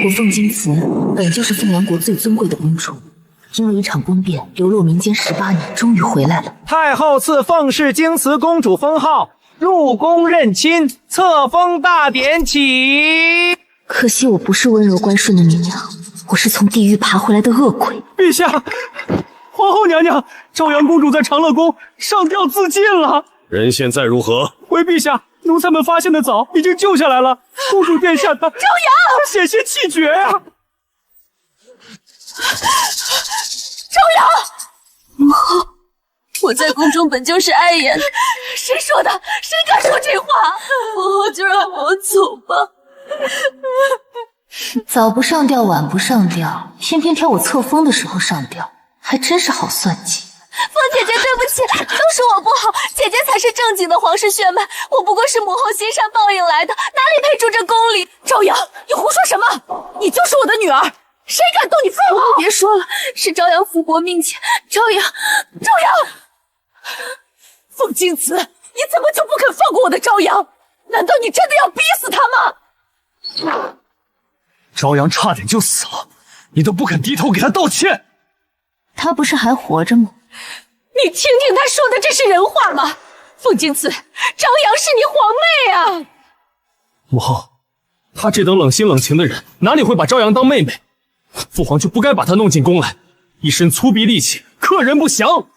我凤金慈本就是凤阳国最尊贵的公主，因为一场宫变流落民间18年，终于回来了。太后赐凤氏京慈公主封号，入宫认亲，册封大典起。可惜我不是温柔乖顺的女娘，我是从地狱爬回来的恶鬼。陛下，皇后娘娘，朝阳公主在长乐宫上吊自尽了。人现在如何？回陛下，奴才们发现的早，已经救下来了。公主殿下她朝阳险些气绝啊！朝阳，母后，我在宫中本就是碍眼的，谁说的？谁敢说这话？母后就让我走吧。早不上吊，晚不上吊，偏偏挑我册封的时候上吊，还真是好算计。凤姐姐，对不起，都是我不好，姐姐才是正经的皇室血脉，我不过是母后心善报应来的，哪里配住这宫里？朝阳，你胡说什么？你就是我的女儿，谁敢动你父皇？别说了，是朝阳福薄命浅，朝阳，凤京慈，你怎么就不肯放过我的朝阳？难道你真的要逼死他吗？朝阳差点就死了，你都不肯低头给他道歉。他不是还活着吗？你听听他说的，这是人话吗？凤京慈，朝阳是你皇妹啊！母后，他这等冷心冷情的人，哪里会把朝阳当妹妹？父皇就不该把她弄进宫来，一身粗鄙戾气，可人不祥。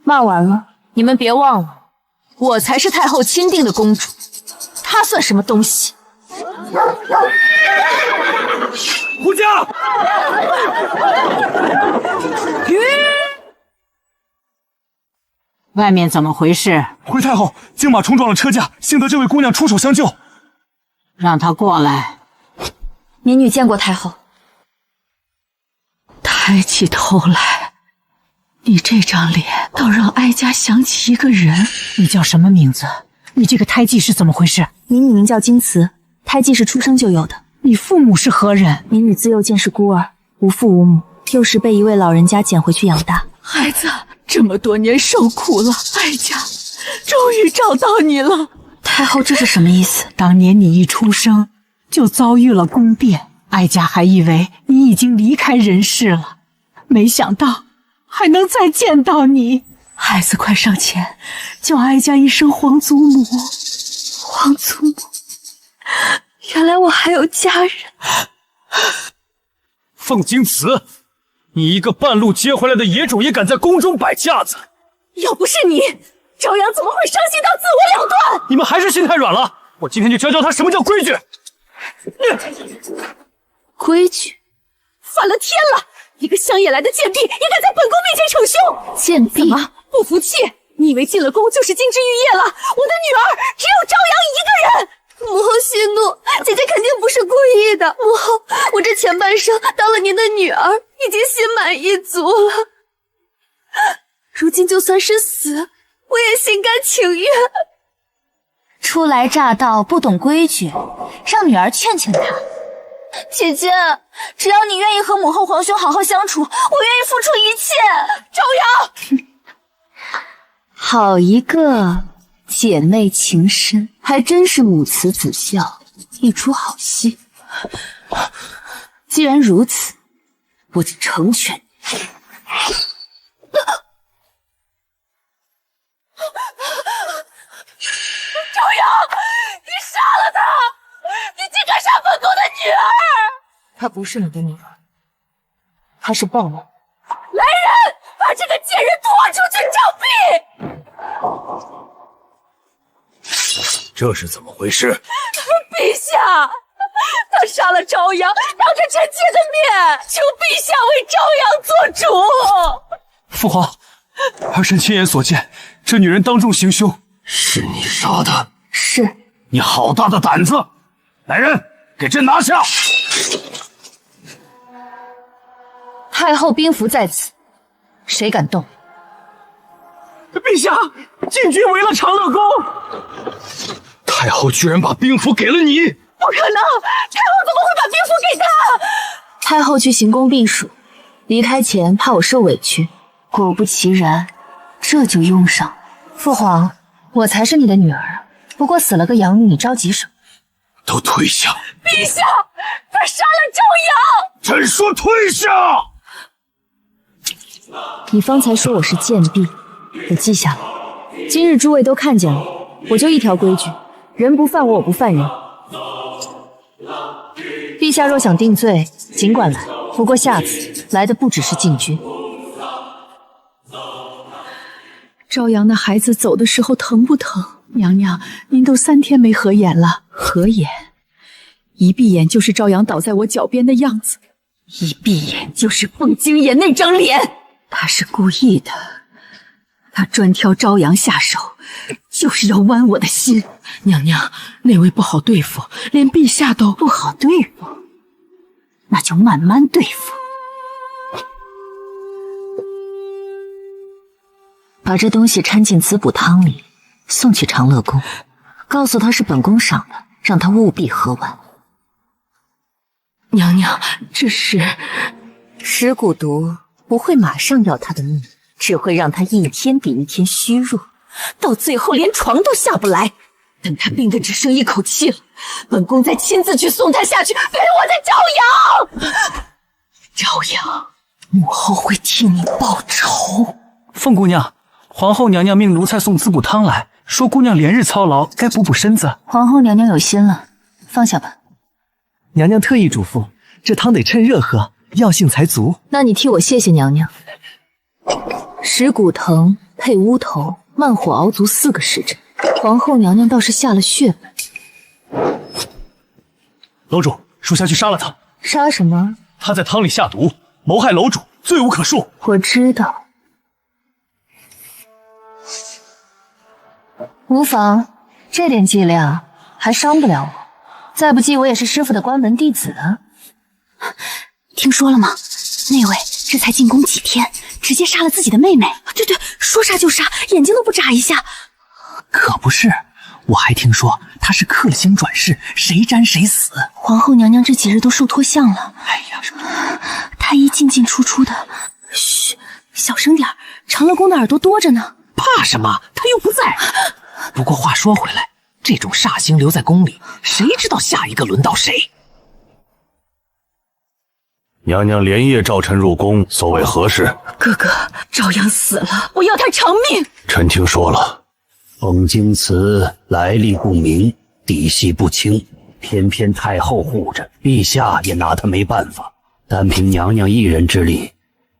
骂完了，你们别忘了，我才是太后钦定的公主，她算什么东西？胡家！外面怎么回事？回太后，金马冲撞了车架，幸得这位姑娘出手相救。让她过来。民女见过太后。抬起头来，你这张脸倒让哀家想起一个人。你叫什么名字？你这个胎记是怎么回事？民女名叫金慈，胎记是出生就有的。你父母是何人？民女自幼见是孤儿，无父无母，幼时被一位老人家捡回去养大。孩子，这么多年受苦了，哀家终于找到你了。太后，这是什么意思？当年你一出生就遭遇了宫变，哀家还以为你已经离开人世了，没想到还能再见到你。孩子，快上前，叫哀家一声皇祖母。皇祖母，原来我还有家人。凤京慈，你一个半路接回来的野种，也敢在宫中摆架子？要不是你，朝阳怎么会伤心到自我了断？你们还是心太软了，我今天就教教他什么叫规矩。规矩？反了天了！一个乡野来的贱婢，也敢在本宫面前逞凶！贱婢？怎么不服气？你以为进了宫就是金枝玉叶了？我的女儿只有朝阳一个人！母后息怒，姐姐肯定不是故意的。母后，我这前半生当了您的女儿，已经心满意足了。如今就算是死，我也心甘情愿。初来乍到，不懂规矩，让女儿劝劝她。姐姐，只要你愿意和母后皇兄好好相处，我愿意付出一切。朝阳，好一个姐妹情深，还真是母慈子孝，一出好戏。既然如此，我就成全你。朝阳，你杀了他！你竟敢杀本宫的女儿！她不是你的女儿，她是暴龙。来人，把这个贱人拖出去杖毙！这是怎么回事？陛下，他杀了朝阳，当着臣妾的面，求陛下为朝阳做主。父皇，儿臣亲眼所见，这女人当众行凶。是你杀的？是。你好大的胆子！来人，给朕拿下！太后兵符在此，谁敢动？陛下，禁军围了长乐宫。太后居然把兵符给了你！不可能，太后怎么会把兵符给他？太后去行宫避暑，离开前怕我受委屈，果不其然，这就用上。父皇，我才是你的女儿，不过死了个养女，你着急什么？都退下！陛下，他杀朕说退下！你方才说我是贱婢，我记下了。今日诸位都看见了，我就一条规矩：人不犯我，我不犯人。陛下若想定罪，尽管来。不过下次来的不只是禁军。朝阳的孩子走的时候疼不疼？娘娘，您都3天没合眼了。合眼，一闭眼就是朝阳倒在我脚边的样子，一闭眼就是凤京爷那张脸。他是故意的，他专挑朝阳下手，就是要剜我的心。娘娘，那位不好对付，连陛下都不好对付，那就慢慢对付。把这东西掺进滋补汤里，送去长乐宫，告诉他是本宫赏的，让他务必喝完。娘娘，这是尸骨毒不会马上要他的命，只会让他一天比一天虚弱，到最后连床都下不来。等他病得只剩一口气了，本宫再亲自去送他下去，陪我的朝阳。朝阳，母后会替你报仇。凤姑娘，皇后娘娘命奴才送滋补汤来，说姑娘连日操劳，该补补身子。皇后娘娘有心了，放下吧。娘娘特意嘱咐，这汤得趁热喝，药性才足。那你替我谢谢娘娘。石骨藤配乌头，慢火熬足4个时辰。皇后娘娘倒是下了血本。楼主，属下去杀了他。杀什么？他在汤里下毒，谋害楼主，罪无可恕。我知道。无妨，这点伎俩还伤不了我。再不济，我也是师傅的关门弟子啊。听说了吗？那位这才进宫几天，直接杀了自己的妹妹。对，说杀就杀，眼睛都不眨一下。可不是，我还听说他是克星转世，谁沾谁死。皇后娘娘这几日都受脱相了。哎呀，太医进进出出的，嘘，小声点，长乐宫的耳朵多着呢。怕什么？他又不在。不过话说回来，这种煞星留在宫里，谁知道下一个轮到谁？娘娘连夜召臣入宫，所谓何事？哥哥，朝阳死了，我要他偿命。臣听说了，凤京祠来历不明，底细不清，偏偏太后护着，陛下也拿他没办法。单凭娘娘一人之力，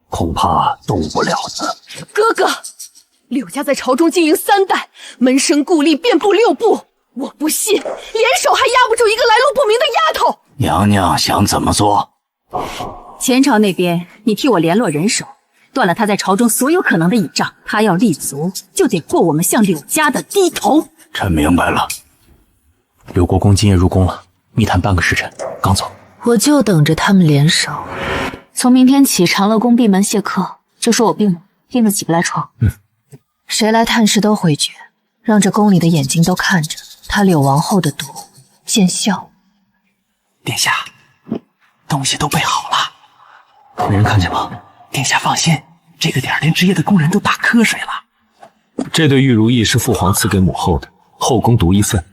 恐怕动不了的。哥哥，柳家在朝中经营3代，门生故吏遍布6部，我不信联手还压不住一个来路不明的丫头。娘娘想怎么做？前朝那边，你替我联络人手，断了他在朝中所有可能的倚仗。他要立足，就得过我们向柳家的低头。臣明白了。柳国公今夜入宫了，密谈半个时辰，刚走。我就等着他们联手。从明天起，长乐宫闭门谢客，就说我病了，病得起不来床。谁来探视都回绝，让这宫里的眼睛都看着他柳王后的毒见效。殿下，东西都备好了，没人看见吗？殿下放心，这个点连值夜的工人都打瞌睡了。这对玉如意是父皇赐给母后的，后宫独一份，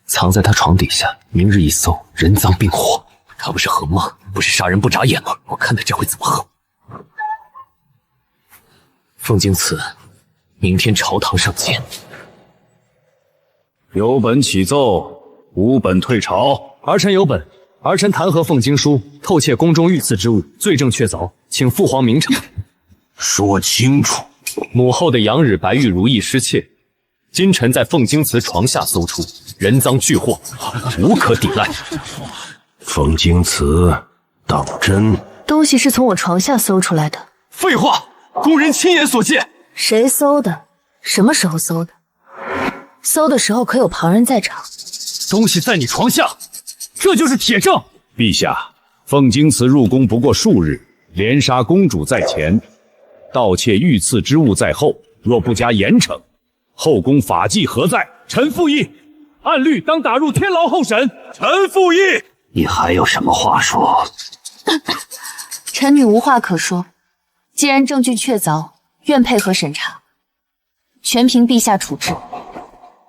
藏在她床底下，明日一搜，人赃并获。他不是喝吗？不是杀人不眨眼吗？我看他这回怎么喝。凤京祠，明天朝堂上见。有本启奏，无本退朝。儿臣有本，儿臣弹劾凤京书，偷窃宫中御赐之物，罪证确凿，请父皇明察。说清楚。母后的阳日白玉如意失窃，今臣在凤京祠床下搜出，人赃俱获，无可抵赖。凤京祠当真？东西是从我床下搜出来的。废话，宫人亲眼所见。谁搜的？什么时候搜的？搜的时候可有旁人在场？东西在你床下，这就是铁证。陛下，凤京祠入宫不过数日，连杀公主在前，盗窃御赐之物在后，若不加严惩，后宫法纪何在？臣附议，按律当打入天牢候审。臣附议。你还有什么话说？臣女无话可说。既然证据确凿，愿配合审查，全凭陛下处置。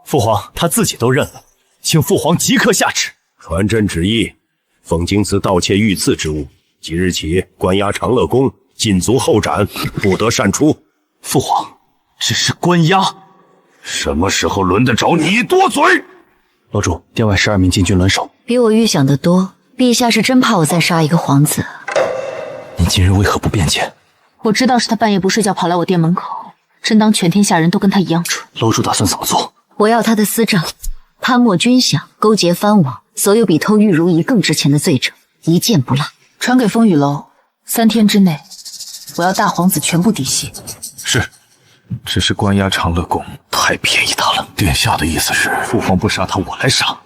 父皇他自己都认了，请父皇即刻下旨。传朕旨意，凤京祠盗窃御赐之物，即日起，关押长乐宫，禁足候斩，不得擅出。父皇，只是关押，什么时候轮得着你多嘴？楼主，殿外12名禁军轮守。比我预想的多。陛下是真怕我再杀一个皇子？你今日为何不辩解？我知道是他半夜不睡觉跑来我店门口，真当全天下人都跟他一样蠢。楼主打算怎么做？我要他的私账，贪墨军饷，勾结藩王，所有比偷玉如意更值钱的罪证，一件不落。传给风雨楼，3天之内，我要大皇子全部抵系。是，只是关押长乐宫太便宜他了。殿下的意思是，父皇不杀他，我来杀。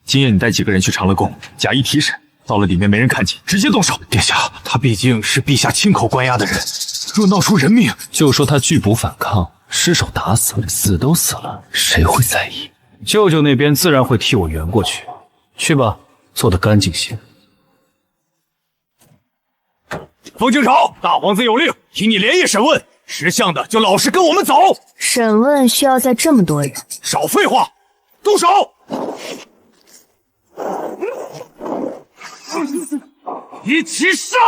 今夜你带几个人去长乐宫，假意提审，到了里面没人看见，直接动手。殿下，他毕竟是陛下亲口关押的人，若闹出人命，就说他拒不反抗，失手打死，死都死了，谁会在意？舅舅那边自然会替我圆过去。去吧，做得干净些。风清朝，大皇子有令，听你连夜审问，识相的就老实跟我们走。审问需要在这么多人？少废话，动手！一起上！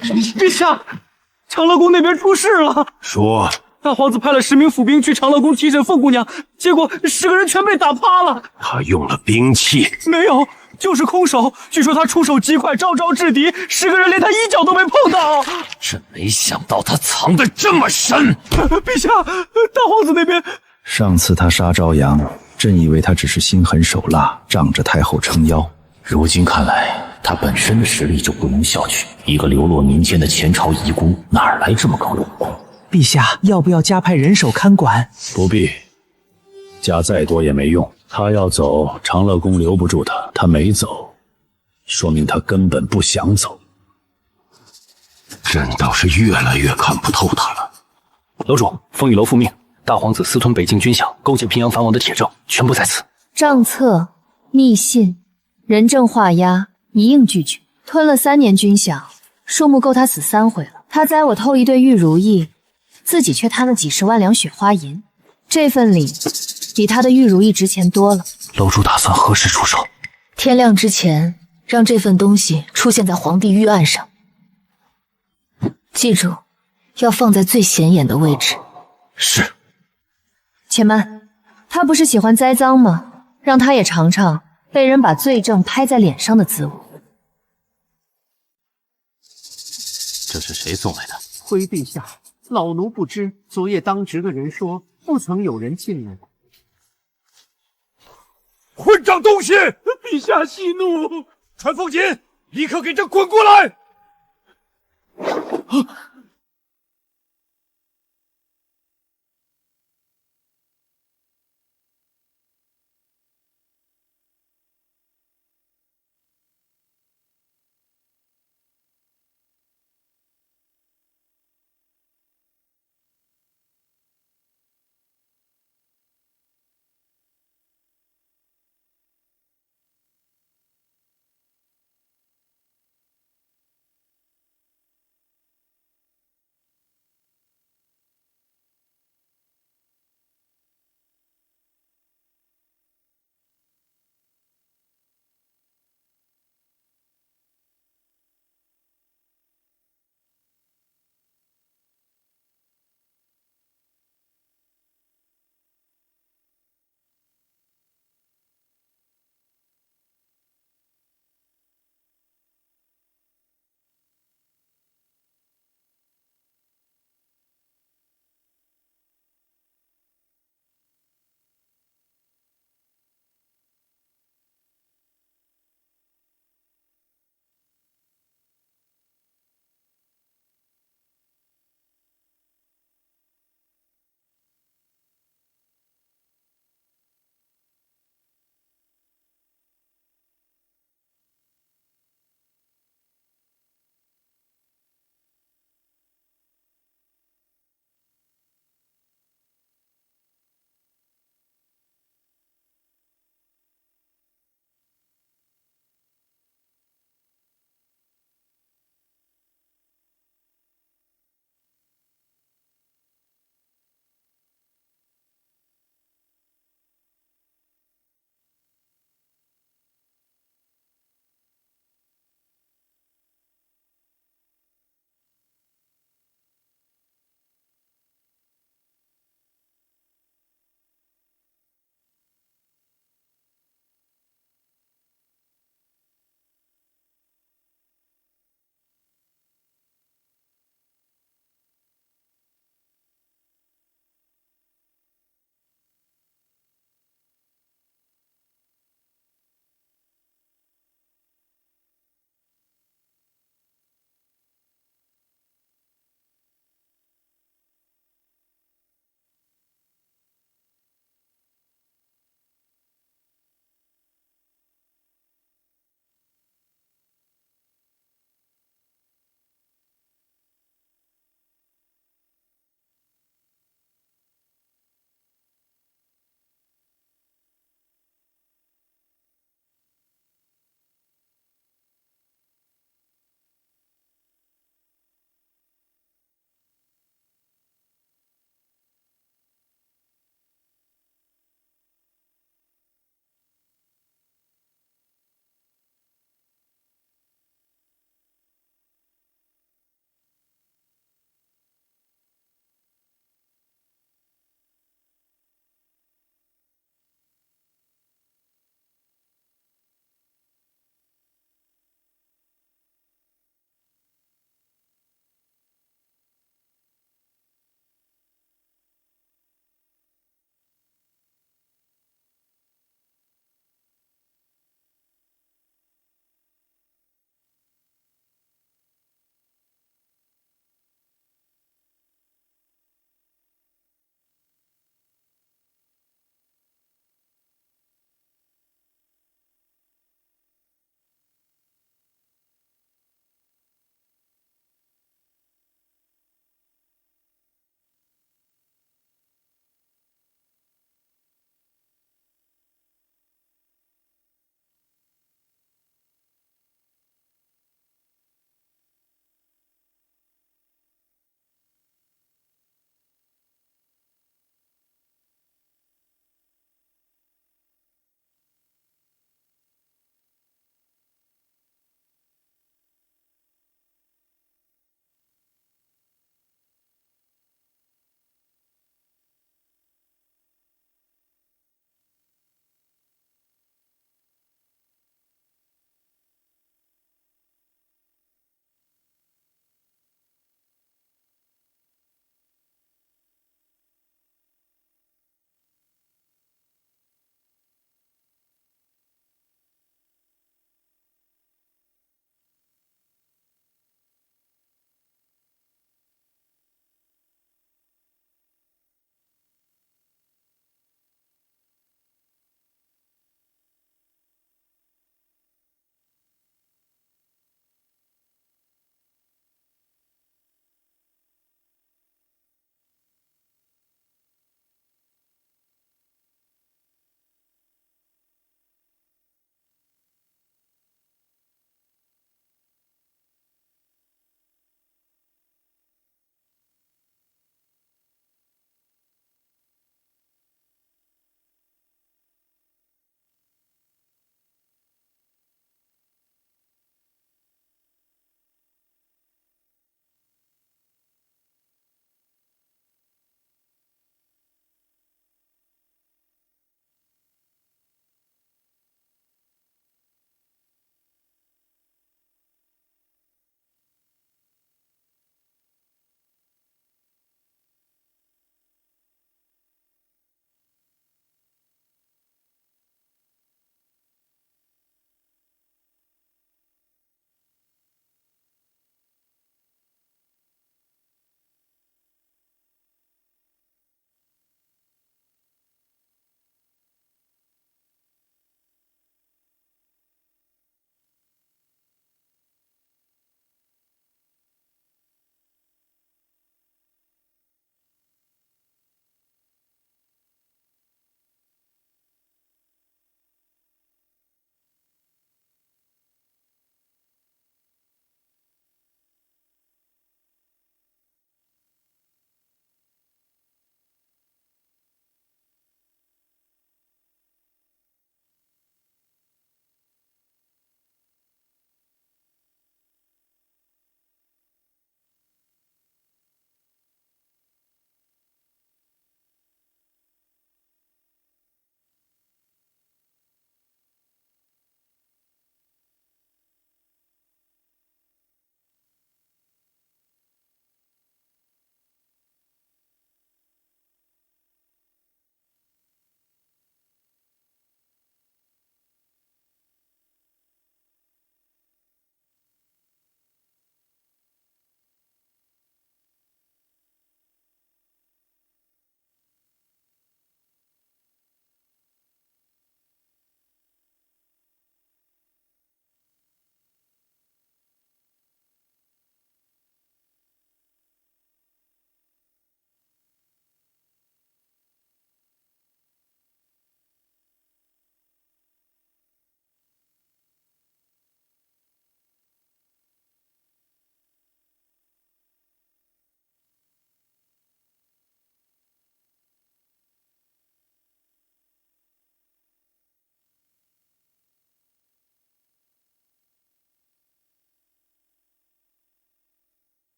陛下，长乐宫那边出事了。说，大皇子派了10名府兵去长乐宫提审凤姑娘，结果10个人全被打趴了。他用了兵器？没有，就是空手。据说他出手极快，招招制敌，10个人连他一脚都没碰到。真没想到他藏得这么深。陛下，大皇子那边……上次他杀朝阳，朕以为他只是心狠手辣，仗着太后撑腰。如今看来，他本身的实力就不容小觑。一个流落民间的前朝遗孤，哪来这么高的武功？陛下，要不要加派人手看管？不必，加再多也没用。他要走，长乐宫留不住他，他没走，说明他根本不想走。朕倒是越来越看不透他了。楼主，风雨楼复命，大皇子私吞北境军饷，勾结平阳藩王的铁证，全部在此。账册、密信、人证画押，一应俱全。吞了3年军饷，数目够他死3回了。他栽我偷一对玉如意，自己却贪了几10万两雪花银，这份礼比他的玉如意值钱多了。楼主打算何时出手？天亮之前，让这份东西出现在皇帝御案上。记住，要放在最显眼的位置。是。且慢，他不是喜欢栽赃吗？让他也尝尝被人把罪证拍在脸上的滋味。这是谁送来的？回陛下，老奴不知，昨夜当值的人说，不曾有人进来。混账东西！陛下息怒！传凤锦，立刻给朕滚过来！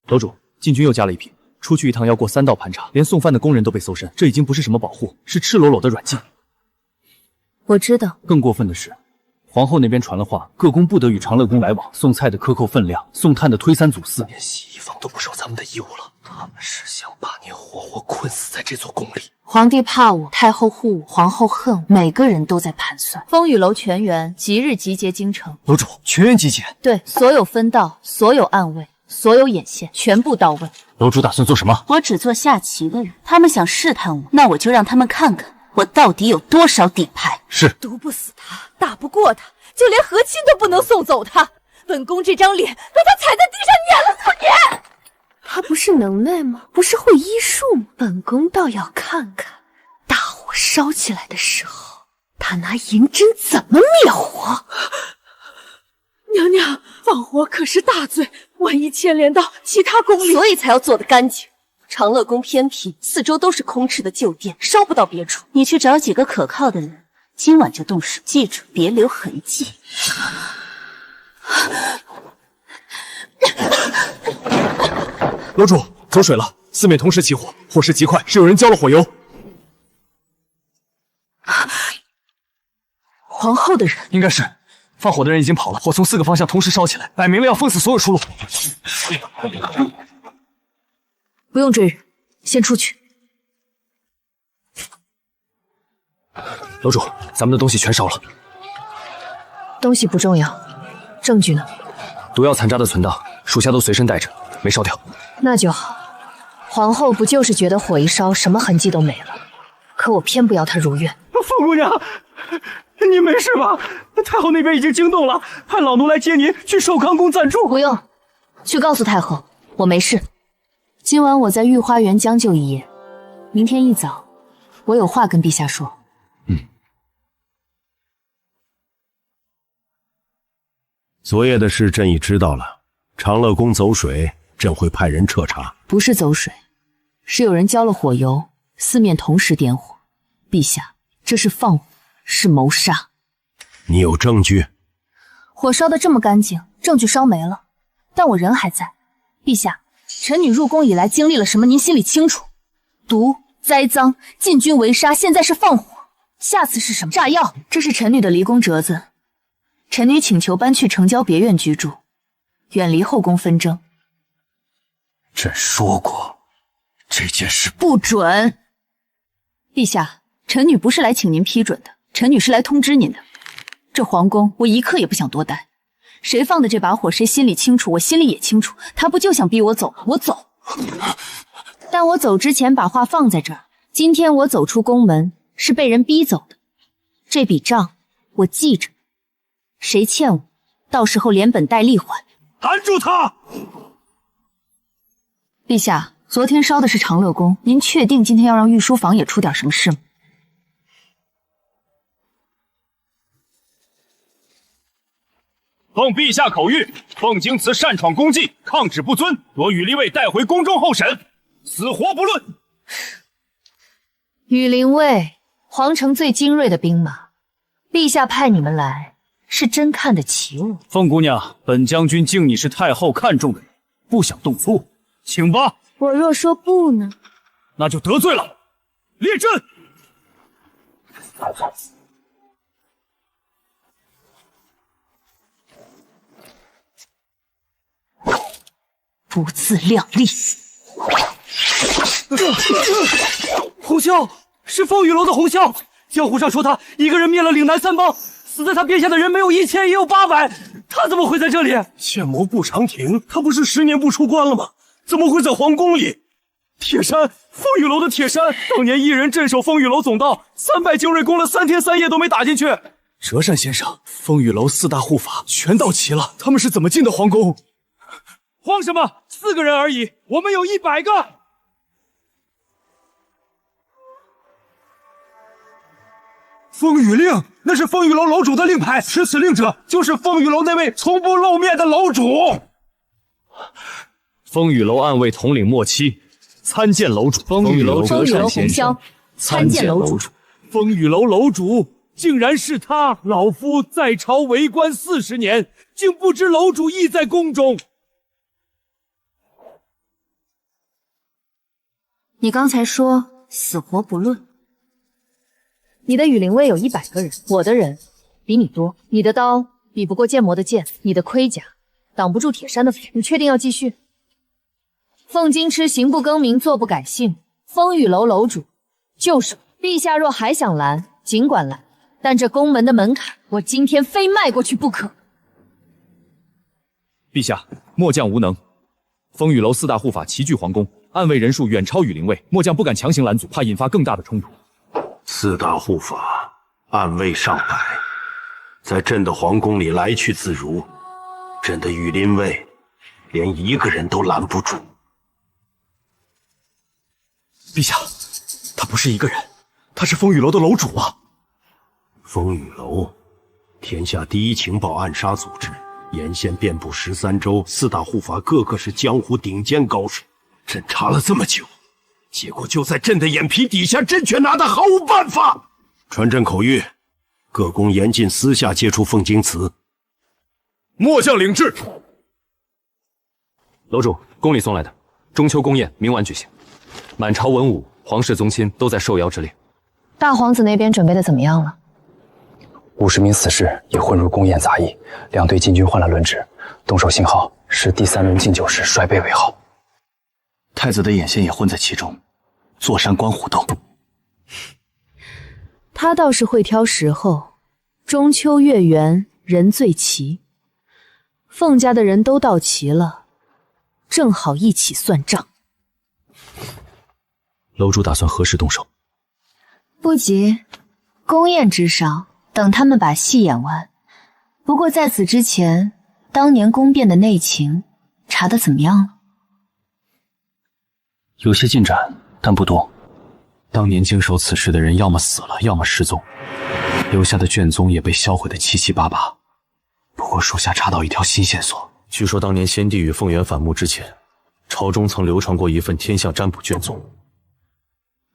楼主，禁军又加了一批，出去一趟要过3道盘查，连送饭的工人都被搜身，这已经不是什么保护，是赤裸裸的软禁。我知道。更过分的是，皇后那边传了话，各宫不得与长乐宫来往，送菜的克扣分量，送炭的推3阻4，连洗衣房都不守咱们的义务了。他们是想把您活活困死在这座宫里。皇帝怕我，太后护我，皇后恨我，每个人都在盘算。风雨楼全员即日集结京城。楼主，全员集结。对，所有分道，所有暗卫，所有眼线，全部到位。楼主打算做什么？我只做下棋的人，他们想试探我，那我就让他们看看我到底有多少底牌。是。毒不死他，打不过他，就连和亲都不能送走他。本宫这张脸被他踩在地上碾了4年。他不是能耐吗？不是会医术吗？本宫倒要看看，大火烧起来的时候，他拿银针怎么灭火。娘娘，放火可是大罪，万一牵连到其他宫里，所以才要做得干净。长乐宫偏僻，四周都是空置的旧店，烧不到别处。你去找几个可靠的人，今晚就动手，记住别留痕迹。楼主，走水了，四面同时起火，火势极快，是有人浇了火油。皇后的人应该是，放火的人已经跑了，火从4个方向同时烧起来，摆明了要封死所有出路。不用追人，先出去。楼主，咱们的东西全烧了。东西不重要，证据呢？毒药残渣的存档，属下都随身带着，没烧掉。那就好。皇后不就是觉得火一烧，什么痕迹都没了？可我偏不要她如愿。凤姑娘，你没事吧？太后那边已经惊动了，派老奴来接您去寿康宫暂住。不用，去告诉太后我没事。今晚我在御花园将就一夜，明天一早我有话跟陛下说。昨夜的事朕已知道了，长乐宫走水，朕会派人彻查。不是走水，是有人浇了火油，四面同时点火。陛下，这是放火，是谋杀。你有证据？火烧得这么干净，证据烧没了，但我人还在。陛下，臣女入宫以来经历了什么，您心里清楚。毒、栽赃、禁军围杀，现在是放火，下次是什么？炸药。这是臣女的离宫折子。臣女请求搬去城郊别院居住，远离后宫纷争。朕说过，这件事不准。陛下，臣女不是来请您批准的，臣女是来通知您的。这皇宫我一刻也不想多待，谁放的这把火，谁心里清楚，我心里也清楚。他不就想逼我走吗？我走。但我走之前把话放在这儿，今天我走出宫门是被人逼走的，这笔账我记着。谁欠我，到时候连本带利还。拦住他！陛下，昨天烧的是长乐宫，您确定今天要让御书房也出点什么事吗？奉陛下口谕，凤京祠擅闯宫禁，抗旨不遵，夺羽林卫带回宫中候审，死活不论。羽林卫，皇城最精锐的兵马，陛下派你们来。是真看得起我，凤姑娘，本将军敬你是太后看中的人，不想动粗，请吧。我若说不呢？那就得罪了。列阵。不自量力！红霄，是风雨楼的红霄。江湖上说他一个人灭了岭南3帮。死在他边下的人没有1000也有800，他怎么会在这里？剑谋不长亭，他不是10年不出关了吗？怎么会在皇宫里？铁山，风雨楼的铁山，当年一人镇守风雨楼总道，300精锐攻了3天3夜都没打进去。折扇先生，风雨楼4大护法全到齐了，他们是怎么进的皇宫？慌什么？4个人而已，我们有100个。风雨令，那是风雨楼楼主的令牌，持此令者就是风雨楼那位从不露面的楼主。风雨楼暗卫统领莫欺，参见楼主。风雨楼折扇先生，参见楼主。风雨楼楼主竟然是他！老夫在朝为官40年，竟不知楼主亦在宫中。你刚才说死活不论。你的羽林卫有100个人，我的人比你多。你的刀比不过剑魔的剑，你的盔甲挡不住铁山的斧。你确定要继续？凤金痴行不更名，坐不改姓，风雨楼楼主就是。陛下若还想拦，尽管拦，但这宫门的门槛，我今天非迈过去不可。陛下，末将无能。风雨楼4大护法齐聚皇宫，暗卫人数远超羽林卫，末将不敢强行拦阻，怕引发更大的冲突。4大护法，暗卫上百，在朕的皇宫里来去自如，朕的羽林卫连1个人都拦不住。陛下，他不是一个人，他是风雨楼的楼主啊！风雨楼，天下第一情报暗杀组织，沿线遍布13州，4大护法个个是江湖顶尖高手。朕查了这么久，结果就在朕的眼皮底下，朕却拿他毫无办法。传朕口谕，各宫严禁私下接触凤京祠。末将领旨。楼主，宫里送来的中秋宫宴明晚举行，满朝文武、皇室宗亲都在受邀之列。大皇子那边准备的怎么样了？50名死士也混入宫宴杂役，2队禁军换了轮值，动手信号是第3轮敬酒时摔杯为号。太子的眼线也混在其中，坐山观虎斗。他倒是会挑时候，中秋月圆人最齐，凤家的人都到齐了，正好一起算账。楼主打算何时动手？不急，宫宴之上，等他们把戏演完。不过在此之前，当年宫变的内情查得怎么样了？有些进展，但不多。当年经手此事的人要么死了，要么失踪，留下的卷宗也被销毁得七七八八。不过属下查到一条新线索，据说当年先帝与凤元反目之前，朝中曾流传过一份天象占卜卷宗，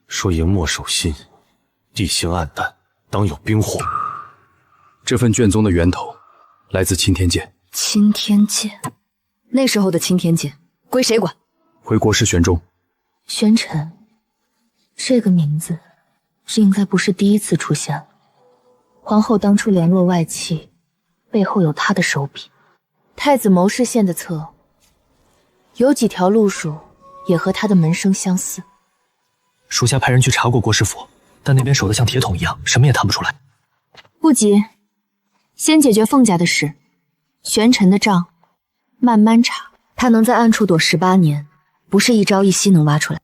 说营墨守心，地形暗淡，当有兵祸。这份卷宗的源头来自青天剑。青天剑，那时候的青天剑归谁管？回国师玄中。玄尘，这个名字应该不是第一次出现了。皇后当初联络外戚，背后有她的手笔。太子谋士献的策，有几条路数也和他的门生相似。属下派人去查过国师府，但那边守得像铁桶一样，什么也探不出来。不急，先解决凤家的事，玄尘的账慢慢查。他能在暗处躲18年，不是一朝一夕能挖出来。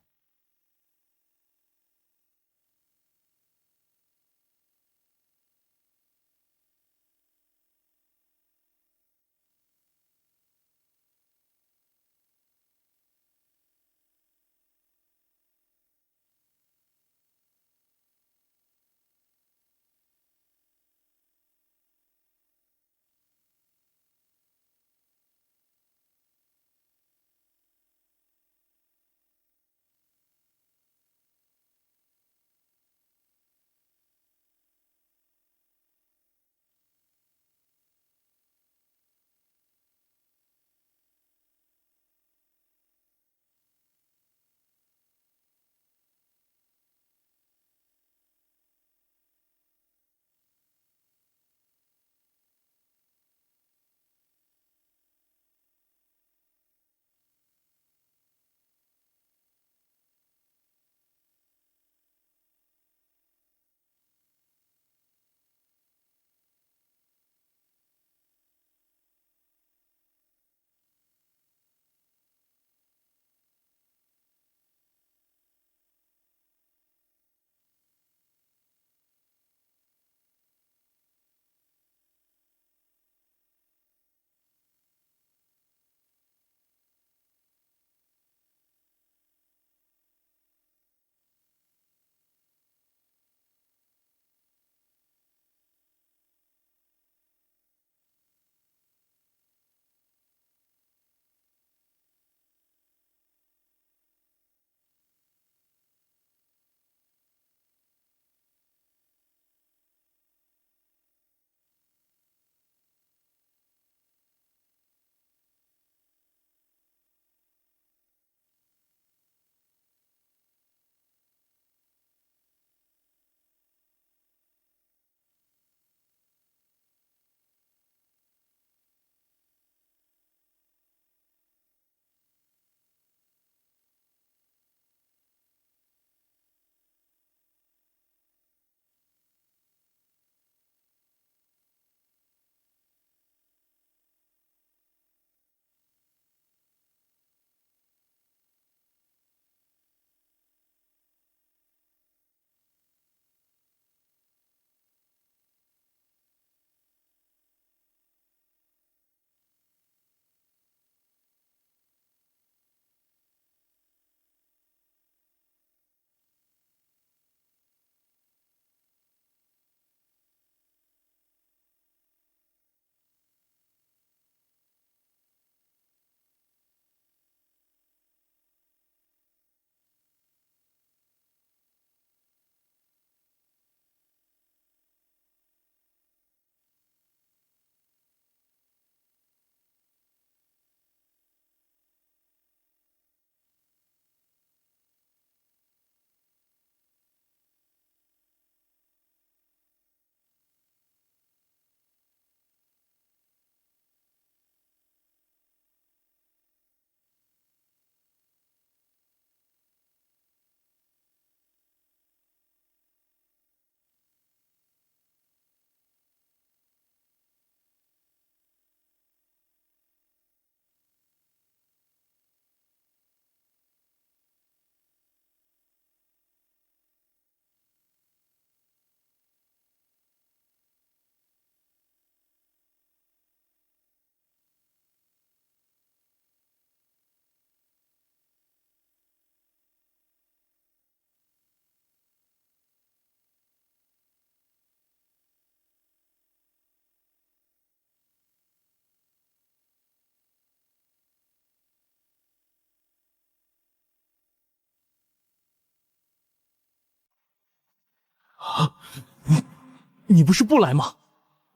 你不是不来吗？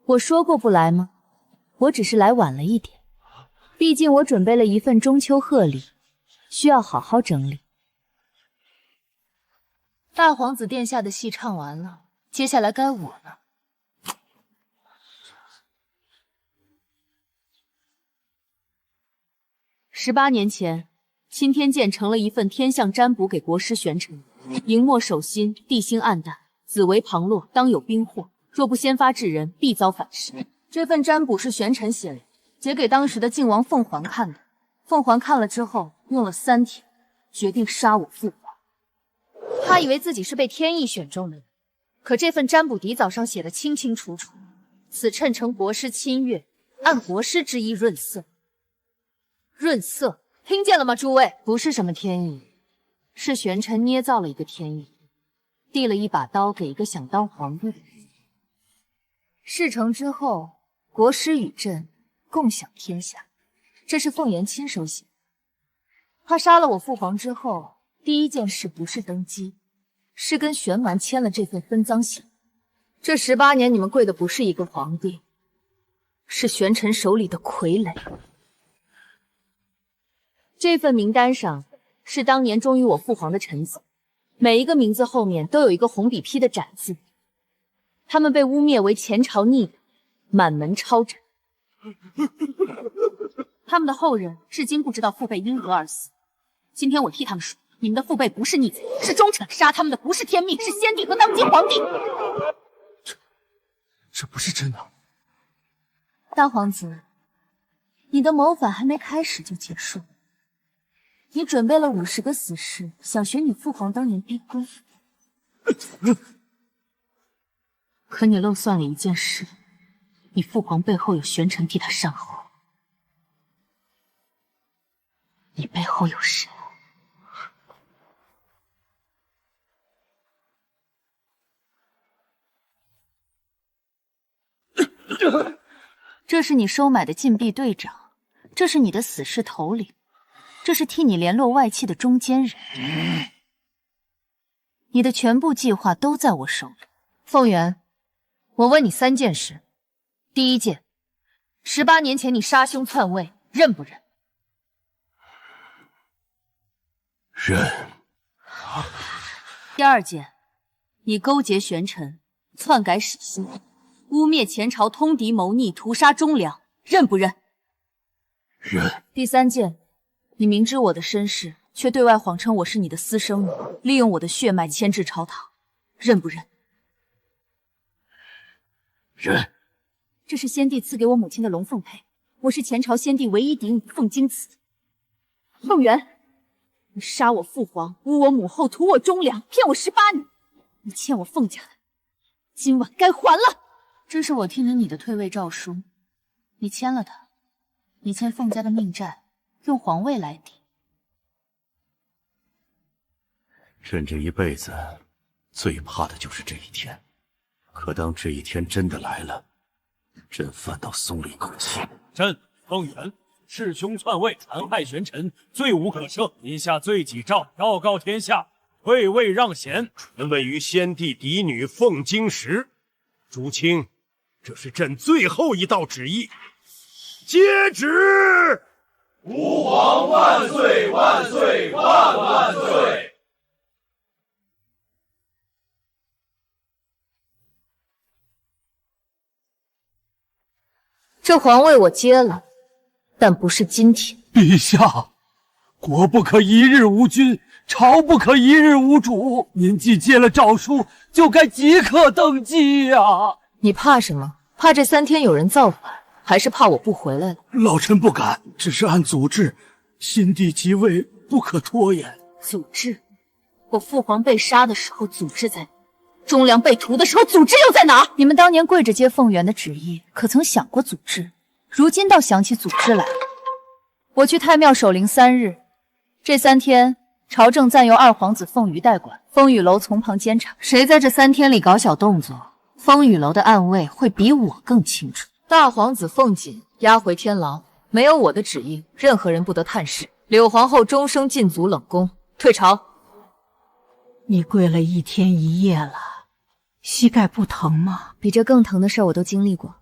我说过不来吗？我只是来晚了一点，毕竟我准备了一份中秋贺礼，需要好好整理。大皇子殿下的戏唱完了，接下来该我了。18年前，钦天监呈了一份天象占卜给国师玄尘，荧墨守心，地星暗淡，紫薇旁落，当有兵祸，若不先发制人，必遭反噬。这份占卜是玄尘写的，截给当时的靖王凤环看的。凤环看了之后，用了3天，决定杀我父皇。他以为自己是被天意选中的人，可这份占卜底稿上写的清清楚楚，此谶称国师亲月，按国师之意润色。润色，听见了吗，诸位？不是什么天意，是玄尘捏造了一个天意，递了一把刀给一个想当皇帝的人。事成之后，国师与朕共享天下，这是凤岩亲手写。他杀了我父皇之后，第一件事不是登基，是跟玄蛮签了这份分赃协议。这18年你们跪的不是一个皇帝，是玄尘手里的傀儡。这份名单上是当年忠于我父皇的臣子，每一个名字后面都有一个红笔批的斩字。他们被污蔑为前朝逆子，满门抄斩。他们的后人至今不知道父辈因何而死。今天我替他们说，你们的父辈不是逆贼，是忠臣，杀他们的不是天命，是先帝和当今皇帝。这不是真的。大皇子，你的谋反还没开始就结束。你准备了50个死士，想学你父皇当年逼宫。可你漏算了一件事，你父皇背后有玄尘替他善后。你背后有谁？这是你收买的禁闭队长，这是你的死士头领，这是替你联络外戚的中间人。你的全部计划都在我手里。凤元，我问你3件事。第一件，18年前你杀兄篡位，认不认？认。第二件，你勾结玄尘，篡改史书，污蔑前朝通敌谋逆，屠杀忠良，认不认？认。第3件，你明知我的身世，却对外谎称我是你的私生女，利用我的血脉牵制朝堂，认不认？认。这是先帝赐给我母亲的龙凤佩，我是前朝先帝唯一嫡女凤京子。凤元，你杀我父皇，污我母后，屠我忠良，骗我18年，你欠我凤家的，今晚该还了。这是我听了你的退位诏书，你签了它，你欠凤家的命债，用皇位来抵。朕这一辈子最怕的就是这一天，可当这一天真的来了，朕反倒松了一口气。朕凤元弑兄篡位，残害玄尘，罪无可赦。您下罪己诏，昭告天下，退位让贤。臣位于先帝嫡女凤京石，竹青，这是朕最后一道旨意。接旨！吾皇万岁万岁万万岁！这皇位我接了，但不是今天。陛下，国不可一日无君，朝不可一日无主。您既接了诏书，就该即刻登基呀！你怕什么？怕这3天有人造反，还是怕我不回来了？老臣不敢，只是按祖制，新帝即位不可拖延。祖制？我父皇被杀的时候，祖制在哪？忠良被屠的时候，祖制又在哪？你们当年跪着接凤元的旨意，可曾想过祖制？如今倒想起祖制来了。我去太庙守灵3日，这3天朝政暂由二皇子凤瑜代管，风雨楼从旁监察。谁在这3天里搞小动作，风雨楼的暗卫会比我更清楚。大皇子凤锦押回天牢，没有我的旨意，任何人不得探视。柳皇后终生禁足冷宫，退朝。你跪了1天1夜了，膝盖不疼吗？比这更疼的事儿我都经历过。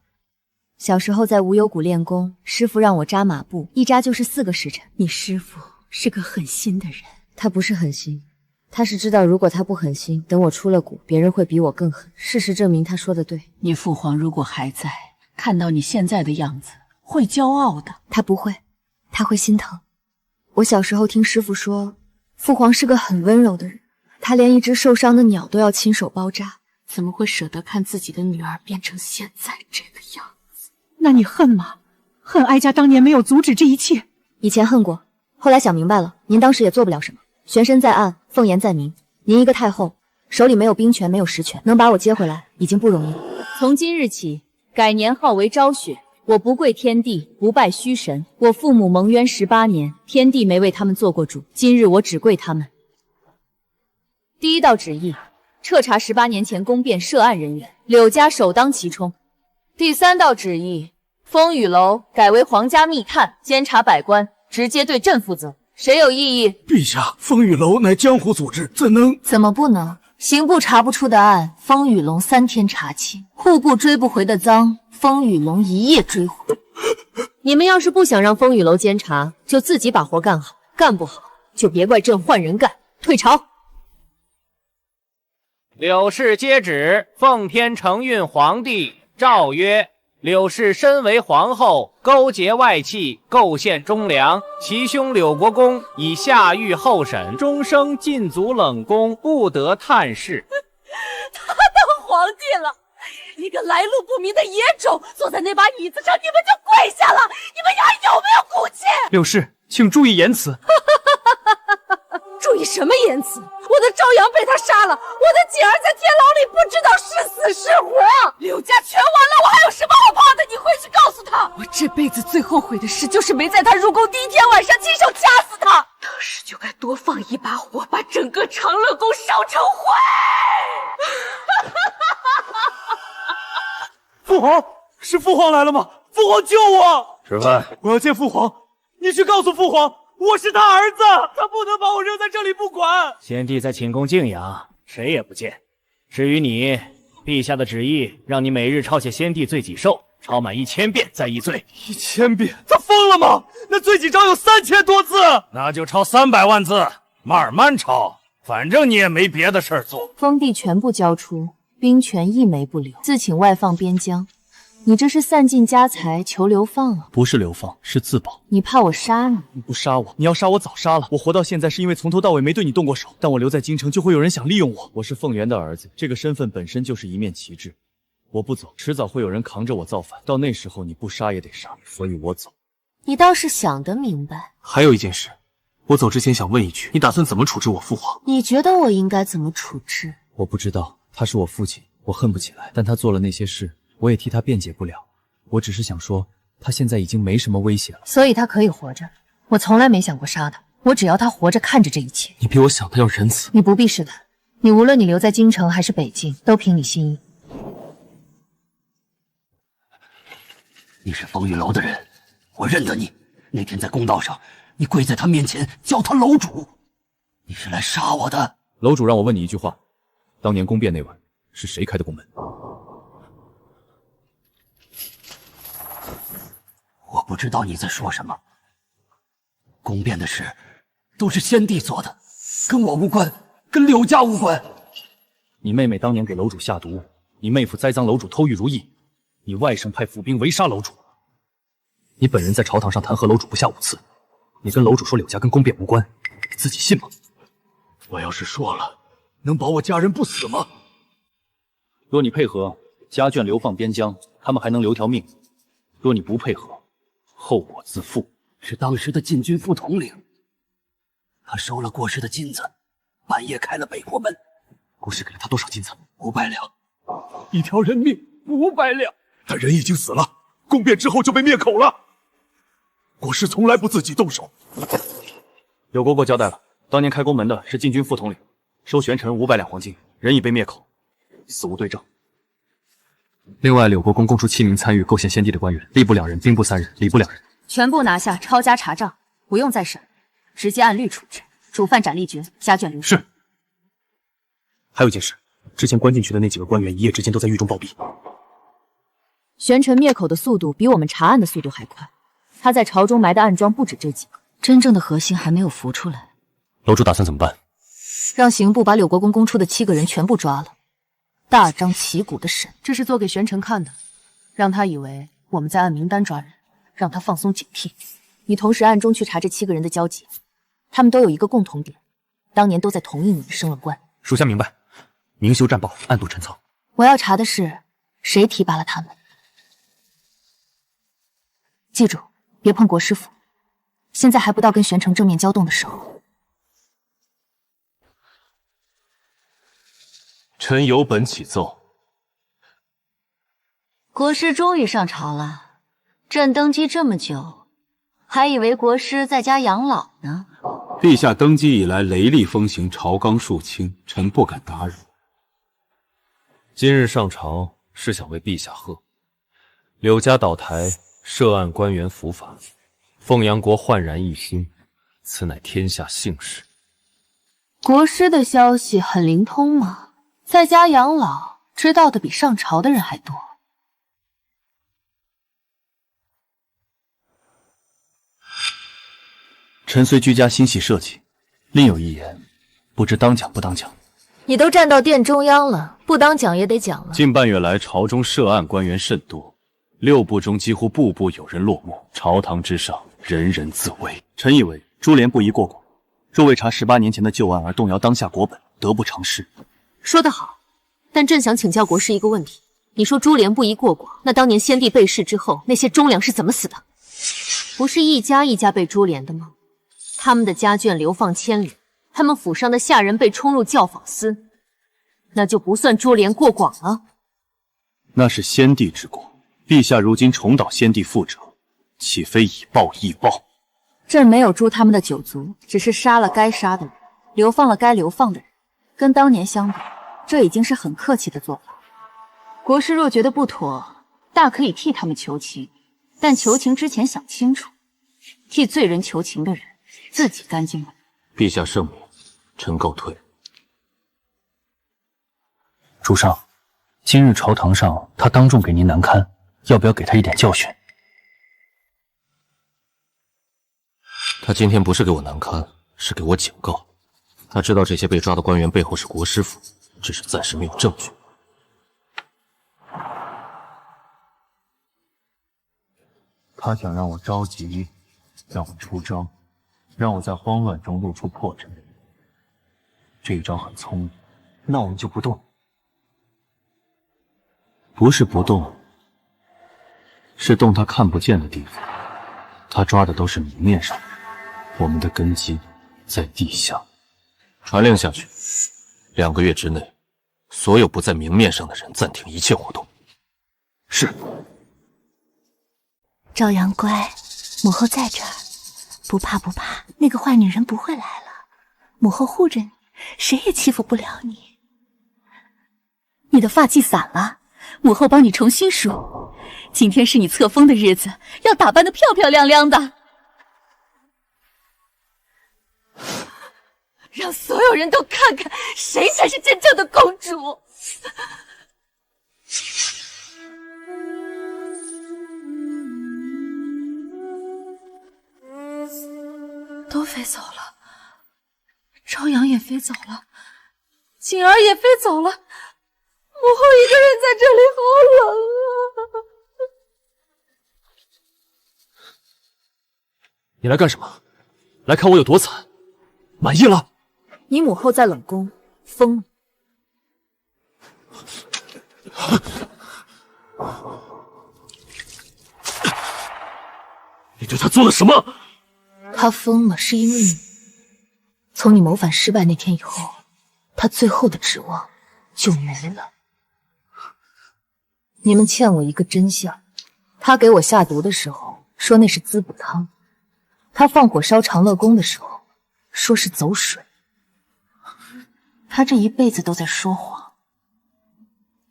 小时候在无忧谷练功，师傅让我扎马步，一扎就是4个时辰。你师傅是个狠心的人。他不是狠心，他是知道如果他不狠心，等我出了谷，别人会比我更狠。事实证明他说的对。你父皇如果还在，看到你现在的样子，会骄傲的。他不会，他会心疼。我小时候听师傅说，父皇是个很温柔的人，他连一只受伤的鸟都要亲手包扎。怎么会舍得看自己的女儿变成现在这个样子？那你恨吗？恨哀家当年没有阻止这一切？以前恨过，后来想明白了，您当时也做不了什么。玄身在暗，凤颜在明，您一个太后，手里没有兵权，没有实权，能把我接回来已经不容易了。从今日起，改年号为昭雪。我不跪天地，不拜虚神。我父母蒙冤18年，天地没为他们做过主，今日我只跪他们。第一道旨意，彻查18年前宫变涉案人员，柳家首当其冲。第3道旨意，风雨楼改为皇家密探，监察百官，直接对朕负责。谁有异议？陛下，风雨楼乃江湖组织，怎么不能？刑部查不出的案，风雨龙3天查清；户部追不回的赃，风雨龙1夜追回。你们要是不想让风雨楼监察，就自己把活干好；干不好，就别怪朕换人干。退朝。柳氏接旨，奉天承运皇帝诏曰：柳氏身为皇后，勾结外戚，构陷忠良，其兄柳国公已下狱候审，终生禁足冷宫，不得探视。他当皇帝了，一个来路不明的野种坐在那把椅子上，你们就跪下了？你们还有没有骨气？柳氏，请注意言辞。注意什么言辞？我的朝阳被他杀了，我的锦儿在天牢里不知道是死是活，柳家全完了，我还有什么好怕的？你回去告诉他，我这辈子最后悔的事就是没在他入宫第1天晚上亲手掐死他。当时就该多放一把火，把整个长乐宫烧成灰。父皇，是父皇来了吗？父皇救我！吃饭。我要见父皇，你去告诉父皇，我是他儿子，他不能把我扔在这里不管。先帝在寝宫静养，谁也不见。至于你，陛下的旨意让你每日抄写先帝罪己寿，抄满1000遍再议罪。1000遍？他疯了吗？那罪己诏有3000多字，那就抄300万字，慢慢抄，反正你也没别的事儿做。封地全部交出，兵权一枚不留，自请外放边疆。你这是散尽家财求流放啊？不是流放，是自保。你怕我杀你？你不杀我，你要杀我早杀了。我活到现在是因为从头到尾没对你动过手，但我留在京城就会有人想利用我。我是凤元的儿子，这个身份本身就是一面旗帜。我不走，迟早会有人扛着我造反，到那时候你不杀也得杀，所以我走。你倒是想得明白。还有一件事，我走之前想问一句，你打算怎么处置我父皇？你觉得我应该怎么处置？我不知道，他是我父亲，我恨不起来，但他做了那些事，我也替他辩解不了。我只是想说，他现在已经没什么威胁了，所以他可以活着。我从来没想过杀他，我只要他活着看着这一切。你比我想的要仁慈。你不必试探，你无论你留在京城还是北境，都凭你心意。你是风雨楼的人，我认得你。那天在公道上，你跪在他面前叫他楼主，你是来杀我的。楼主让我问你一句话，当年宫变那晚是谁开的宫门？我不知道你在说什么。宫变的事都是先帝做的，跟我无关，跟柳家无关。你妹妹当年给楼主下毒，你妹夫栽赃楼主偷玉如意，你外甥派府兵围杀楼主，你本人在朝堂上弹劾楼主不下5次，你跟楼主说柳家跟宫变无关，你自己信吗？我要是说了，能保我家人不死吗？若你配合，家眷流放边疆，他们还能留条命；若你不配合，后果自负。是当时的禁军副统领，他收了过世的金子，半夜开了北国门。郭氏给了他多少金子？500两。一条人命500两，但人已经死了，宫变之后就被灭口了。郭氏从来不自己动手。柳国交代了，当年开宫门的是禁军副统领，收玄臣500两黄金，人已被灭口，死无对证。另外，柳国公供出7名参与构陷先帝的官员，吏部2人，兵部3人，礼部2人。全部拿下，抄家查账，不用再审，直接按律处置。主犯斩立决，家眷留下。是。还有一件事，之前关进去的那几个官员，一夜之间都在狱中暴毙。玄尘灭口的速度比我们查案的速度还快，他在朝中埋的暗桩不止这几个，真正的核心还没有浮出来。楼主打算怎么办？让刑部把柳国公供出的7个人全部抓了，大张旗鼓的审。这是做给玄尘看的，让他以为我们在按名单抓人，让他放松警惕。你同时暗中去查这7个人的交集，他们都有一个共同点，当年都在同一年升了官。属下明白，明修栈报，暗度陈仓。我要查的是谁提拔了他们。记住，别碰国师府，现在还不到跟玄城正面交动的时候。臣有本启奏。国师终于上朝了，朕登基这么久，还以为国师在家养老呢。陛下登基以来雷厉风行，朝纲肃清，臣不敢打扰。今日上朝是想为陛下贺，柳家倒台，涉案官员伏法，凤阳国焕然一新，此乃天下幸事。国师的消息很灵通吗？在家养老，知道的比上朝的人还多。臣虽居家心系社稷，另有一言，不知当讲不当讲。你都站到殿中央了，不当讲也得讲了。近半月来，朝中涉案官员甚多，6部中几乎步步有人落幕，朝堂之上人人自危。臣以为株连不宜过广，若为查18年前的旧案而动摇当下国本，得不偿失。说得好，但朕想请教国师一个问题：你说株连不宜过广，那当年先帝被弑之后，那些忠良是怎么死的？不是一家一家被株连的吗？他们的家眷流放千里，他们府上的下人被冲入教坊司，那就不算株连过广了。那是先帝之过，陛下如今重蹈先帝覆辙，岂非以暴易暴？朕没有诛他们的9族，只是杀了该杀的人，流放了该流放的人。跟当年相比，这已经是很客气的做法。国师若觉得不妥，大可以替他们求情，但求情之前想清楚，替罪人求情的人自己干净了。陛下圣明，臣告退。主上，今日朝堂上他当众给您难堪，要不要给他一点教训？他今天不是给我难堪，是给我警告。他知道这些被抓的官员背后是国师府，只是暂时没有证据。他想让我着急，让我出招，让我在慌乱中露出破绽。这一招很聪明，那我们就不动。不是不动，是动他看不见的地方。他抓的都是明面上的人，我们的根基在地下。传令下去，2个月之内，所有不在明面上的人暂停一切活动。是。朝阳乖，母后在这儿，不怕不怕，那个坏女人不会来了，母后护着你，谁也欺负不了你。你的发髻散了，母后帮你重新梳。今天是你册封的日子，要打扮得漂漂亮亮的，让所有人都看看谁才是真正的公主。都飞走了，朝阳也飞走了，锦儿也飞走了，母后一个人在这里，好冷啊！你来干什么？来看我有多惨？满意了？你母后在冷宫疯了。你对她做了什么？她疯了，是因为你。从你谋反失败那天以后，她最后的指望就没了。你们欠我一个真相。她给我下毒的时候说那是滋补汤，她放火烧长乐宫的时候说是走水。她这一辈子都在说谎，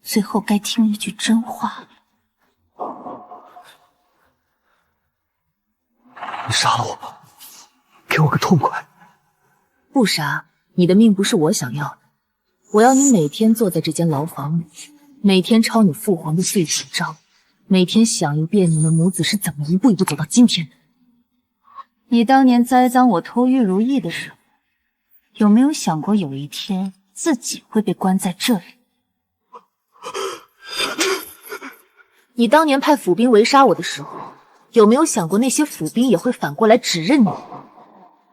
最后该听一句真话了。你杀了我吧，给我个痛快！不杀，你的命不是我想要的。我要你每天坐在这间牢房里，每天抄你父皇的罪史章，每天想一遍你们母子是怎么一步一步走到今天的。你当年栽赃我偷玉如意的时候，有没有想过有一天自己会被关在这里？你当年派府兵围杀我的时候，有没有想过那些府兵也会反过来指认你？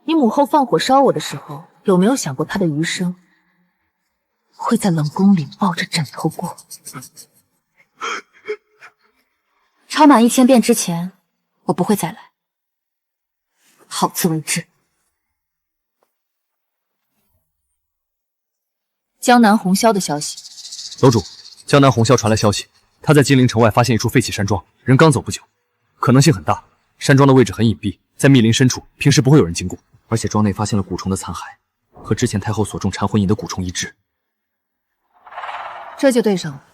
你母后放火烧我的时候，有没有想过她的余生会在冷宫里抱着枕头过？抄满1000遍之前，我不会再来。好自为之。江南红霄的消息，楼主，江南红霄传来消息，他在金陵城外发现一处废弃山庄，人刚走不久，可能性很大。山庄的位置很隐蔽，在密林深处，平时不会有人经过，而且庄内发现了蛊虫的残骸，和之前太后所种缠魂引的蛊虫一致。这就对上了。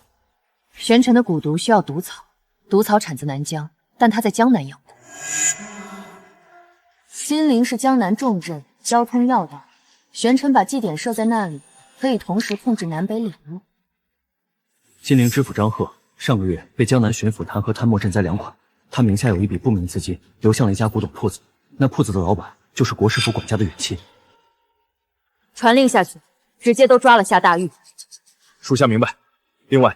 玄尘的蛊毒需要毒草，毒草产自南疆，但他在江南养毒。金陵是江南重镇，交通要道，玄尘把祭典设在那里，可以同时控制南北两路。金陵知府张贺上个月被江南巡抚弹劾贪墨赈灾2款，他名下有一笔不明资金流向了一家古董铺子，那铺子的老板就是国师府管家的远亲。传令下去，直接都抓了夏大玉。属下明白。另外，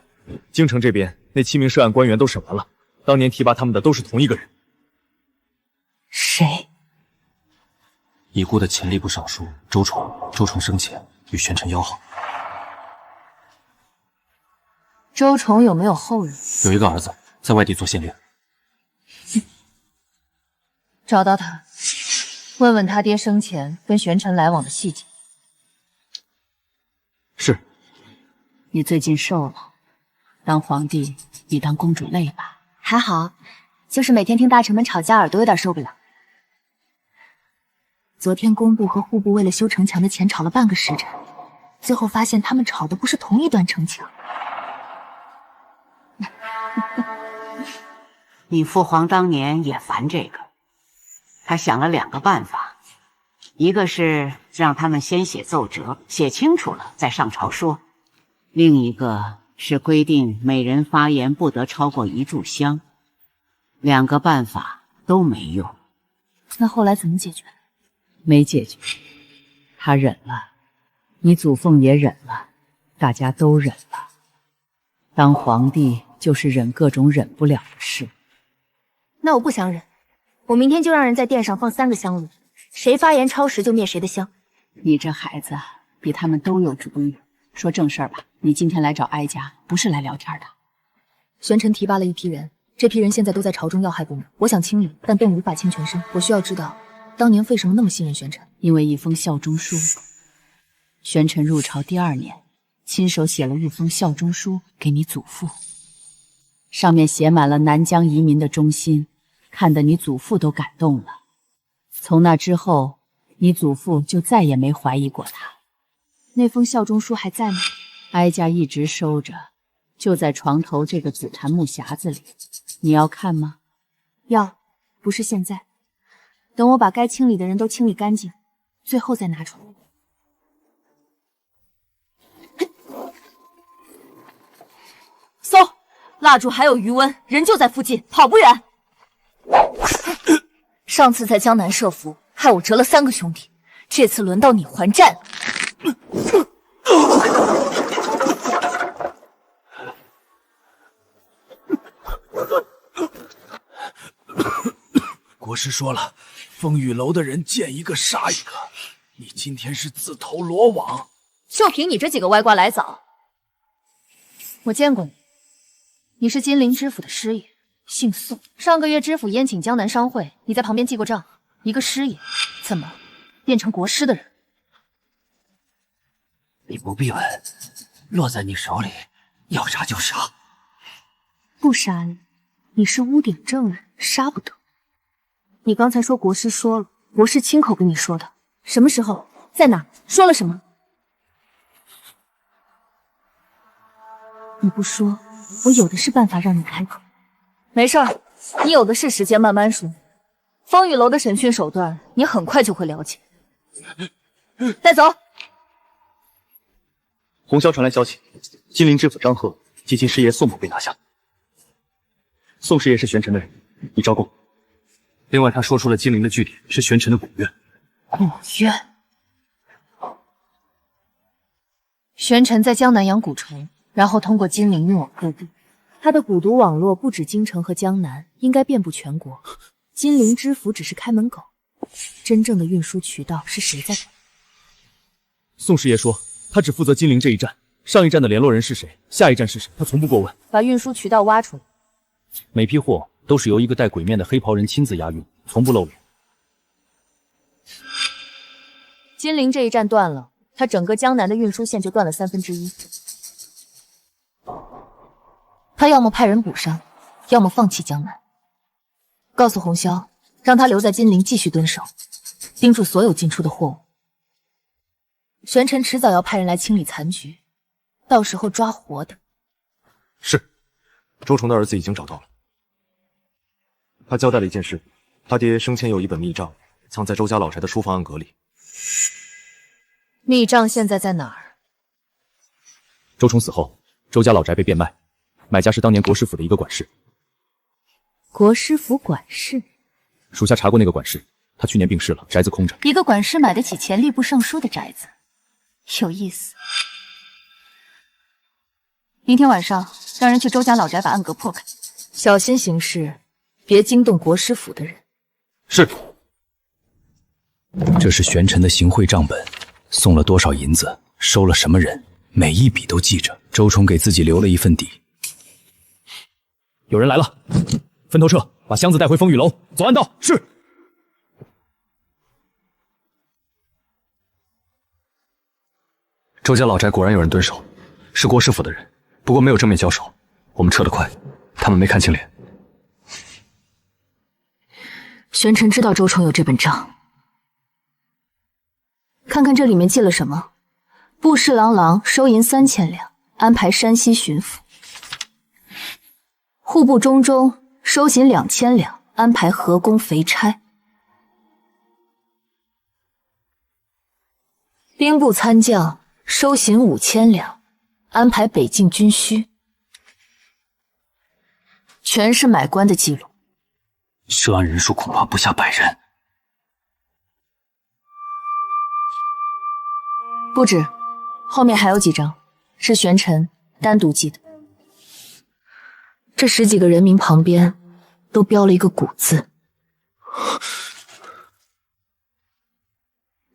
京城这边那7名涉案官员都审完了，当年提拔他们的都是同一个人。谁？已故的秦吏部尚书周崇。周崇生前与玄尘要好，周崇有没有后人？有一个儿子在外地做县令。找到他，问问他爹生前跟玄尘来往的细节。是。你最近瘦了，当皇帝比当公主累吧？还好，就是每天听大臣们吵架，耳朵有点受不了。昨天工部和户部为了修城墙的钱吵了半个时辰，最后发现他们吵的不是同一段城墙。你父皇当年也烦这个，他想了2个办法，一个是让他们先写奏折，写清楚了再上朝说；另一个是规定每人发言不得超过1炷香。2个办法都没用。那后来怎么解决？没解决，他忍了，你祖凤也忍了，大家都忍了。当皇帝就是忍各种忍不了的事。那我不想忍，我明天就让人在殿上放3个香炉，谁发言超时就灭谁的香。你这孩子比他们都有主意。说正事儿吧，你今天来找哀家，不是来聊天的。玄尘提拔了一批人，这批人现在都在朝中要害部门，我想清理，但便无法清全身。我需要知道当年为什么那么信任玄尘？因为一封效忠书。玄尘入朝第2年，亲手写了一封效忠书给你祖父，上面写满了南疆移民的忠心，看得你祖父都感动了。从那之后，你祖父就再也没怀疑过他。那封效忠书还在吗？哀家一直收着，就在床头这个紫檀木匣子里。你要看吗？要，不是现在。等我把该清理的人都清理干净，最后再拿出来。搜，蜡烛还有余温，人就在附近，跑不远。上次在江南设伏，害我折了3个兄弟，这次轮到你还债了。国师说了，风雨楼的人见一个杀一个，你今天是自投罗网。就凭你这几个歪瓜来枣，我见过你，你是金陵知府的师爷，姓宋。上个月知府宴请江南商会，你在旁边记过账。一个师爷，怎么变成国师的人？你不必问，落在你手里，要杀就杀。不杀你，你是屋顶证人，杀不得。你刚才说国师说了，国师亲口跟你说的，什么时候，在哪，说了什么？你不说，我有的是办法让你开口。没事儿，你有的是时间慢慢说。风雨楼的审讯手段，你很快就会了解。带走。洪萧传来消息，金陵知府张贺及其师爷宋某被拿下。宋师爷是玄尘的人，已招供。另外，他说出了金陵的据点是玄尘的古院。古院。玄尘在江南养蛊虫，然后通过金陵运往各地。他的蛊毒网络不止京城和江南，应该遍布全国。金陵知府只是开门狗，真正的运输渠道是谁在管？宋师爷说，他只负责金陵这一站，上一站的联络人是谁，下一站是谁，他从不过问。把运输渠道挖出来。每批货都是由一个戴鬼面的黑袍人亲自押运，从不露脸。金陵这一站断了，他整个江南的运输线就断了1/3。他要么派人补上，要么放弃江南。告诉洪萧，让他留在金陵继续蹲守，盯住所有进出的货物。玄尘迟早要派人来清理残局，到时候抓活的。是，周崇的儿子已经找到了。他交代了一件事，他爹生前有一本密账，藏在周家老宅的书房暗格里。密账现在在哪儿？周崇死后，周家老宅被变卖，买家是当年国师府的一个管事。国师府管事？属下查过那个管事，他去年病逝了，宅子空着。一个管事买得起钱吏部尚书的宅子，有意思。明天晚上让人去周家老宅把暗格破开，小心行事，别惊动国师府的人。是。这是玄尘的行贿账本，送了多少银子，收了什么人，每一笔都记着。周崇给自己留了一份底。有人来了，分头撤，把箱子带回风雨楼，走暗道。是。周家老宅果然有人蹲守，是郭师傅的人，不过没有正面交手，我们撤得快，他们没看清脸。玄尘知道周崇有这本账，看看这里面记了什么。布侍郎郎收银3000两，安排山西巡抚；户部中中收银2000两，安排河工肥差；兵部参将收银5000两，安排北境军需。全是买官的记录，涉案人数恐怕不下100人。不止，后面还有几张是玄尘单独记的。这10几个人名旁边都标了一个蛊字，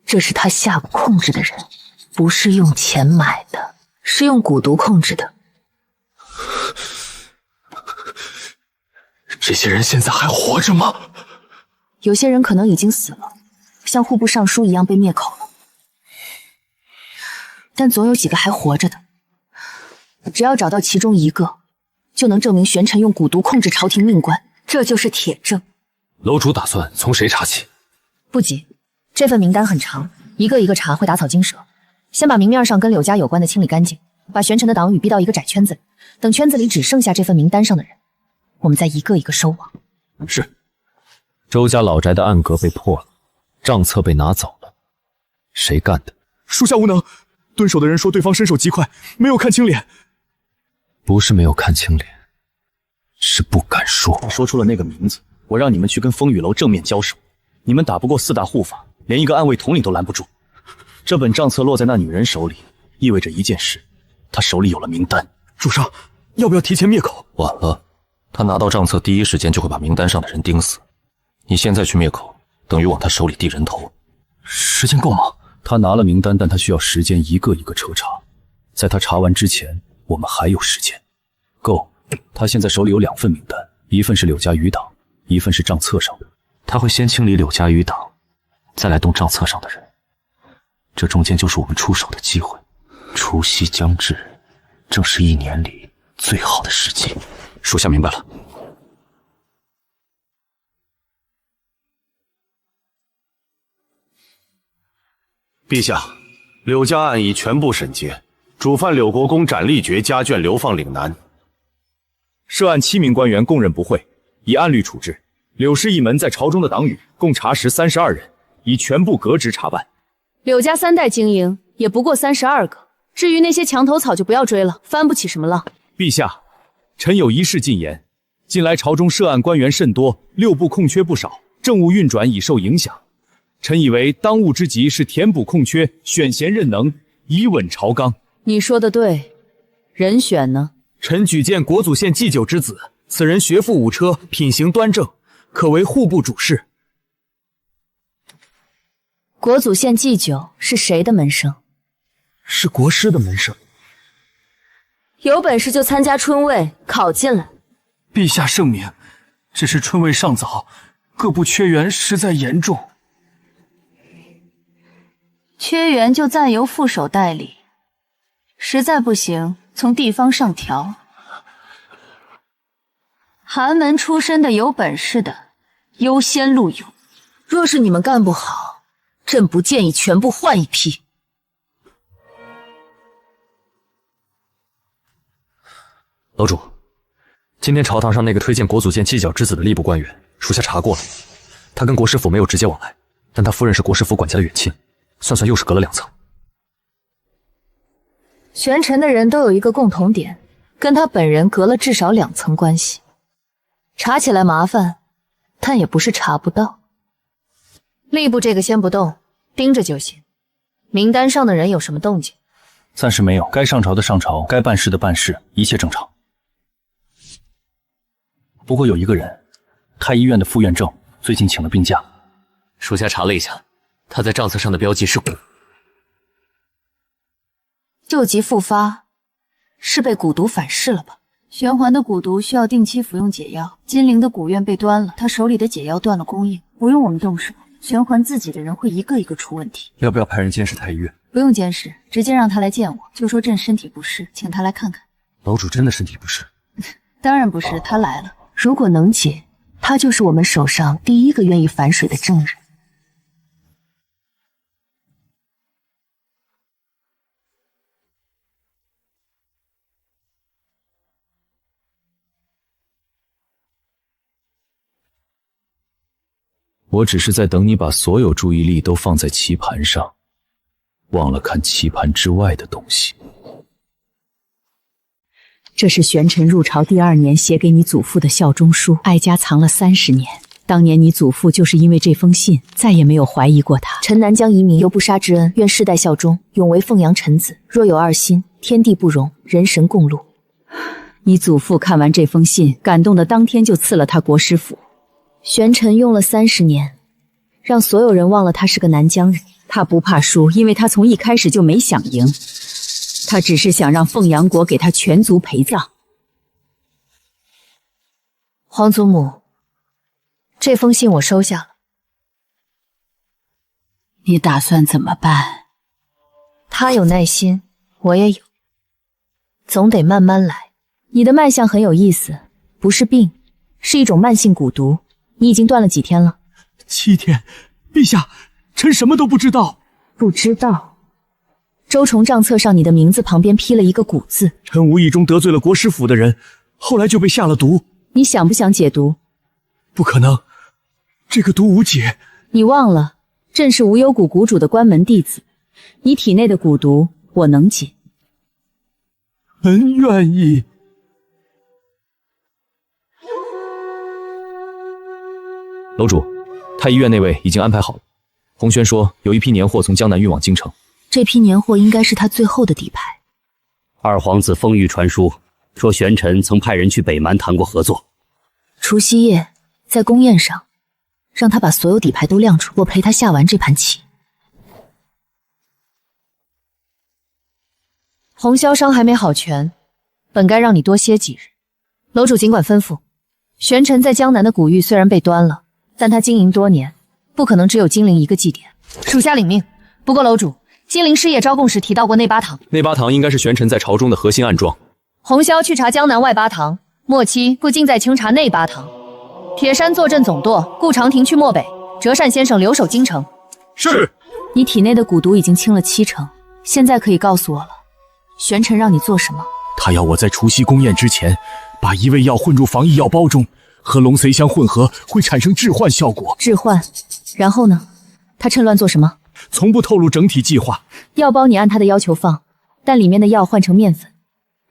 这是他下蛊控制的人，不是用钱买的，是用蛊毒控制的。这些人现在还活着吗？有些人可能已经死了，像户部尚书一样被灭口了，但总有几个还活着的。只要找到其中一个，就能证明玄尘用蛊毒控制朝廷命官，这就是铁证。楼主打算从谁查起？不急，这份名单很长，一个一个查会打草惊蛇。先把明面上跟柳家有关的清理干净，把玄尘的党羽逼到一个窄圈子里，等圈子里只剩下这份名单上的人，我们再一个一个收网。是。周家老宅的暗格被破了，账册被拿走了，谁干的？属下无能。蹲守的人说对方身手极快，没有看清脸。不是没有看清脸，是不敢说。说出了那个名字，我让你们去跟风雨楼正面交手，你们打不过4大护法，连一个暗卫统领都拦不住。这本账册落在那女人手里，意味着一件事，她手里有了名单。主上，要不要提前灭口？晚了，他拿到账册第一时间就会把名单上的人盯死。你现在去灭口，等于往他手里递人头。时间够吗？他拿了名单，但他需要时间一个一个彻查。在他查完之前，我们还有时间。够。他现在手里有2份名单，一份是柳家余党，一份是账册上的。他会先清理柳家余党，再来动账册上的人。这中间就是我们出手的机会。除夕将至，正是1年里最好的时机。属下明白了。陛下，柳家案已全部审结，主犯柳国公斩立决，家眷流放岭南。涉案7名官员供认不讳，以按律处置。柳氏一门在朝中的党羽共查实32人，已全部革职查办。柳家3代经营也不过32个，至于那些墙头草就不要追了，翻不起什么浪。陛下，臣有一事进言。近来朝中涉案官员甚多，6部空缺不少，政务运转已受影响。臣以为当务之急是填补空缺，选贤任能，以稳朝纲。你说的对，人选呢？臣举荐国祖县祭酒之子，此人学富五车，品行端正，可为户部主事。国祖县祭酒是谁的门生？是国师的门生。有本事就参加春卫，考进来。陛下圣明，只是春卫尚早，各部缺员实在严重。缺员就暂由副手代理，实在不行，从地方上调。寒门出身的有本事的，优先录用。若是你们干不好，朕不建议全部换一批。楼主，今天朝堂上那个推荐国祖县祭脚之子的吏部官员，属下查过了，他跟国师府没有直接往来，但他夫人是国师府管家的远亲，算算又是隔了2层。玄尘的人都有一个共同点，跟他本人隔了至少2层关系。查起来麻烦，但也不是查不到。吏部这个先不动，盯着就行。名单上的人有什么动静？暂时没有，该上朝的上朝，该办事的办事，一切正常。不过有一个人，太医院的副院正，最近请了病假。属下查了一下，他在账册上的标记是蛊。旧疾复发，是被蛊毒反噬了吧？玄环的蛊毒需要定期服用解药，金陵的蛊院被端了，他手里的解药断了供应，不用我们动手，玄环自己的人会一个一个出问题。要不要派人监视太医院？不用监视，直接让他来见我，就说朕身体不适，请他来看看。楼主真的身体不适？当然不是，他来了。如果能解，他就是我们手上第一个愿意反水的证人。我只是在等你把所有注意力都放在棋盘上，忘了看棋盘之外的东西。这是玄尘入朝第2年写给你祖父的效忠书，哀家藏了30年。当年你祖父就是因为这封信，再也没有怀疑过他。臣南疆遗民，犹不杀之恩，愿世代效忠，永为凤阳臣子。若有二心，天地不容，人神共戮。你祖父看完这封信，感动的当天就赐了他国师府。玄尘用了30年，让所有人忘了他是个南疆人。他不怕输，因为他从一开始就没想赢。他只是想让凤阳国给他全族陪葬。皇祖母，这封信我收下了。你打算怎么办？他有耐心，我也有，总得慢慢来。你的脉象很有意思，不是病，是一种慢性蛊毒。你已经断了几天了？7天。陛下，臣什么都不知道。不知道？周崇账册上你的名字旁边批了一个蛊字。臣无意中得罪了国师府的人，后来就被下了毒。你想不想解毒？不可能，这个毒无解。你忘了，朕是无忧谷谷主的关门弟子，你体内的蛊毒我能解。臣愿意。楼主，太医院那位已经安排好了。洪轩说有一批年货从江南运往京城，这批年货应该是他最后的底牌。二皇子风玉传书说，玄尘曾派人去北蛮谈过合作。除夕夜在宫宴上，让他把所有底牌都亮出，我陪他下完这盘棋。洪潇伤还没好全，本该让你多歇几日。楼主尽管吩咐。玄尘在江南的古域虽然被端了，但他经营多年，不可能只有金陵一个祭典。属下领命。不过楼主，金陵师爷招供时提到过内八堂，内八堂应该是玄尘在朝中的核心暗桩。洪潇去查江南外八堂，末期不尽在清查内八堂。铁山坐镇总舵，顾长亭去漠北，折扇先生留守京城。是。你体内的蛊毒已经清了70%，现在可以告诉我了，玄尘让你做什么？他要我在除夕宫宴之前，把一味药混入防疫药包中，和龙髓香混合会产生致幻效果。致幻？然后呢？他趁乱做什么？从不透露整体计划。药包你按他的要求放，但里面的药换成面粉，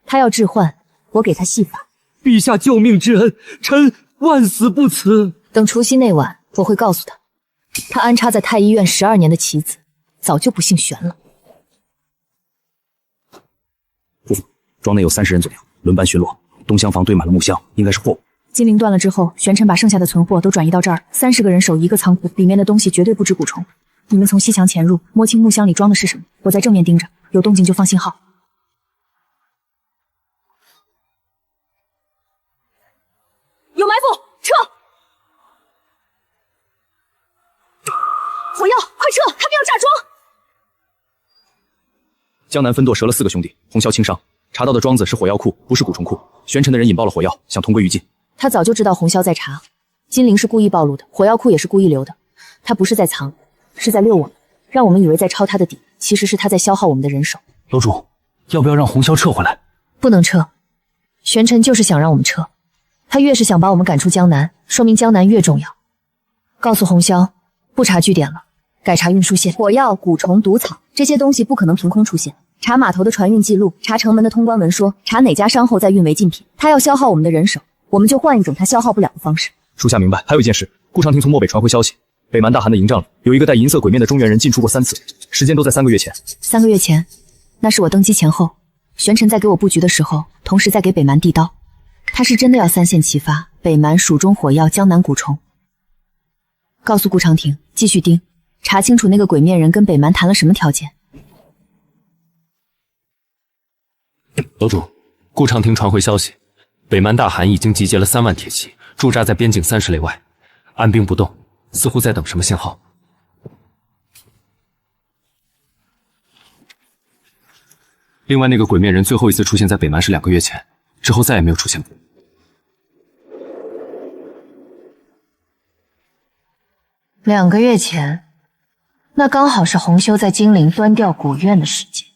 他要置换，我给他戏法。陛下救命之恩，臣万死不辞。等除夕那晚，我会告诉他，他安插在太医院12年的棋子，早就不姓玄了。副总，庄内有30人左右，轮班巡逻。东厢房堆满了木箱，应该是货物。金铃断了之后，玄尘把剩下的存货都转移到这儿，30个人守一个仓库，里面的东西绝对不止蛊虫。你们从西墙潜入，摸清木箱里装的是什么，我在正面盯着，有动静就放信号。有埋伏，撤！火药，快撤！他们要炸庄！江南分舵折了4个兄弟，红霄轻伤。查到的庄子是火药库，不是蛊虫库。玄尘的人引爆了火药，想同归于尽。他早就知道红霄在查，金陵是故意暴露的，火药库也是故意留的。他不是在藏，是在溜我们，让我们以为在抄他的底，其实是他在消耗我们的人手。楼主，要不要让红霄撤回来？不能撤，玄尘就是想让我们撤。他越是想把我们赶出江南，说明江南越重要。告诉红霄，不查据点了，改查运输线。火药、蛊虫、毒草这些东西不可能凭空出现。查码头的船运记录，查城门的通关文说，查哪家商后再运违禁品。他要消耗我们的人手，我们就换一种他消耗不了的方式。属下明白。还有一件事，顾长廷从漠北传回消息，北蛮大汗的营帐里有一个带银色鬼面的中原人进出过3次，时间都在3个月前。3个月前，那是我登基前后，玄尘在给我布局的时候，同时在给北蛮递刀。他是真的要3线齐发，北蛮、蜀中火药、江南蛊虫。告诉顾长廷，继续盯，查清楚那个鬼面人跟北蛮谈了什么条件。楼主，顾长廷传回消息，北蛮大汗已经集结了3万铁骑，驻扎在边境30里外，按兵不动，似乎在等什么信号。另外，那个鬼面人最后一次出现在北蛮是2个月前，之后再也没有出现过。2个月前，那刚好是红修在金陵端掉古院的时间。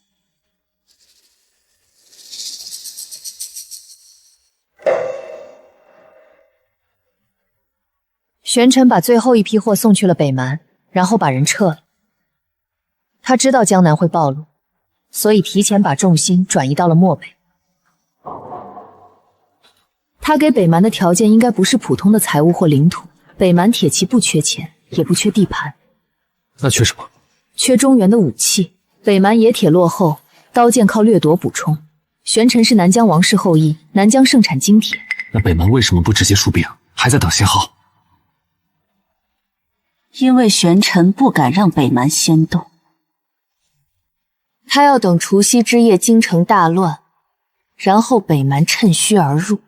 玄尘把最后一批货送去了北蛮，然后把人撤了。他知道江南会暴露，所以提前把重心转移到了漠北。他给北蛮的条件应该不是普通的财物或领土，北蛮铁骑不缺钱，也不缺地盘。那缺什么？缺中原的武器。北蛮冶铁落后，刀剑靠掠夺补充。玄尘是南疆王室后裔，南疆盛产精铁。那北蛮为什么不直接出兵，还在等信号？因为玄尘不敢让北蛮先动，他要等除夕之夜京城大乱，然后北蛮趁虚而入。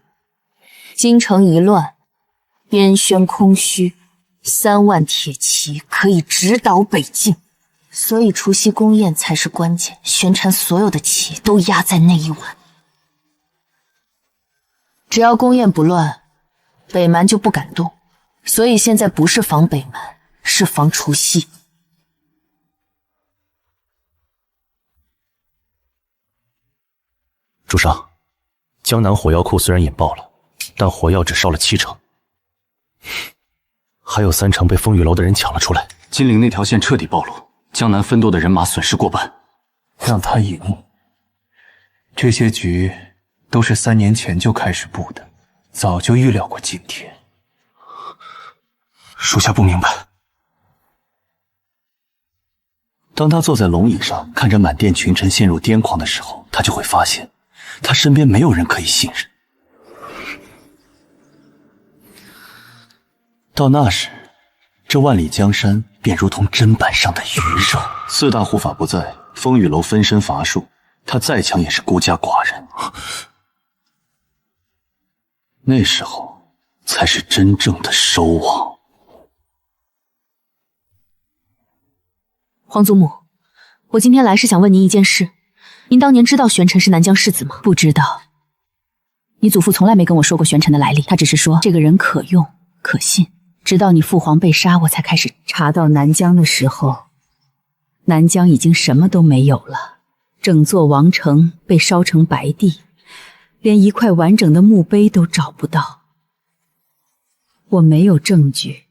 京城一乱，边轩空虚，3万铁骑可以直捣北境，所以除夕宫宴才是关键。玄尘所有的棋都压在那一晚，只要宫宴不乱，北蛮就不敢动。所以现在不是防北蛮，是防除夕。主上，江南火药库虽然引爆了，但火药只烧了7成，还有3成被风雨楼的人抢了出来。金陵那条线彻底暴露，江南分舵的人马损失过半。让他赢，这些局都是3年前就开始布的，早就预料过今天。属下不明白。当他坐在龙椅上，看着满殿群臣陷入癫狂的时候，他就会发现，他身边没有人可以信任。到那时，这万里江山便如同砧板上的鱼肉。4大护法不在，风雨楼分身乏术，他再强也是孤家寡人。那时候才是真正的收网。皇祖母，我今天来是想问您一件事。您当年知道玄尘是南疆世子吗？不知道。你祖父从来没跟我说过玄尘的来历，他只是说这个人可用可信。直到你父皇被杀，我才开始查到南疆的时候，南疆已经什么都没有了，整座王城被烧成白地，连一块完整的墓碑都找不到。我没有证据，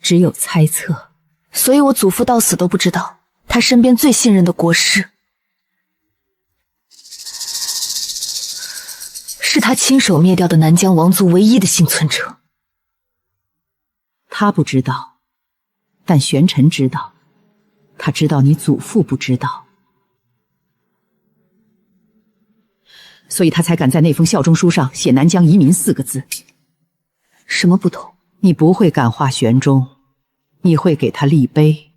只有猜测。所以我祖父到死都不知道，他身边最信任的国师是他亲手灭掉的南疆王族唯一的幸存者。他不知道，但玄尘知道。他知道你祖父不知道，所以他才敢在那封效忠书上写南疆移民4个字。什么不同？你不会感化玄宗，你会给他立碑。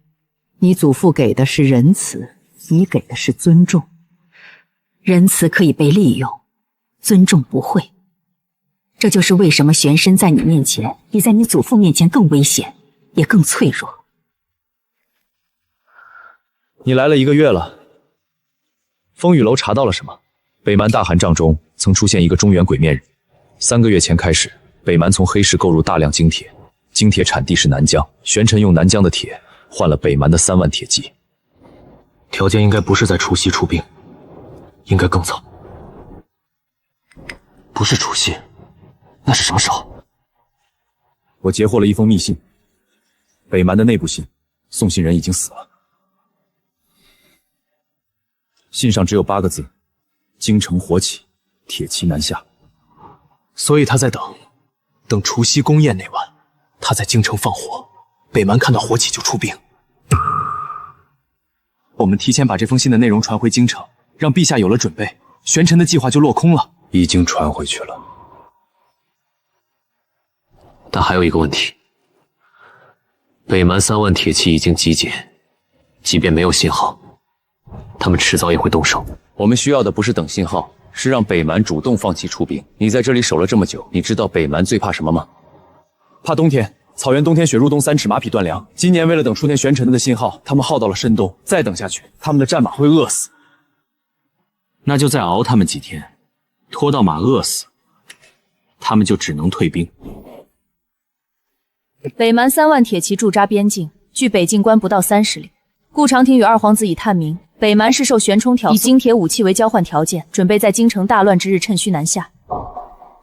你祖父给的是仁慈，你给的是尊重。仁慈可以被利用，尊重不会。这就是为什么玄身在你面前比在你祖父面前更危险，也更脆弱。你来了1个月了，风雨楼查到了什么？北蛮大汗帐中曾出现一个中原鬼面人。3个月前开始，北蛮从黑市购入大量精铁，精铁产地是南疆，玄尘用南疆的铁换了北蛮的3万铁骑。条件应该不是在除夕出兵，应该更早。不是除夕，那是什么时候？我截获了一封密信，北蛮的内部信，送信人已经死了。信上只有8个字：京城火起，铁骑南下。所以他在等除夕宫宴那晚，他在京城放火，北蛮看到火起就出兵。我们提前把这封信的内容传回京城，让陛下有了准备，玄尘的计划就落空了。已经传回去了。但还有一个问题，北蛮3万铁骑已经集结，即便没有信号，他们迟早也会动手。我们需要的不是等信号，是让北蛮主动放弃出兵。你在这里守了这么久，你知道北蛮最怕什么吗？怕冬天。草原冬天雪入冬，3尺马匹断粮。今年为了等出天玄尘的信号，他们耗到了深冬。再等下去，他们的战马会饿死。那就再熬他们几天，拖到马饿死，他们就只能退兵。北蛮3万铁骑驻扎边境，距北境关不到30里。顾长廷与二皇子已探明，北蛮是受玄冲挑唆，以精铁武器为交换条件，准备在京城大乱之日趁虚南下。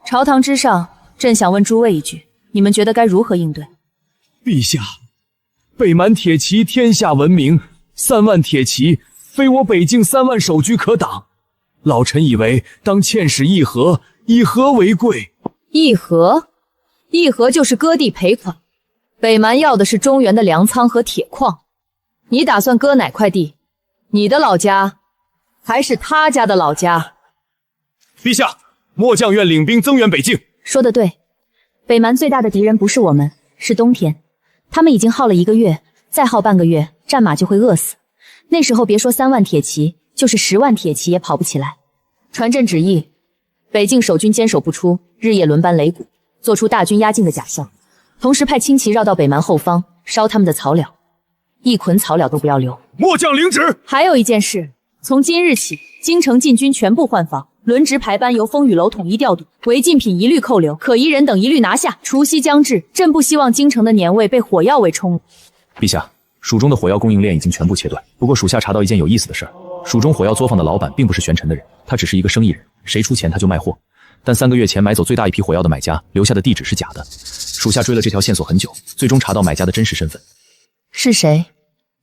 朝堂之上，朕想问诸位一句，你们觉得该如何应对？陛下，北蛮铁骑天下闻名，3万铁骑非我北境3万守军可挡。老臣以为当遣使议和，以和为贵。议和？议和就是割地赔款。北蛮要的是中原的粮仓和铁矿，你打算割哪块地？你的老家，还是他家的老家？陛下，末将愿领兵增援北境。说得对，北蛮最大的敌人不是我们，是冬天。他们已经耗了1个月，再耗半个月，战马就会饿死。那时候别说3万铁骑，就是10万铁骑也跑不起来。传朕旨意，北境守军坚守不出，日夜轮班擂鼓，做出大军压境的假象，同时派轻骑绕到北蛮后方，烧他们的草料，一捆草料都不要留。末将领旨。还有一件事，从今日起，京城禁军全部换防，轮值排班由风雨楼统一调度，违禁品一律扣留，可疑人等一律拿下。除夕将至，朕不希望京城的年味被火药味冲。陛下，蜀中的火药供应链已经全部切断。不过属下查到一件有意思的事儿，蜀中火药作坊的老板并不是玄尘的人，他只是一个生意人，谁出钱他就卖货。但3个月前买走最大一批火药的买家留下的地址是假的。属下追了这条线索很久，最终查到买家的真实身份。是谁？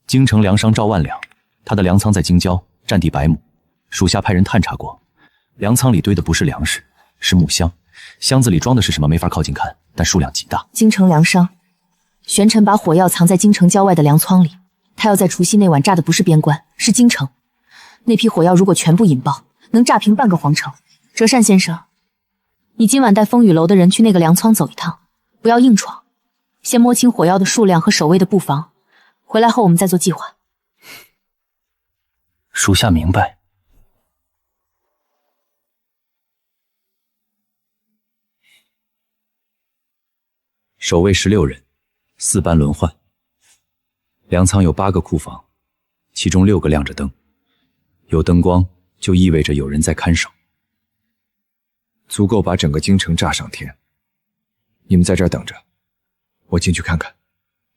京城粮商赵万两，他的粮仓在京郊，占地100亩。属下派人探查过，粮仓里堆的不是粮食，是木箱，箱子里装的是什么没法靠近看，但数量极大。京城粮商，玄尘把火药藏在京城郊外的粮仓里，他要在除夕那晚炸的不是边关，是京城。那批火药如果全部引爆，能炸平半个皇城。折扇先生，你今晚带风雨楼的人去那个粮仓走一趟，不要硬闯，先摸清火药的数量和守卫的布防，回来后我们再做计划。属下明白。守卫16人，4班轮换。粮仓有8个库房，其中6个亮着灯，有灯光就意味着有人在看守，足够把整个京城炸上天。你们在这儿等着，我进去看看。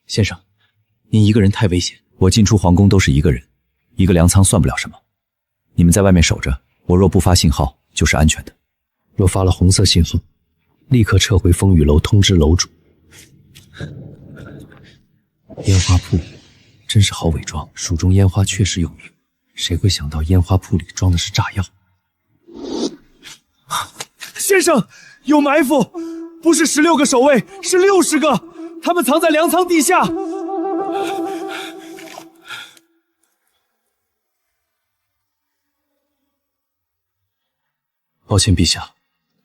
先生，您一个人太危险，我进出皇宫都是一个人，一个粮仓算不了什么。你们在外面守着，我若不发信号，就是安全的。若发了红色信号，立刻撤回风雨楼，通知楼主。烟花铺真是好伪装，蜀中烟花确实有名，谁会想到烟花铺里装的是炸药？先生，有埋伏，不是16个守卫，是60个，他们藏在粮仓地下。抱歉，陛下，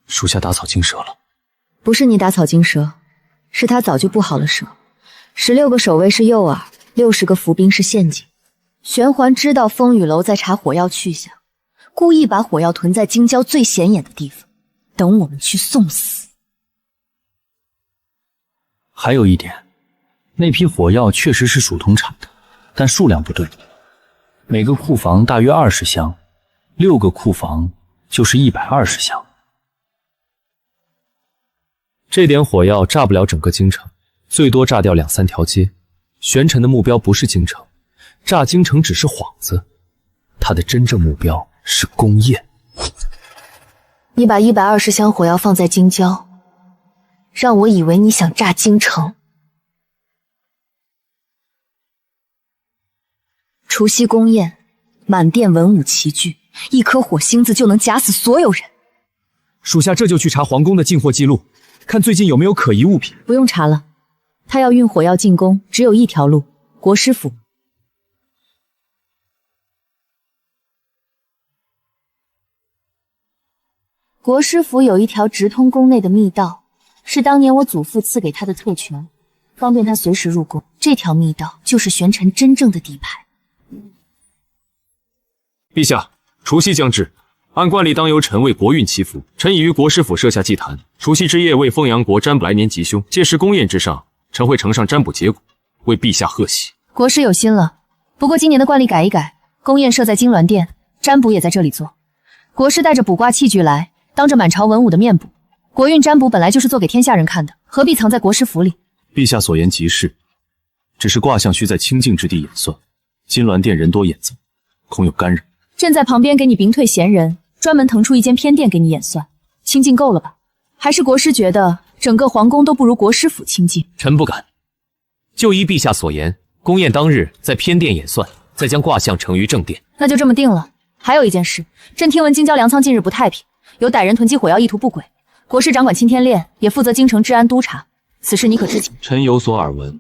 属下打草惊蛇了。不是你打草惊蛇，是他早就布好了蛇。16个守卫是诱饵，60个伏兵是陷阱。玄环知道风雨楼在查火药去向，故意把火药囤在京郊最显眼的地方，等我们去送死。还有一点，那批火药确实是蜀通产的，但数量不对。每个库房大约20箱，6个库房就是120箱。这点火药炸不了整个京城，最多炸掉2、3条街。玄尘的目标不是京城，炸京城只是幌子，他的真正目标是宫宴。你把120箱火药放在京郊，让我以为你想炸京城。除夕宫宴，满殿文武齐聚，一颗火星子就能夹死所有人。属下这就去查皇宫的进货记录，看最近有没有可疑物品。不用查了，他要运火药进宫，只有一条路，国师府。国师府有一条直通宫内的密道，是当年我祖父赐给他的特权，方便他随时入宫。这条密道就是玄尘真正的底牌。陛下，除夕将至，按惯例当由臣为国运祈福。臣已于国师府设下祭坛，除夕之夜为丰阳国占卜来年吉凶。届时宫宴之上，臣会呈上占卜结果，为陛下贺喜。国师有心了，不过今年的惯例改一改，宫宴设在金銮殿，占卜也在这里做。国师带着卜卦器具来，当着满朝文武的面卜。国运占卜本来就是做给天下人看的，何必藏在国师府里？陛下所言极是，只是卦象需在清静之地演算，金銮殿人多眼杂，恐有干扰。朕在旁边给你屏退闲人，专门腾出一间偏殿给你演算，清静够了吧？还是国师觉得整个皇宫都不如国师府清静？臣不敢。就依陛下所言，宫宴当日在偏殿演算，再将卦象呈于正殿。那就这么定了。还有一件事，朕听闻京郊粮仓近日不太平，有歹人囤积火药，意图不轨。国师掌管青天炼，也负责京城治安督察，此事你可知情？臣有所耳闻，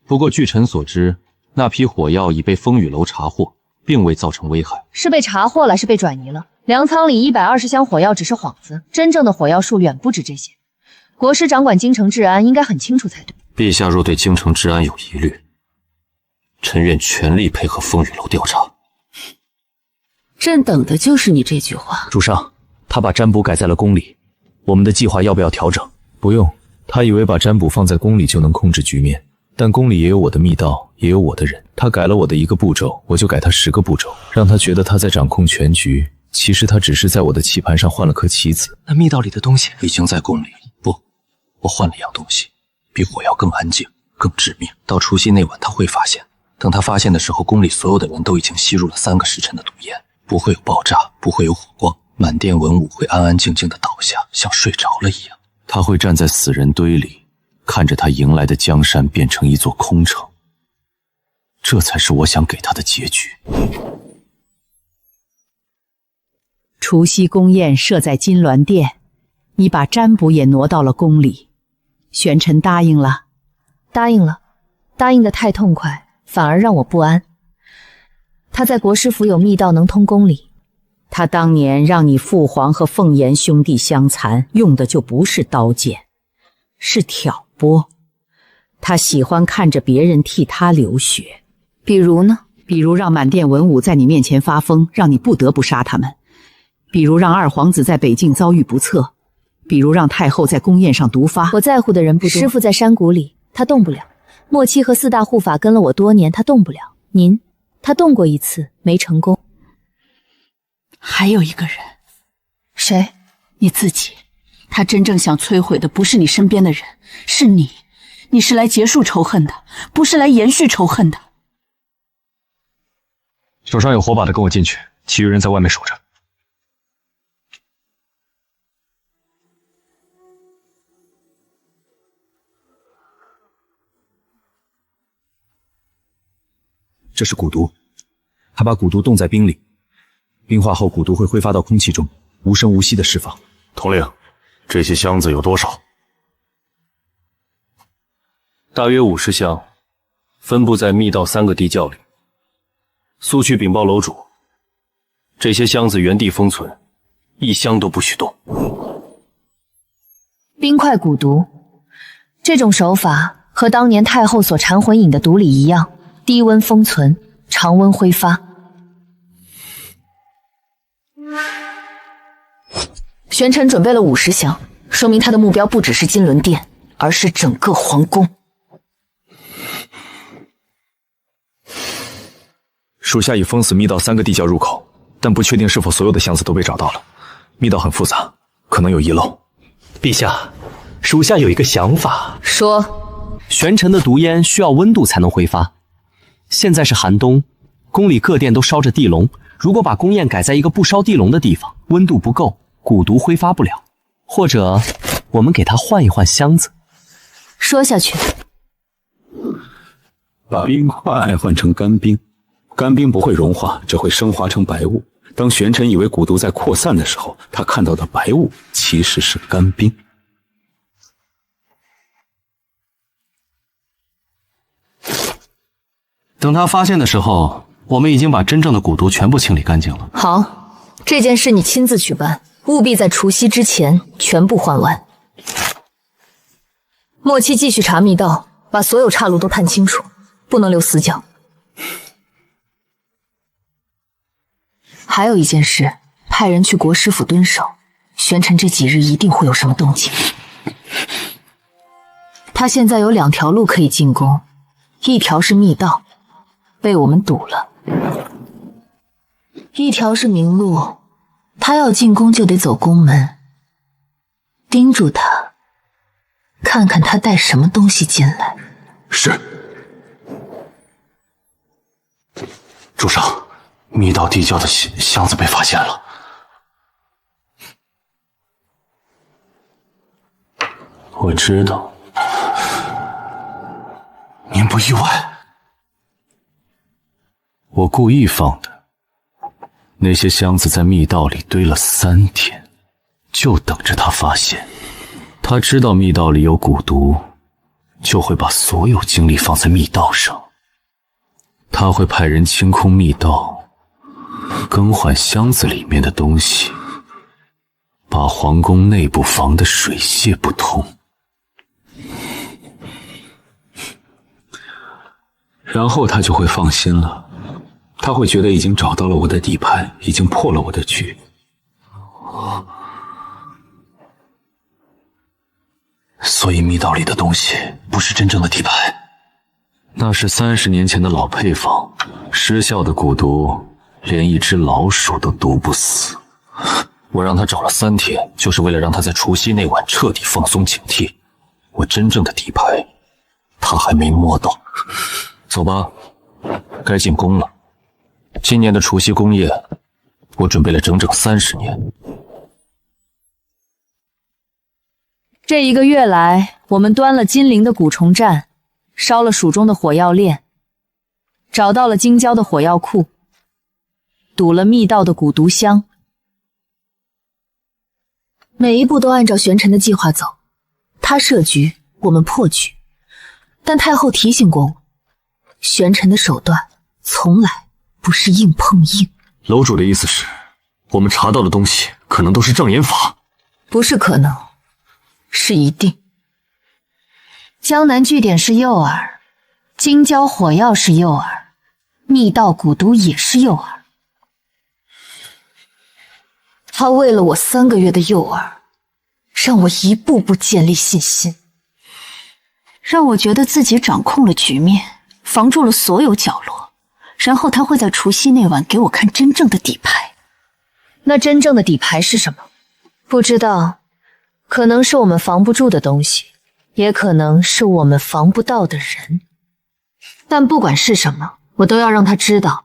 不过据臣所知，那批火药已被风雨楼查获，并未造成危害。是被查获了，是被转移了。粮仓里120箱火药只是幌子，真正的火药数远不止这些。国师掌管京城治安，应该很清楚才对。陛下若对京城治安有疑虑，臣愿全力配合风雨楼调查。朕等的就是你这句话。主上，他把占卜改在了宫里，我们的计划要不要调整？不用，他以为把占卜放在宫里就能控制局面，但宫里也有我的密道，也有我的人。他改了我的1个步骤，我就改他10个步骤，让他觉得他在掌控全局。其实他只是在我的棋盘上换了颗棋子。那密道里的东西已经在宫里。不，我换了一样东西，比火药更安静，更致命。到除夕那晚他会发现，等他发现的时候，宫里所有的人都已经吸入了3个时辰的毒烟，不会有爆炸，不会有火光，满殿文武会安安静静的倒下，像睡着了一样。他会站在死人堆里，看着他迎来的江山变成一座空城。这才是我想给他的结局。除夕宫宴设在金銮殿，你把占卜也挪到了宫里。玄尘答应了。答应了，答应得太痛快，反而让我不安。他在国师府有密道能通宫里。他当年让你父皇和凤岩兄弟相残，用的就不是刀剑，是挑拨。他喜欢看着别人替他流血。比如呢？比如让满殿文武在你面前发疯，让你不得不杀他们。比如让二皇子在北境遭遇不测，比如让太后在宫宴上毒发。我在乎的人不多。师父在山谷里，他动不了。莫七和4大护法跟了我多年，他动不了。您，他动过1次，没成功。还有一个人，谁？你自己。他真正想摧毁的不是你身边的人，是你。你是来结束仇恨的，不是来延续仇恨的。手上有火把的跟我进去，其余人在外面守着。这是蛊毒，他把蛊毒冻在冰里，冰化后蛊毒会挥发到空气中，无声无息的释放。统领，这些箱子有多少？大约50箱，分布在密道3个地窖里。速去禀报楼主，这些箱子原地封存，一箱都不许动。冰块蛊毒，这种手法和当年太后所缠魂饮的毒理一样，低温封存，常温挥发。玄尘准备了50箱，说明他的目标不只是金轮殿，而是整个皇宫。属下已封死密道3个地窖入口，但不确定是否所有的箱子都被找到了。密道很复杂，可能有遗漏。陛下，属下有一个想法。说，玄尘的毒烟需要温度才能挥发。现在是寒冬，宫里各殿都烧着地笼，如果把宫宴改在一个不烧地笼的地方，温度不够，蛊毒挥发不了。或者，我们给他换一换箱子。说下去。把冰块换成干冰，干冰不会融化，只会升华成白雾。当玄尘以为蛊毒在扩散的时候，他看到的白雾其实是干冰。等他发现的时候，我们已经把真正的蛊毒全部清理干净了。好，这件事你亲自去办，务必在除夕之前全部换完。末期继续查密道，把所有岔路都探清楚，不能留死角。还有一件事，派人去国师府蹲守，玄尘这几日一定会有什么动静。他现在有2条路可以进宫，一条是密道，被我们堵了；一条是明路，他要进宫就得走宫门。盯住他，看看他带什么东西进来。是。主上，密道地窖的箱子被发现了。我知道。您不意外？我故意放的。那些箱子在密道里堆了3天，就等着他发现。他知道密道里有蛊毒，就会把所有精力放在密道上。他会派人清空密道，更换箱子里面的东西，把皇宫内部防得水泄不通。然后他就会放心了，他会觉得已经找到了我的底牌，已经破了我的局。所以密道里的东西不是真正的底牌，那是30年前的老配方，失效的蛊毒连一只老鼠都毒不死。我让他找了3天，就是为了让他在除夕那晚彻底放松警惕。我真正的底牌，他还没摸到。走吧，该进宫了。今年的除夕宫宴，我准备了整整30年。这1个月来，我们端了金陵的蛊虫战，烧了蜀中的火药炼，找到了京郊的火药库，堵了密道的蛊毒箱。每一步都按照玄尘的计划走，他设局，我们破局。但太后提醒过我，玄尘的手段从来不是硬碰硬。楼主的意思是，我们查到的东西可能都是障眼法？不是可能，是一定。江南据点是诱饵，京郊火药是诱饵，密道蛊毒也是诱饵。他为了我3个月的诱饵，让我一步步建立信心，让我觉得自己掌控了局面，防住了所有角落，然后他会在除夕那晚给我看真正的底牌。那真正的底牌是什么？不知道，可能是我们防不住的东西，也可能是我们防不到的人。但不管是什么，我都要让他知道，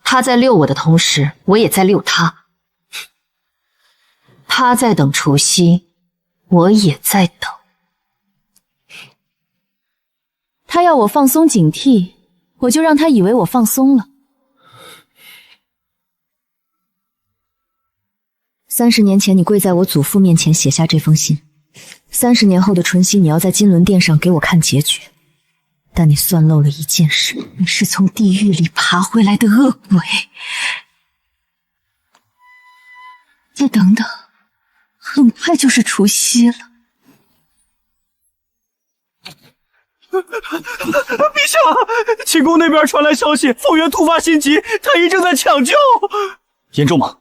他在溜我的同时，我也在溜他。他在等除夕，我也在等。他要我放松警惕，我就让他以为我放松了。30年前，你跪在我祖父面前写下这封信。30年后的春熙，你要在金轮殿上给我看结局。但你算漏了一件事，你是从地狱里爬回来的恶鬼。再等等，很快就是除夕了。陛下，寝宫那边传来消息，凤元突发心急，太医正在抢救。严重吗？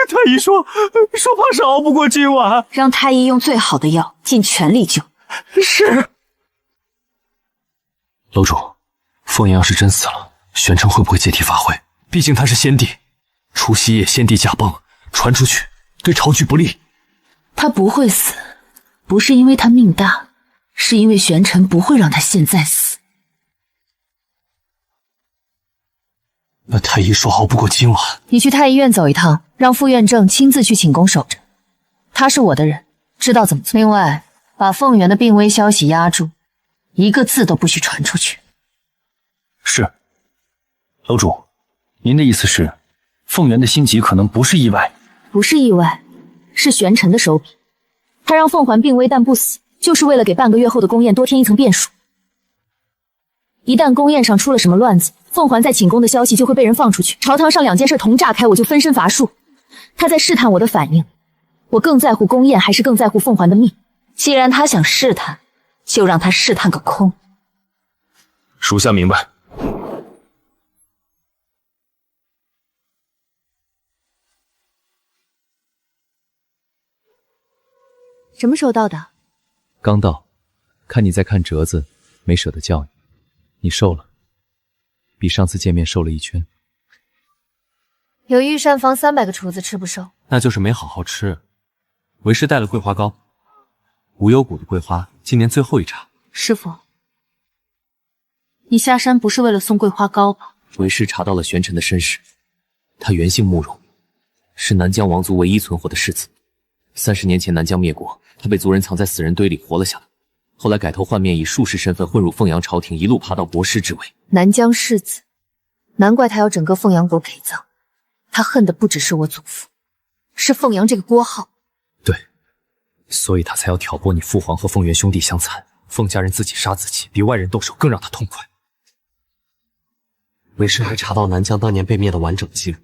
太医说怕是熬不过今晚，让太医用最好的药，尽全力救。是。楼主，凤岩要是真死了，玄城会不会借题发挥？毕竟他是先帝，除夕夜先帝驾崩，传出去对朝局不利。他不会死，不是因为他命大，是因为玄尘不会让他现在死。那太医说熬不过今晚，你去太医院走一趟，让傅院正亲自去寝宫守着。他是我的人，知道怎么做。另外，把凤元的病危消息压住，一个字都不许传出去。是。楼主，您的意思是，凤元的心急可能不是意外？不是意外，是玄尘的手笔。他让凤环病危但不死，就是为了给半个月后的宫宴多添一层变数。一旦宫宴上出了什么乱子，凤环在寝宫的消息就会被人放出去，朝堂上2件事同炸开，我就分身乏术。他在试探我的反应，我更在乎宫宴，还是更在乎凤环的命？既然他想试探，就让他试探个空。属下明白。什么时候到的？刚到，看你在看折子，没舍得叫你。你瘦了，比上次见面瘦了1圈。有御膳房300个厨子吃不瘦，那就是没好好吃。为师带了桂花糕，无忧谷的桂花，今年最后一茬。师傅，你下山不是为了送桂花糕吧？为师查到了玄尘的身世，他原姓慕容，是南疆王族唯一存活的世子。30年前南疆灭国，他被族人藏在死人堆里活了下来。后来改头换面，以术士身份混入凤阳朝廷，一路爬到国师之位。南疆世子，难怪他要整个凤阳国陪葬。他恨的不只是我祖父，是凤阳这个国号。对，所以他才要挑拨你父皇和凤元兄弟相残，凤家人自己杀自己，比外人动手更让他痛快。为师还查到南疆当年被灭的完整记录。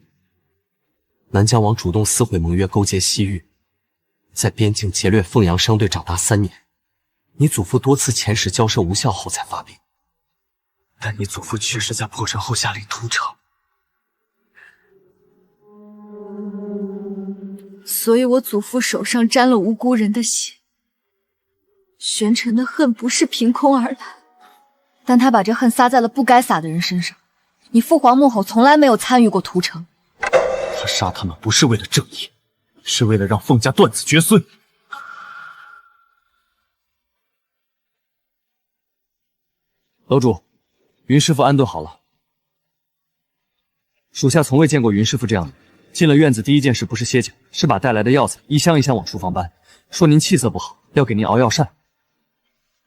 南疆王主动撕毁盟约，勾结西域，在边境劫掠凤阳商队长达3年。你祖父多次遣使交涉无效后才发兵，但你祖父确实在破城后下令屠城，所以我祖父手上沾了无辜人的血。玄尘的恨不是凭空而来，但他把这恨撒在了不该撒的人身上。你父皇幕后从来没有参与过屠城，他杀他们不是为了正义，是为了让凤家断子绝孙。楼主，云师傅安顿好了。属下从未见过云师傅这样的。进了院子第一件事不是歇脚，是把带来的药材一箱一箱往书房搬，说您气色不好，要给您熬药膳。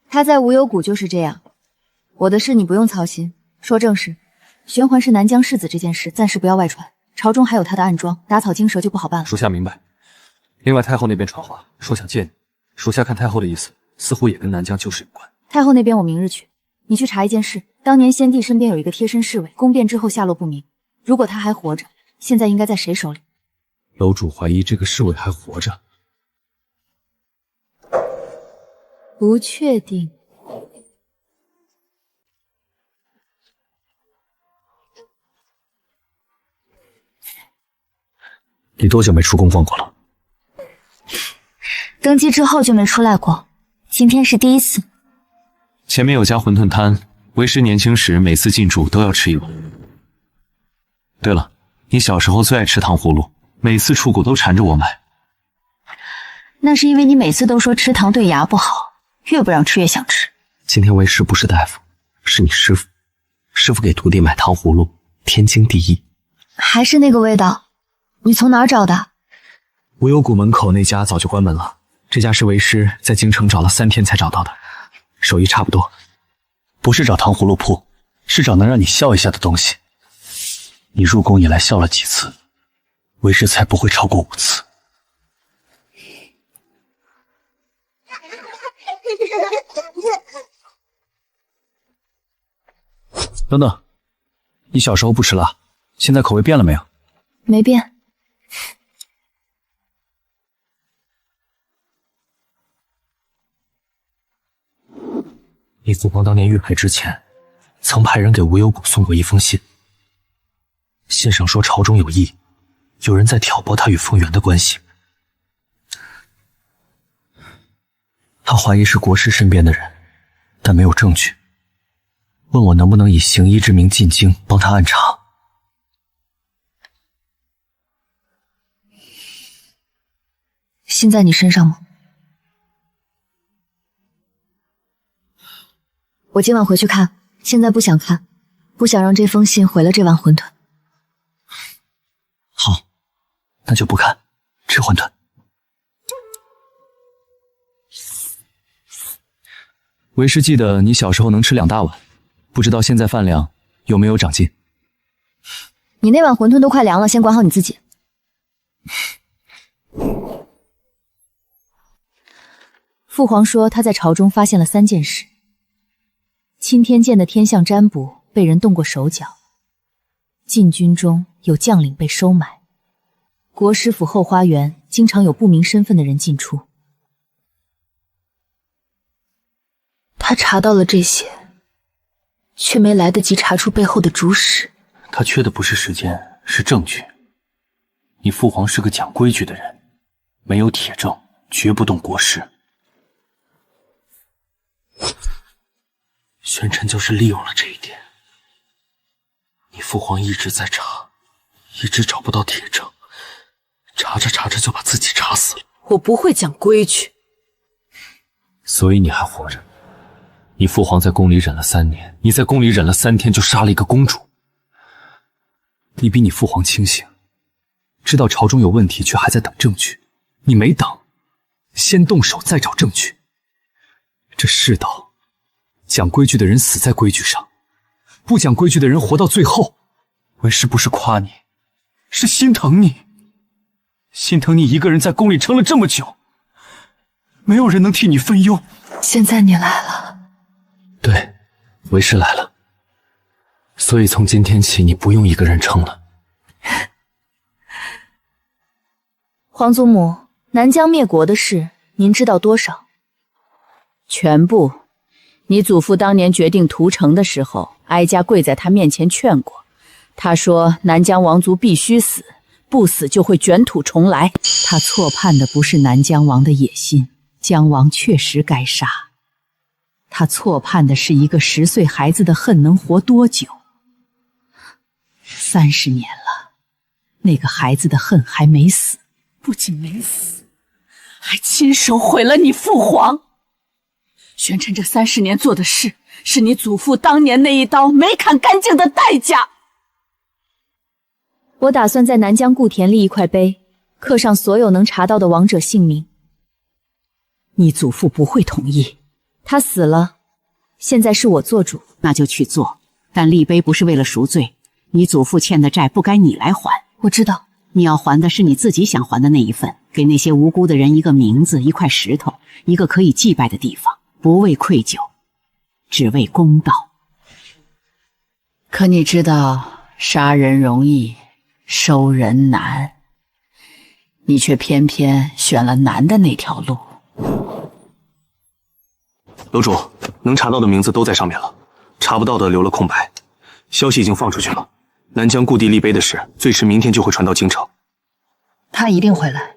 他在无忧谷就是这样。我的事你不用操心。说正事，玄环是南疆世子这件事暂时不要外传，朝中还有他的暗桩，打草惊蛇就不好办了。属下明白。另外太后那边传话说想见你，属下看太后的意思，似乎也跟南疆旧事有关。太后那边我明日去。你去查一件事，当年先帝身边有一个贴身侍卫，宫变之后下落不明。如果他还活着，现在应该在谁手里？楼主怀疑这个侍卫还活着？不确定。你多久没出宫逛过了？登基之后就没出来过，今天是第一次。前面有家馄饨摊，为师年轻时每次进驻都要吃一碗。对了，你小时候最爱吃糖葫芦，每次出谷都缠着我买。那是因为你每次都说吃糖对牙不好，越不让吃越想吃。今天为师不是大夫，是你师傅。师傅给徒弟买糖葫芦，天经地义。还是那个味道，你从哪儿找的？无忧谷门口那家早就关门了，这家是为师在京城找了3天才找到的，手艺差不多。不是找糖葫芦铺，是找能让你笑一下的东西。你入宫以来笑了几次？为师才不会超过5次。等等，你小时候不吃辣，现在口味变了没有？没变。你父皇当年遇害之前，曾派人给无忧谷送过一封信，信上说朝中有异，有人在挑拨他与凤元的关系。他怀疑是国师身边的人，但没有证据，问我能不能以行医之名进京帮他暗查。信在你身上吗？我今晚回去看，现在不想看，不想让这封信毁了这碗馄饨。好，那就不看，吃馄饨。为师记得你小时候能吃2大碗，不知道现在饭量有没有长进？你那碗馄饨都快凉了，先管好你自己。父皇说他在朝中发现了3件事：钦天监的天象占卜被人动过手脚，禁军中有将领被收买，国师府后花园经常有不明身份的人进出。他查到了这些，却没来得及查出背后的主使。他缺的不是时间，是证据。你父皇是个讲规矩的人，没有铁证，绝不动国师。玄尘就是利用了这一点。你父皇一直在查，一直找不到铁证，查着查着就把自己查死了。我不会讲规矩，所以你还活着。你父皇在宫里忍了3年，你在宫里忍了3天就杀了一个公主。你比你父皇清醒，知道朝中有问题，却还在等证据。你没等，先动手再找证据。这世道，讲规矩的人死在规矩上，不讲规矩的人活到最后。为师不是夸你，是心疼你，心疼你一个人在宫里撑了这么久，没有人能替你分忧。现在你来了。对，为师来了，所以从今天起你不用一个人撑了。皇祖母，南疆灭国的事您知道多少？全部。你祖父当年决定屠城的时候，哀家跪在他面前劝过，他说南疆王族必须死，不死就会卷土重来。他错判的不是南疆王的野心，姜王确实该杀。他错判的是一个10岁孩子的恨能活多久。30年了，那个孩子的恨还没死，不仅没死，还亲手毁了你父皇。玄尘这30年做的事，是你祖父当年那一刀没砍干净的代价。我打算在南疆故田立一块碑，刻上所有能查到的亡者姓名。你祖父不会同意。他死了，现在是我做主。那就去做，但立碑不是为了赎罪，你祖父欠的债不该你来还。我知道，你要还的是你自己想还的那一份，给那些无辜的人一个名字，一块石头，一个可以祭拜的地方，不为愧疚，只为公道。可你知道，杀人容易，收人难，你却偏偏选了难的那条路。楼主，能查到的名字都在上面了，查不到的留了空白。消息已经放出去了，南疆故地立碑的事，最迟明天就会传到京城。他一定会来，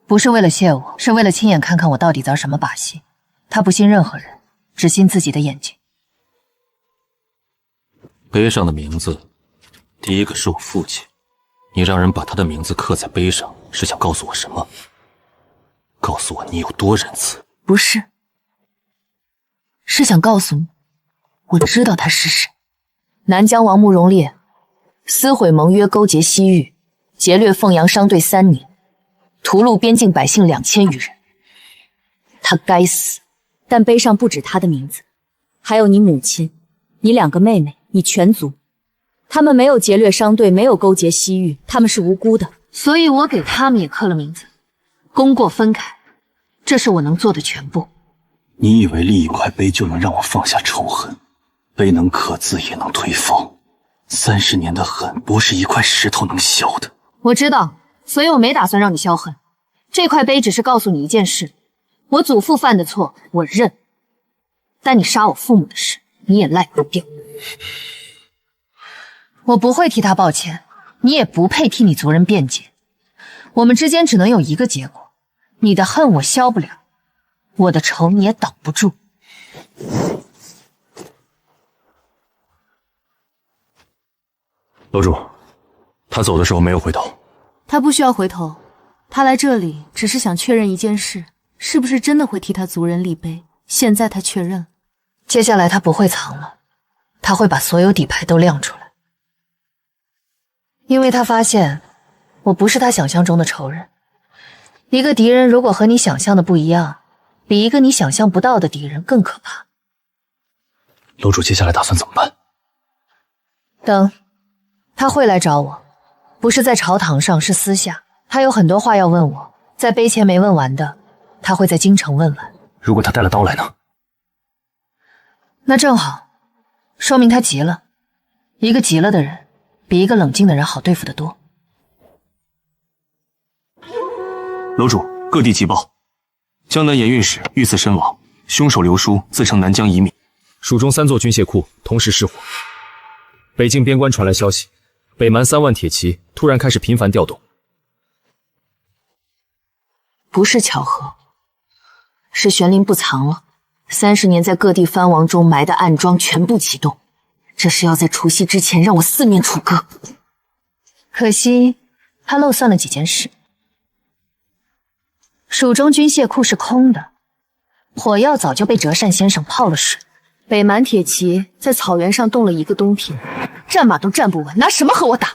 不是为了谢我，是为了亲眼看看我到底玩什么把戏。他不信任何人，只信自己的眼睛。碑上的名字，第一个是我父亲。你让人把他的名字刻在碑上，是想告诉我什么？告诉我你有多仁慈？不是，是想告诉你，我知道他是谁。南疆王慕容烈撕毁盟约，勾结西域，劫掠凤阳商队3年，屠戮边境百姓2000余人。他该死。但碑上不止他的名字，还有你母亲、你2个妹妹、你全族。他们没有劫掠商队，没有勾结西域，他们是无辜的。所以我给他们也刻了名字，功过分开，这是我能做的全部。你以为立一块碑就能让我放下仇恨？悲能克字，也能推风。30年的恨，不是一块石头能消的。我知道，所以我没打算让你消恨。这块碑只是告诉你一件事：我祖父犯的错，我认。但你杀我父母的事，你也赖不掉。我不会替他抱歉，你也不配替你族人辩解。我们之间只能有一个结果：你的恨我消不了，我的仇你也挡不住。楼主，他走的时候没有回头。他不需要回头，他来这里只是想确认一件事，是不是真的会替他族人立碑。现在他确认了，接下来他不会藏了，他会把所有底牌都亮出来。因为他发现我不是他想象中的仇人。一个敌人如果和你想象的不一样，比一个你想象不到的敌人更可怕。楼主接下来打算怎么办？等他会来找我，不是在朝堂上，是私下。他有很多话要问我，在碑前没问完的，他会在京城问完。如果他带了刀来呢？那正好，说明他急了。一个急了的人，比一个冷静的人好对付得多。楼主，各地急报，江南盐运使遇刺身亡，凶手刘叔自称南疆移民。蜀中3座军械库同时失火。北境边关传来消息，北蛮3万铁骑突然开始频繁调动。不是巧合，是玄灵不藏了。30年在各地藩王中埋的暗桩全部启动，这是要在除夕之前让我四面楚歌。可惜他漏算了几件事。蜀中军械库是空的，火药早就被折扇先生泡了水。北蛮铁骑在草原上冻了一个冬天，战马都站不稳，拿什么和我打？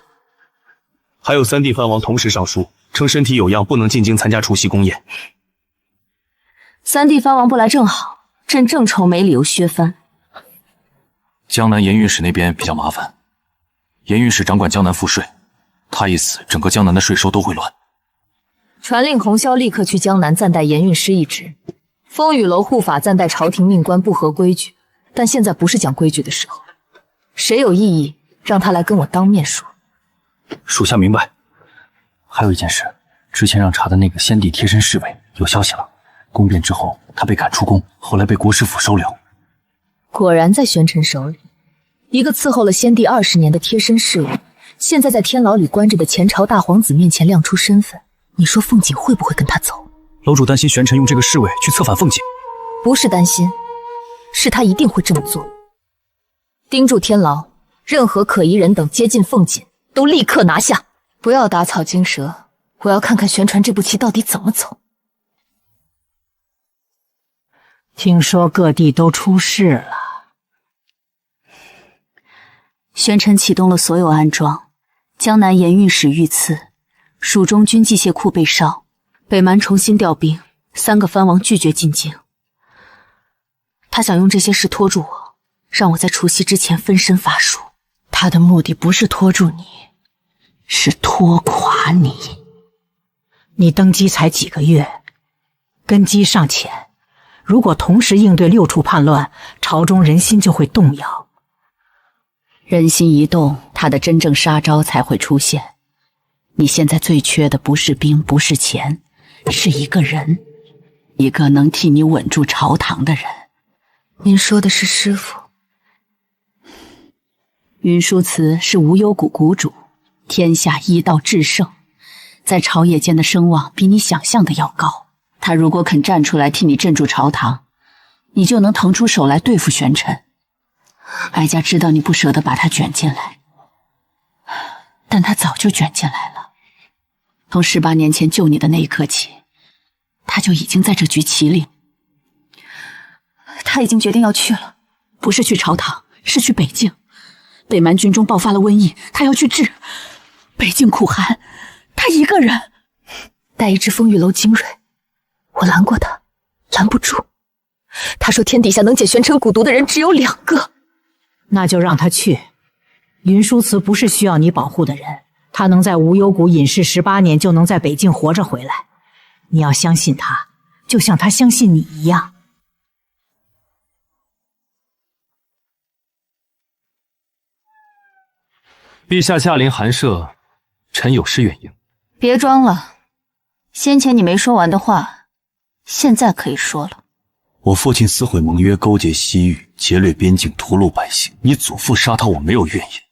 还有3地藩王同时上书，称身体有恙，不能进京参加除夕宫宴。3地藩王不来正好，朕正愁没理由削藩。江南盐运使那边比较麻烦，盐运使掌管江南赋税，他一死，整个江南的税收都会乱。传令洪霄立刻去江南暂代盐运师一职。风雨楼护法暂代朝廷命官不合规矩，但现在不是讲规矩的时候。谁有异议，让他来跟我当面说。属下明白。还有一件事，之前让查的那个先帝贴身侍卫有消息了。宫变之后，他被赶出宫，后来被国师府收留。果然在玄尘手里，一个伺候了先帝20年的贴身侍卫，现在在天牢里关着的前朝大皇子面前亮出身份。你说凤锦会不会跟他走？楼主担心玄尘用这个侍卫去策反凤锦。不是担心，是他一定会这么做。盯住天牢，任何可疑人等接近凤锦，都立刻拿下，不要打草惊蛇。我要看看玄传这步棋到底怎么走。听说各地都出事了。玄尘启动了所有安装，江南盐运使遇刺，蜀中军机械库被烧，北蛮重新调兵，3个藩王拒绝进京。他想用这些事拖住我，让我在除夕之前分身乏术。他的目的不是拖住你，是拖垮你。你登基才几个月，根基尚浅，如果同时应对6处叛乱，朝中人心就会动摇。人心一动，他的真正杀招才会出现。你现在最缺的不是兵，不是钱，是一个人，一个能替你稳住朝堂的人。您说的是师父？云舒慈是无忧谷谷主，天下医道至圣，在朝野间的声望比你想象的要高。他如果肯站出来替你镇住朝堂，你就能腾出手来对付玄尘。哀家知道你不舍得把他卷进来，但他早就卷进来了。从18年前救你的那一刻起，他就已经在这局棋里。他已经决定要去了，不是去朝堂，是去北境。北蛮军中爆发了瘟疫，他要去治。北境苦寒，他一个人带一支风雨楼精锐，我拦过他，拦不住。他说天底下能解玄尘蛊毒的人只有2个。那就让他去。云舒慈不是需要你保护的人，他能在无忧谷隐世18年，就能在北境活着回来。你要相信他，就像他相信你一样。陛下驾临寒舍，臣有失远迎。别装了，先前你没说完的话，现在可以说了。我父亲撕毁盟约，勾结西域，劫掠边境，屠戮百姓。你祖父杀他，我没有怨言。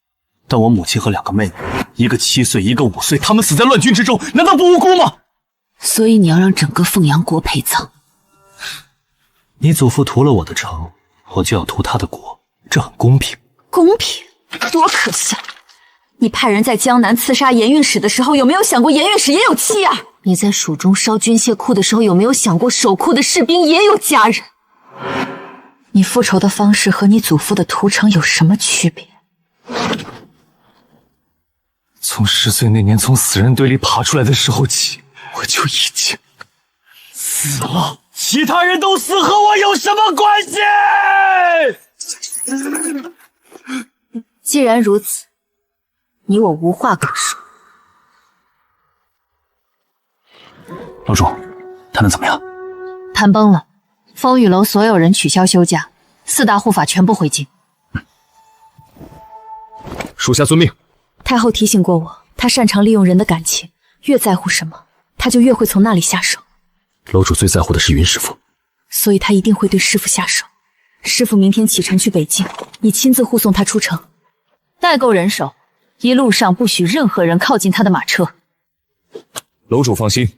但我母亲和2个妹妹，一个7岁，一个5岁，他们死在乱军之中，难道不无辜吗？所以你要让整个凤阳国陪葬。你祖父屠了我的城，我就要屠他的国，这很公平。公平？多可笑！你派人在江南刺杀盐运使的时候，有没有想过盐运使也有妻儿？你在蜀中烧军械库的时候，有没有想过守库的士兵也有家人？你复仇的方式和你祖父的屠城有什么区别？从10岁那年从死人堆里爬出来的时候起，我就已经死了。其他人都死，和我有什么关系？既然如此，你我无话可说。楼主，谈得怎么样？谈崩了，风雨楼所有人取消休假，4大护法全部回京。属下遵命。太后提醒过我，她擅长利用人的感情，越在乎什么，她就越会从那里下手。楼主最在乎的是云师傅，所以她一定会对师傅下手。师傅明天启程去北京，你亲自护送他出城，带够人手，一路上不许任何人靠近他的马车。楼主放心，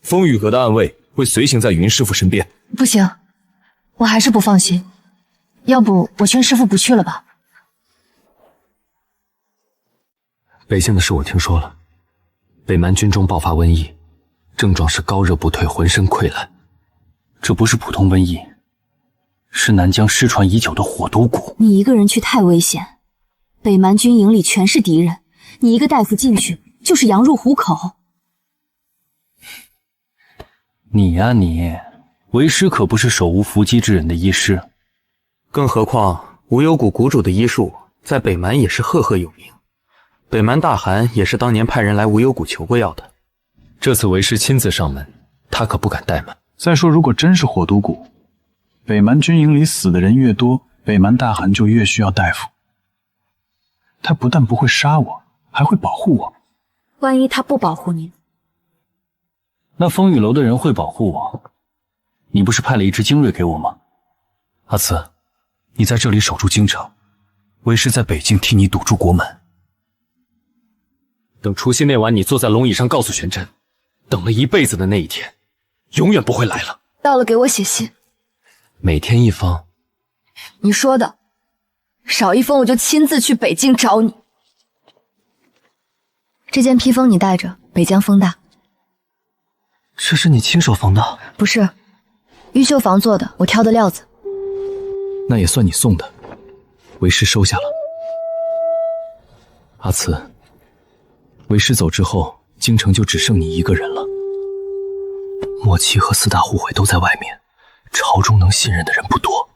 风雨阁的暗卫会随行在云师傅身边。不行，我还是不放心，要不我劝师傅不去了吧。北境的事我听说了，北蛮军中爆发瘟疫，症状是高热不退，浑身溃烂。这不是普通瘟疫，是南疆失传已久的火毒蛊。你一个人去太危险，北蛮军营里全是敌人，你一个大夫进去就是羊入虎口。你呀你，为师可不是手无缚鸡之人的医师。更何况无忧谷谷主的医术在北蛮也是赫赫有名，北蛮大汗也是当年派人来无忧谷求过药的。这次为师亲自上门，他可不敢怠慢。再说，如果真是火毒蛊，北蛮军营里死的人越多，北蛮大汗就越需要大夫。他不但不会杀我，还会保护我。万一他不保护你，那风雨楼的人会保护我。你不是派了一支精锐给我吗？阿慈，你在这里守住京城，为师在北境替你堵住国门。等除夕那晚你坐在龙椅上告诉玄真，等了一辈子的那一天永远不会来了。到了给我写信，每天一封。你说的，少一封我就亲自去北京找你。这件披风你带着，北疆风大。这是你亲手缝的？不是，玉绣坊做的，我挑的料子。那也算你送的，为师收下了。阿慈，为师走之后，京城就只剩你一个人了。莫七和4大护卫都在外面，朝中能信任的人不多。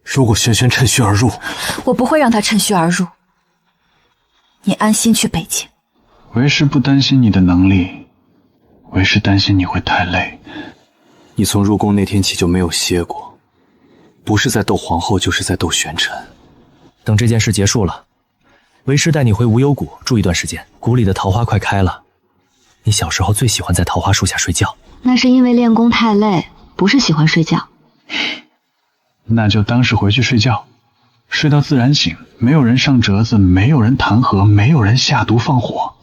如果轩轩趁虚而入，我不会让他趁虚而入。你安心去北京。为师不担心你的能力，为师担心你会太累。你从入宫那天起就没有歇过，不是在斗皇后，就是在斗玄尘。等这件事结束了，为师带你回无忧谷住一段时间。谷里的桃花快开了，你小时候最喜欢在桃花树下睡觉。那是因为练功太累，不是喜欢睡觉。那就当是回去睡觉，睡到自然醒，没有人上折子，没有人弹劾，没有人下毒放火，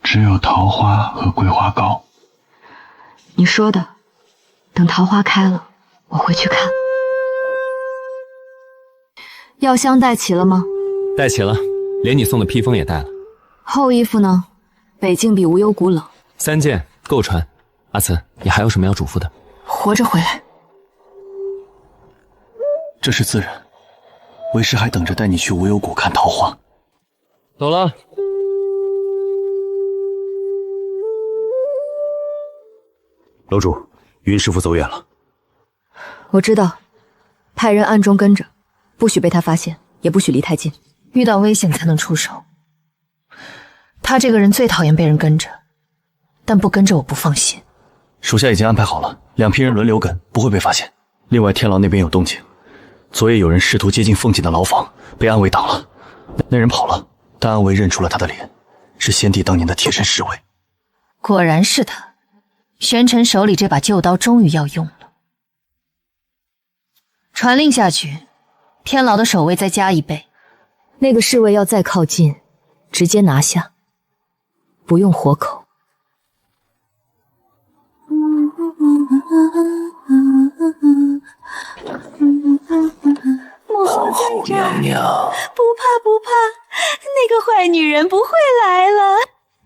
只有桃花和桂花糕。你说的，等桃花开了，我回去看。药箱带齐了吗？带齐了，连你送的披风也带了。厚衣服呢？北境比无忧谷冷，3件够穿。阿慈，你还有什么要嘱咐的？活着回来。这是自然，为师还等着带你去无忧谷看桃花。走了。楼主，云师傅走远了。我知道，派人暗中跟着，不许被他发现，也不许离太近，遇到危险才能出手。他这个人最讨厌被人跟着，但不跟着我不放心。属下已经安排好了，2批人轮流跟，不会被发现。另外，天牢那边有动静，昨夜有人试图接近凤锦的牢房，被暗卫挡了。那人跑了，但暗卫认出了他的脸，是先帝当年的贴身侍卫。果然是他，玄尘手里这把旧刀终于要用了。传令下去，天牢的守卫再加1倍。那个侍卫要再靠近，直接拿下，不用活口。皇后娘娘，不怕不怕，那个坏女人不会来了。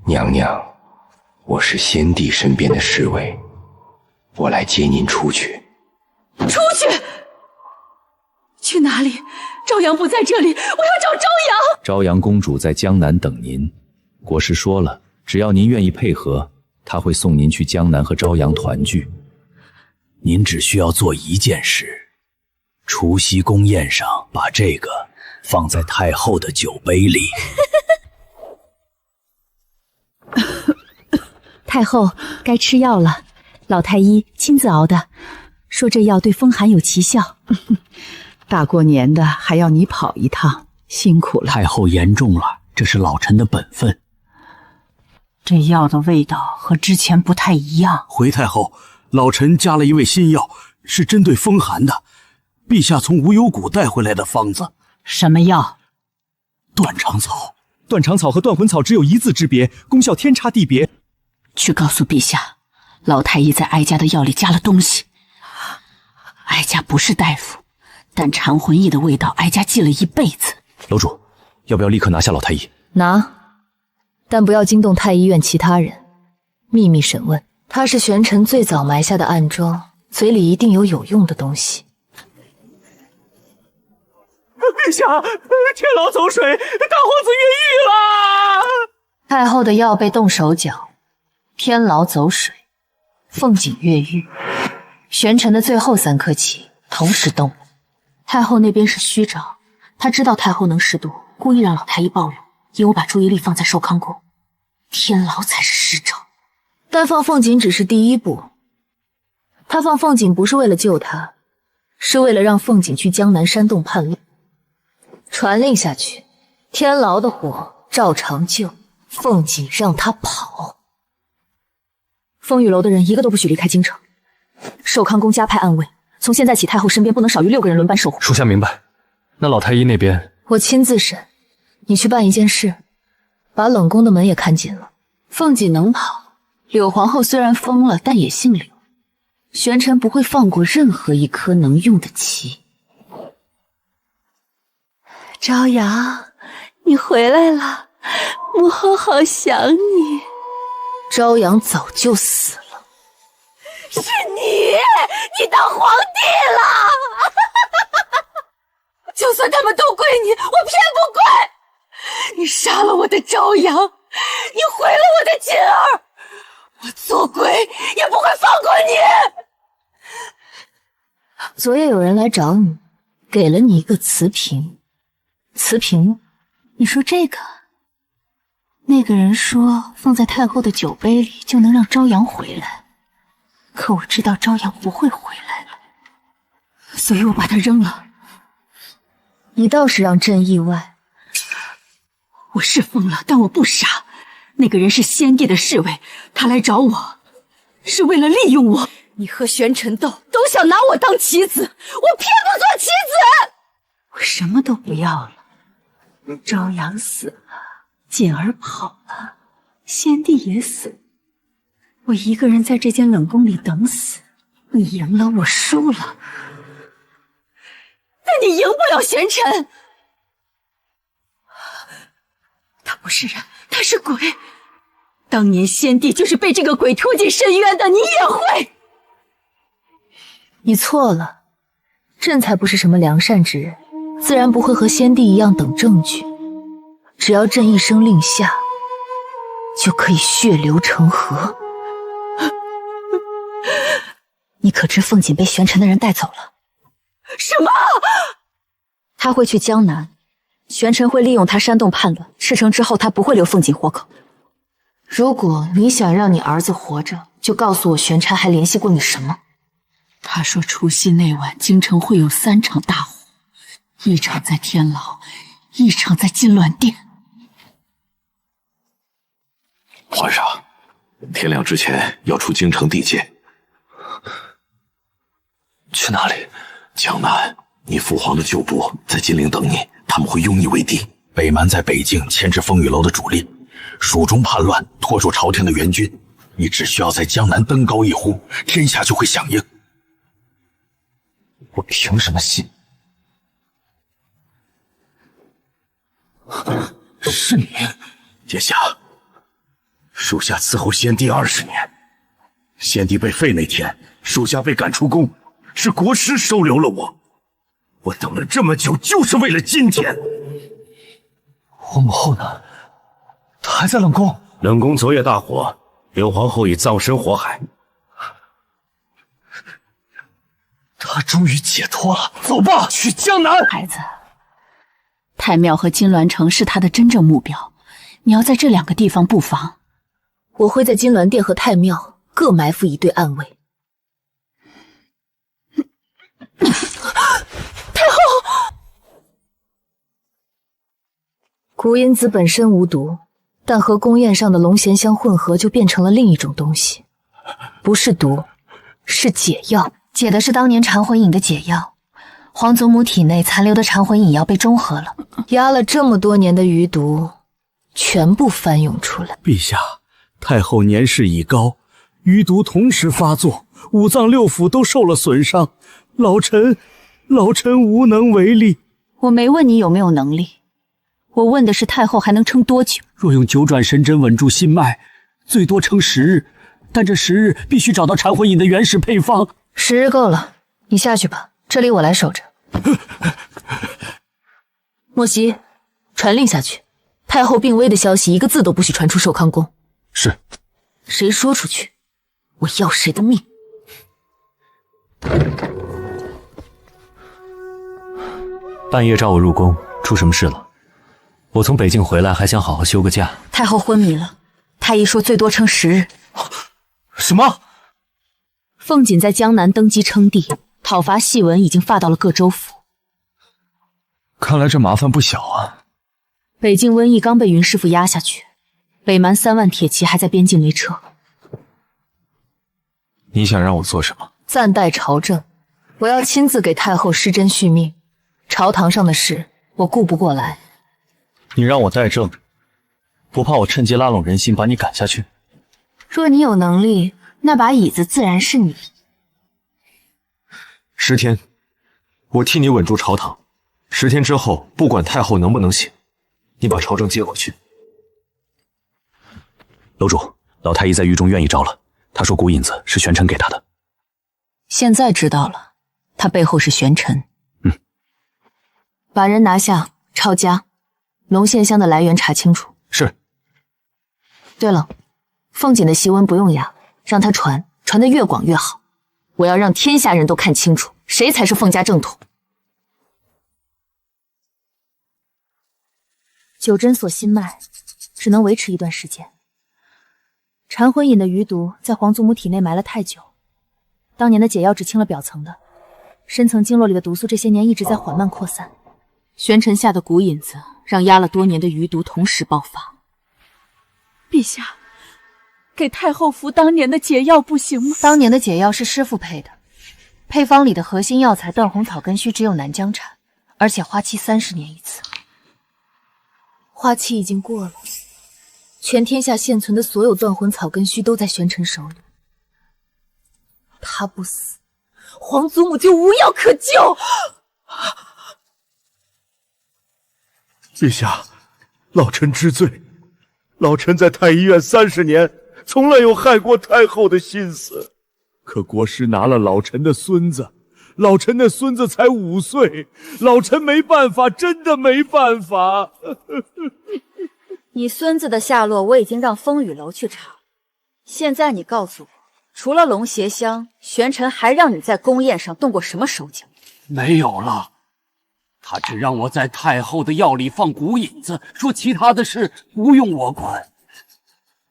娘娘，我是先帝身边的侍卫，我来接您出去。出去？去哪里？朝阳不在这里，我要找朝阳。朝阳公主在江南等您，国师说了，只要您愿意配合，他会送您去江南和朝阳团聚。您只需要做一件事，除夕宫宴上把这个放在太后的酒杯里。太后该吃药了，老太医亲自熬的，说这药对风寒有奇效。大过年的还要你跑一趟，辛苦了。太后言重了，这是老臣的本分。这药的味道和之前不太一样。回太后，老臣加了一味新药，是针对风寒的，陛下从无忧谷带回来的方子。什么药？断肠草。断肠草和断魂草只有1字之别，功效天差地别。去告诉陛下，老太医在哀家的药里加了东西。哀家不是大夫，但缠魂液的味道，哀家记了一辈子。楼主，要不要立刻拿下老太医？拿，但不要惊动太医院其他人，秘密审问。他是玄尘最早埋下的暗桩，嘴里一定有用的东西。陛下，天牢走水，大皇子越狱了！太后的药被动手脚，天牢走水，凤锦越狱，玄尘的最后3颗棋同时动了。太后那边是虚招，他知道太后能识毒，故意让老太医暴露，引我把注意力放在寿康宫。天牢才是实招。但放凤锦只是第一步，他放凤锦不是为了救他，是为了让凤锦去江南山洞叛乱。传令下去，天牢的火照常救，凤锦让他跑。风雨楼的人一个都不许离开京城，寿康宫加派暗卫，从现在起太后身边不能少于6个人轮班守护。属下明白。那老太医那边，我亲自审。你去办一件事，把冷宫的门也看紧了。凤锦能跑，柳皇后虽然疯了，但也姓柳。玄尘不会放过任何一颗能用的棋。朝阳，你回来了，母后好想你。朝阳早就死了。是你当皇帝了！就算他们都归你，我偏不归！你杀了我的朝阳，你毁了我的锦儿，我做鬼也不会放过你！昨夜有人来找你，给了你一个瓷瓶。瓷瓶？你说这个？那个人说放在太后的酒杯里就能让朝阳回来，可我知道朝阳不会回来了，所以我把它扔了。你倒是让朕意外。我是疯了，但我不傻。那个人是先帝的侍卫，他来找我是为了利用我。你和玄尘斗，都想拿我当棋子，我偏不做棋子。我什么都不要了。朝阳死了，锦儿跑了，先帝也死了，我一个人在这间冷宫里等死。你赢了，我输了，但你赢不了玄尘。他不是人，他是鬼。当年先帝就是被这个鬼拖进深渊的，你也会。你错了，朕才不是什么良善之人，自然不会和先帝一样等证据。只要朕一声令下，就可以血流成河。你可知凤锦被玄尘的人带走了？什么？他会去江南，玄尘会利用他煽动叛乱，事成之后他不会留凤锦活口。如果你想让你儿子活着，就告诉我玄琛还联系过你什么？他说除夕那晚京城会有3场大火，一场在天牢，一场在金銮殿。皇上，天亮之前要出京城地界。去哪里？江南，你父皇的旧部在金陵等你，他们会拥你为帝。北蛮在北境牵制风雨楼的主力，蜀中叛乱，拖住朝廷的援军。你只需要在江南登高一呼，天下就会响应。我凭什么信？是你，殿下。属下伺候先帝20年，先帝被废那天，属下被赶出宫，是国师收留了我。我等了这么久，就是为了今天。我母后呢？她还在冷宫。冷宫昨夜大火，刘皇后已葬身火海。她终于解脱了。走吧，去江南。孩子，太庙和金銮城是他的真正目标，你要在这2个地方布防。我会在金銮殿和太庙各埋伏一队暗卫。太后，古引子本身无毒，但和宫宴上的龙涎香混合，就变成了另一种东西。不是毒，是解药，解的是当年缠魂饮的解药。皇祖母体内残留的缠魂饮药被中和了，压了这么多年的余毒，全部翻涌出来。陛下，太后年事已高，余毒同时发作，5脏6腑都受了损伤，老臣无能为力。我没问你有没有能力，我问的是太后还能撑多久。若用9转神针稳住心脉，最多撑10日，但这10日必须找到缠魂饮的原始配方。10日够了，你下去吧，这里我来守着。莫西，传令下去，太后病危的消息一个字都不许传出寿康宫。是。谁说出去，我要谁的命。半夜召我入宫，出什么事了？我从北境回来，还想好好休个假。太后昏迷了，太医说最多撑10日。什么？凤锦在江南登基称帝，讨伐檄文已经发到了各州府。看来这麻烦不小啊。北境瘟疫刚被云师傅压下去，北蛮3万铁骑还在边境没撤。你想让我做什么？暂代朝政，我要亲自给太后施针续命。朝堂上的事我顾不过来。你让我代政，不怕我趁机拉拢人心把你赶下去？若你有能力，那把椅子自然是你。10天，我替你稳住朝堂。10天之后，不管太后能不能醒，你把朝政接过去。楼主，老太医在狱中愿意招了。他说古引子是玄尘给他的。现在知道了，他背后是玄尘。把人拿下，抄家，龙涎香的来源查清楚。是。对了，凤锦的檄文不用压，让他传得越广越好。我要让天下人都看清楚，谁才是凤家正统。9针锁心脉，只能维持一段时间。缠魂饮的余毒在皇祖母体内埋了太久，当年的解药只清了表层的，深层经络里的毒素这些年一直在缓慢扩散。玄尘下的蛊引子让压了多年的余毒同时爆发。陛下，给太后服当年的解药不行吗？当年的解药是师傅配的，配方里的核心药材断红草根须只有南疆产，而且花期30年一次。花期已经过了，全天下现存的所有断魂草根须都在玄尘手里。他不死，皇祖母就无药可救。陛下，老臣知罪。老臣在太医院30年，从来有害过太后的心思。可国师拿了老臣的孙子，老臣的孙子才5岁，老臣没办法，真的没办法。你孙子的下落我已经让风雨楼去查，现在你告诉我，除了龙涎香，玄尘还让你在宫宴上动过什么手脚？没有了。他只让我在太后的药里放蛊引子，说其他的事不用我管。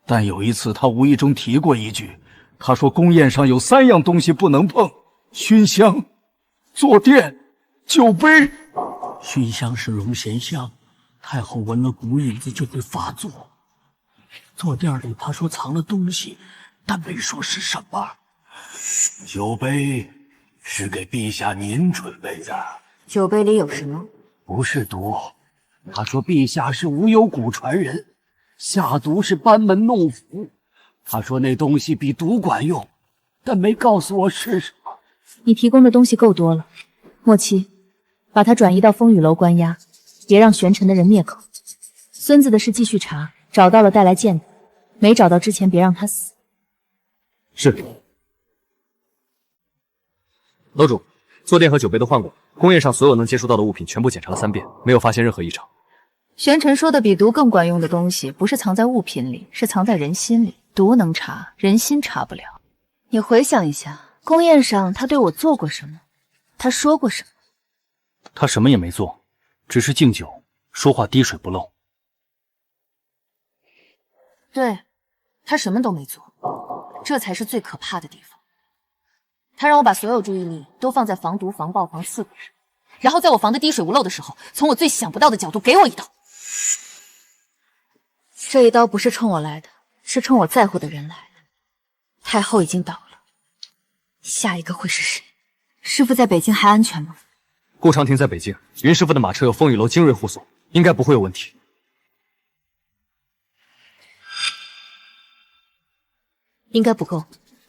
但有一次他无意中提过一句，他说宫宴上有3样东西不能碰：熏香、坐垫、酒杯。熏香是龙涎香，太后闻了蛊引子就会发作。坐垫里他说藏了东西，但没说是什么。酒杯是给陛下您准备的。酒杯里有什么？不是毒。他说陛下是无忧谷传人，下毒是班门弄斧。他说那东西比毒管用，但没告诉我是什么。你提供的东西够多了，莫七，把他转移到风雨楼关押，别让玄尘的人灭口。孙子的事继续查，找到了带来见他，没找到之前别让他死。是。楼主，坐垫和酒杯都换过，宫宴上所有能接触到的物品全部检查了3遍，没有发现任何异常。玄尘说的比毒更管用的东西，不是藏在物品里，是藏在人心里。毒能查，人心查不了。你回想一下，宫宴上他对我做过什么？他说过什么？他什么也没做，只是敬酒，说话滴水不漏。对，他什么都没做，这才是最可怕的地方。他让我把所有注意力都放在防毒、防爆、防4个人，然后在我防得滴水不漏的时候，从我最想不到的角度给我一刀。这一刀不是冲我来的，是冲我在乎的人来的。太后已经倒了，下一个会是谁？师傅在北京还安全吗？顾长亭在北京，云师傅的马车有风雨楼精锐护送，应该不会有问题。应该不够，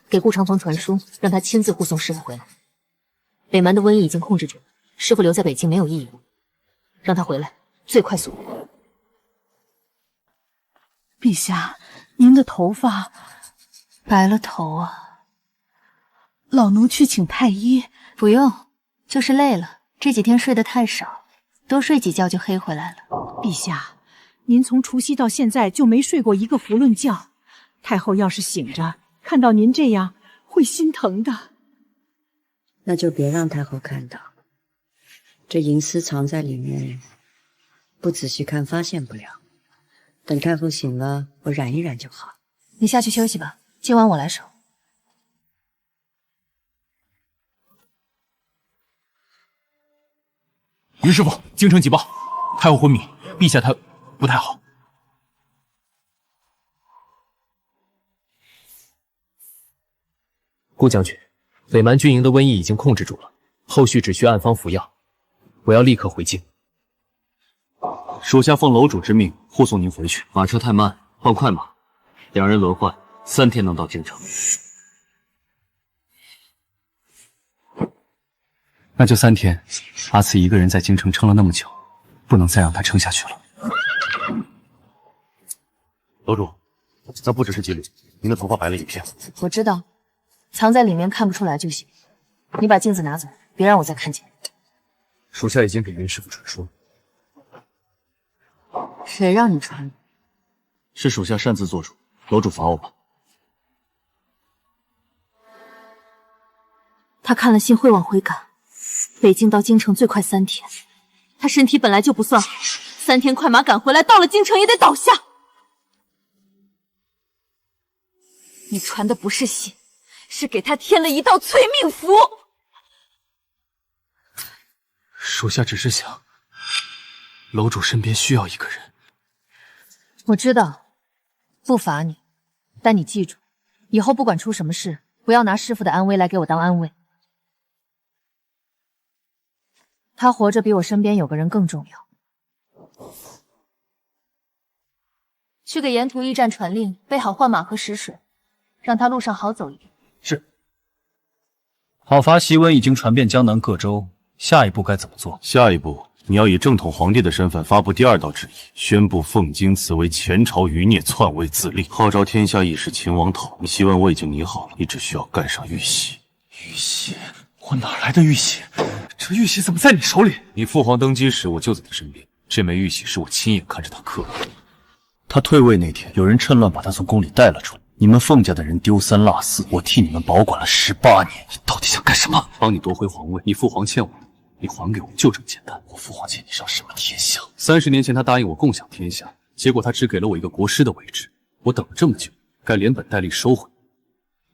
给顾长风传书，让他亲自护送师傅回来。北蛮的瘟疫已经控制住了，师傅留在北京没有意义，让他回来，最快速度。陛下，您的头发白了头啊！老奴去请太医。不用，就是累了，这几天睡得太少，多睡几觉就黑回来了。陛下，您从除夕到现在就没睡过一个囫囵觉，太后要是醒着看到您这样，会心疼的。那就别让太后看到，这银丝藏在里面，不仔细看发现不了。等太后醒了，我染一染就好。你下去休息吧，今晚我来守。云师傅，京城急报，太后昏迷，陛下他不太好。顾将军，北蛮军营的瘟疫已经控制住了，后续只需按方服药。我要立刻回京。属下奉楼主之命护送您回去。马车太慢，换快马，两人轮换，3天能到京城。那就3天。阿慈一个人在京城撑了那么久，不能再让他撑下去了。楼主，那不只是几缕，您的头发白了一片。我知道，藏在里面看不出来就行。你把镜子拿走，别让我再看见。属下已经给云师傅传书了。谁让你传的？是属下擅自做主，楼主罚我吧。他看了信会往回赶，北京到京城最快3天。他身体本来就不算好，3天快马赶回来，到了京城也得倒下。你传的不是信，是给他添了一道催命符。属下只是想，楼主身边需要一个人。我知道，不罚你，但你记住，以后不管出什么事，不要拿师傅的安危来给我当安慰。他活着比我身边有个人更重要。去给沿途驿站传令，备好换马和食水，让他路上好走一点。是。讨伐檄文已经传遍江南各州，下一步该怎么做？下一步，你要以正统皇帝的身份发布第2道旨意，宣布凤京此为前朝余孽，篡位自立，号召天下义士秦王讨逆。檄文我已经拟好了，你只需要盖上玉玺。玉玺？我哪来的玉玺？这玉玺怎么在你手里？你父皇登基时，我就在他身边。这枚玉玺是我亲眼看着他刻的。他退位那天，有人趁乱把他从宫里带了出来。你们凤家的人丢三落四，我替你们保管了18年。你到底想干什么？帮你夺回皇位。你父皇欠我的，你还给我，就这么简单。我父皇欠你上什么天下？30年前他答应我共享天下，结果他只给了我一个国师的位置。我等了这么久，该连本带利收回。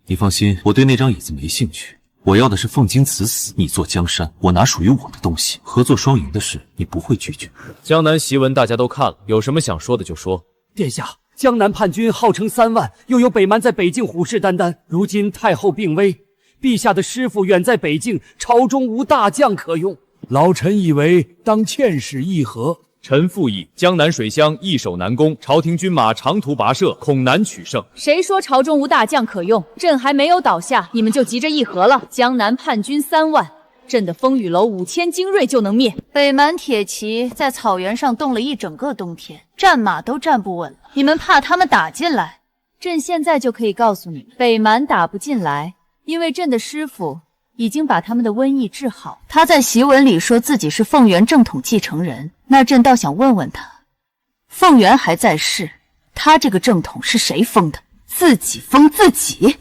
你放心，我对那张椅子没兴趣。我要的是凤京此死，你坐江山，我拿属于我的东西。合作双赢的事，你不会拒绝。江南檄文大家都看了，有什么想说的就说。殿下，江南叛军号称3万，又有北蛮在北境虎视眈眈。如今太后病危，陛下的师傅远在北境，朝中无大将可用。老臣以为当遣使议和。臣附议江南水乡易守难攻，朝廷军马长途跋涉，恐难取胜。谁说朝中无大将可用？朕还没有倒下，你们就急着议和了？江南叛军3万，朕的风雨楼5000精锐就能灭。北蛮铁骑在草原上冻了一整个冬天，战马都站不稳了。你们怕他们打进来？朕现在就可以告诉你们，北蛮打不进来，因为朕的师傅已经把他们的瘟疫治好。他在檄文里说自己是凤元正统继承人，那朕倒想问问他，凤元还在世，他这个正统是谁封的？自己封自己？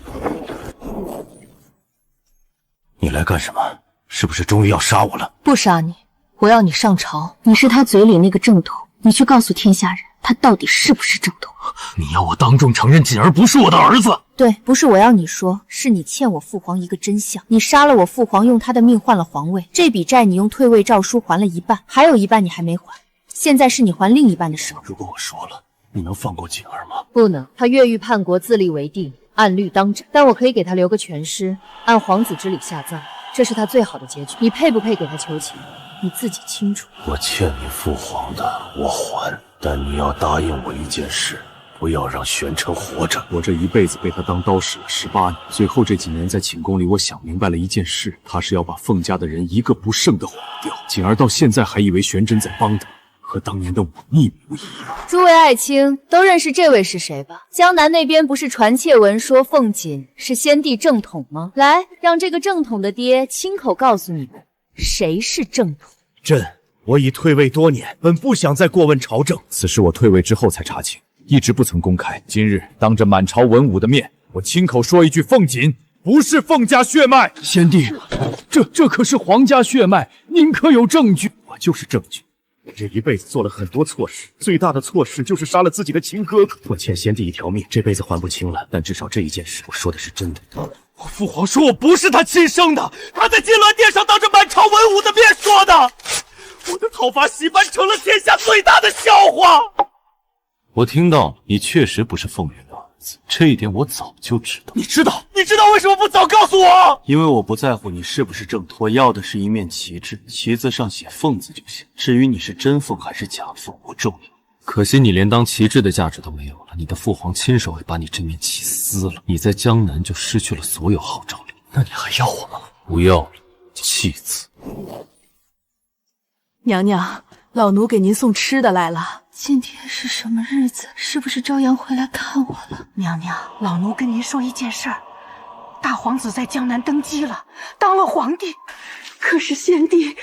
你来干什么？是不是终于要杀我了？不杀你，我要你上朝。你是他嘴里那个正统，你去告诉天下人，他到底是不是正统？你要我当众承认锦儿不是我的儿子？对，不是我要你说，是你欠我父皇一个真相。你杀了我父皇，用他的命换了皇位，这笔债你用退位诏书还了一半，还有一半你还没还。现在是你还另一半的时候。如果我说了，你能放过锦儿吗？不能，他越狱叛国，自立为帝，按律当斩。但我可以给他留个全尸，按皇子之礼下葬，这是他最好的结局。你配不配给他求情，你自己清楚。我欠你父皇的，我还，但你要答应我一件事。不要让玄琛活着。我这一辈子被他当刀使了18年，最后这几年在寝宫里，我想明白了一件事，他是要把凤家的人一个不剩的毁掉。锦儿到现在还以为玄真在帮他，和当年的我一模一样。诸位爱卿都认识这位是谁吧？江南那边不是传窃闻说凤锦是先帝正统吗？来，让这个正统的爹亲口告诉你们，谁是正统。朕，我已退位多年，本不想再过问朝政。此事我退位之后才查清，一直不曾公开。今日当着满朝文武的面，我亲口说一句，凤锦不是凤家血脉。先帝，这可是皇家血脉，您可有证据？我就是证据。这一辈子做了很多错事，最大的错事就是杀了自己的亲哥哥。我欠先帝一条命，这辈子还不清了。但至少这一件事，我说的是真的。我父皇说我不是他亲生的，他在金銮殿上当着满朝文武的面说的。我的讨伐戏班成了天下最大的笑话。我听到你确实不是凤元的儿子，这一点我早就知道。你知道为什么不早告诉我？因为我不在乎你是不是正统，我要的是一面旗帜，旗子上写凤字就行。至于你是真凤还是假凤，不重要。可惜你连当旗帜的价值都没有了，你的父皇亲手也把你这面旗撕了，你在江南就失去了所有号召力。那你还要我吗？不要了，弃子。娘娘，老奴给您送吃的来了。今天是什么日子？是不是朝阳回来看我了？娘娘，老奴跟您说一件事儿，大皇子在江南登基了，当了皇帝。可是先帝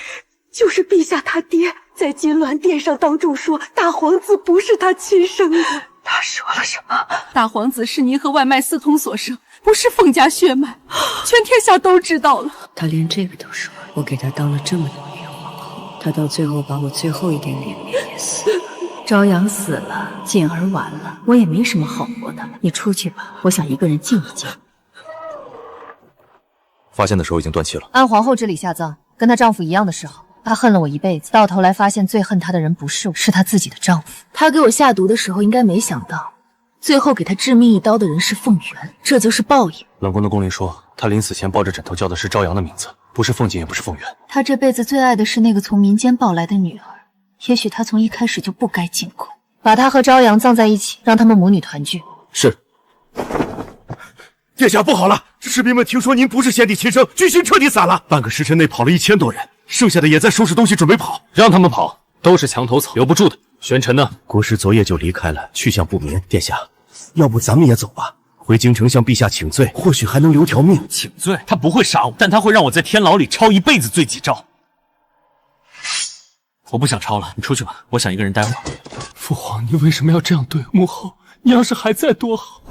就是陛下他爹，在金銮殿上当众说大皇子不是他亲生的。他说了什么？大皇子是您和外脉私通所生，不是凤家血脉，全天下都知道了。他连这个都说，我给他当了这么多年皇后，他到最后把我最后一点脸面也撕了。朝阳死了，锦儿完了，我也没什么好活的了。你出去吧，我想一个人静一静。发现的时候已经断气了。按皇后之礼下葬，跟她丈夫一样的时候，她恨了我一辈子，到头来发现最恨她的人不是我，是她自己的丈夫。她给我下毒的时候，应该没想到，最后给她致命一刀的人是凤元，这就是报应。冷宫的宫令说，他临死前抱着枕头叫的是朝阳的名字，不是凤锦，也不是凤元。他这辈子最爱的是那个从民间抱来的女儿。也许他从一开始就不该进宫，把他和朝阳葬在一起，让他们母女团聚。是。殿下不好了，士兵们听说您不是先帝亲生，军心彻底散了。半个时辰内跑了1000多人，剩下的也在收拾东西准备跑。让他们跑，都是墙头草，留不住的。玄琛呢？国师昨夜就离开了，去向不明。殿下，要不咱们也走吧，回京城向陛下请罪，或许还能留条命。请罪？他不会杀我，但他会让我在天牢里抄一辈子罪己诏。我不想抄了，你出去吧，我想一个人待会儿。父皇，你为什么要这样对母后？你要是还在多好。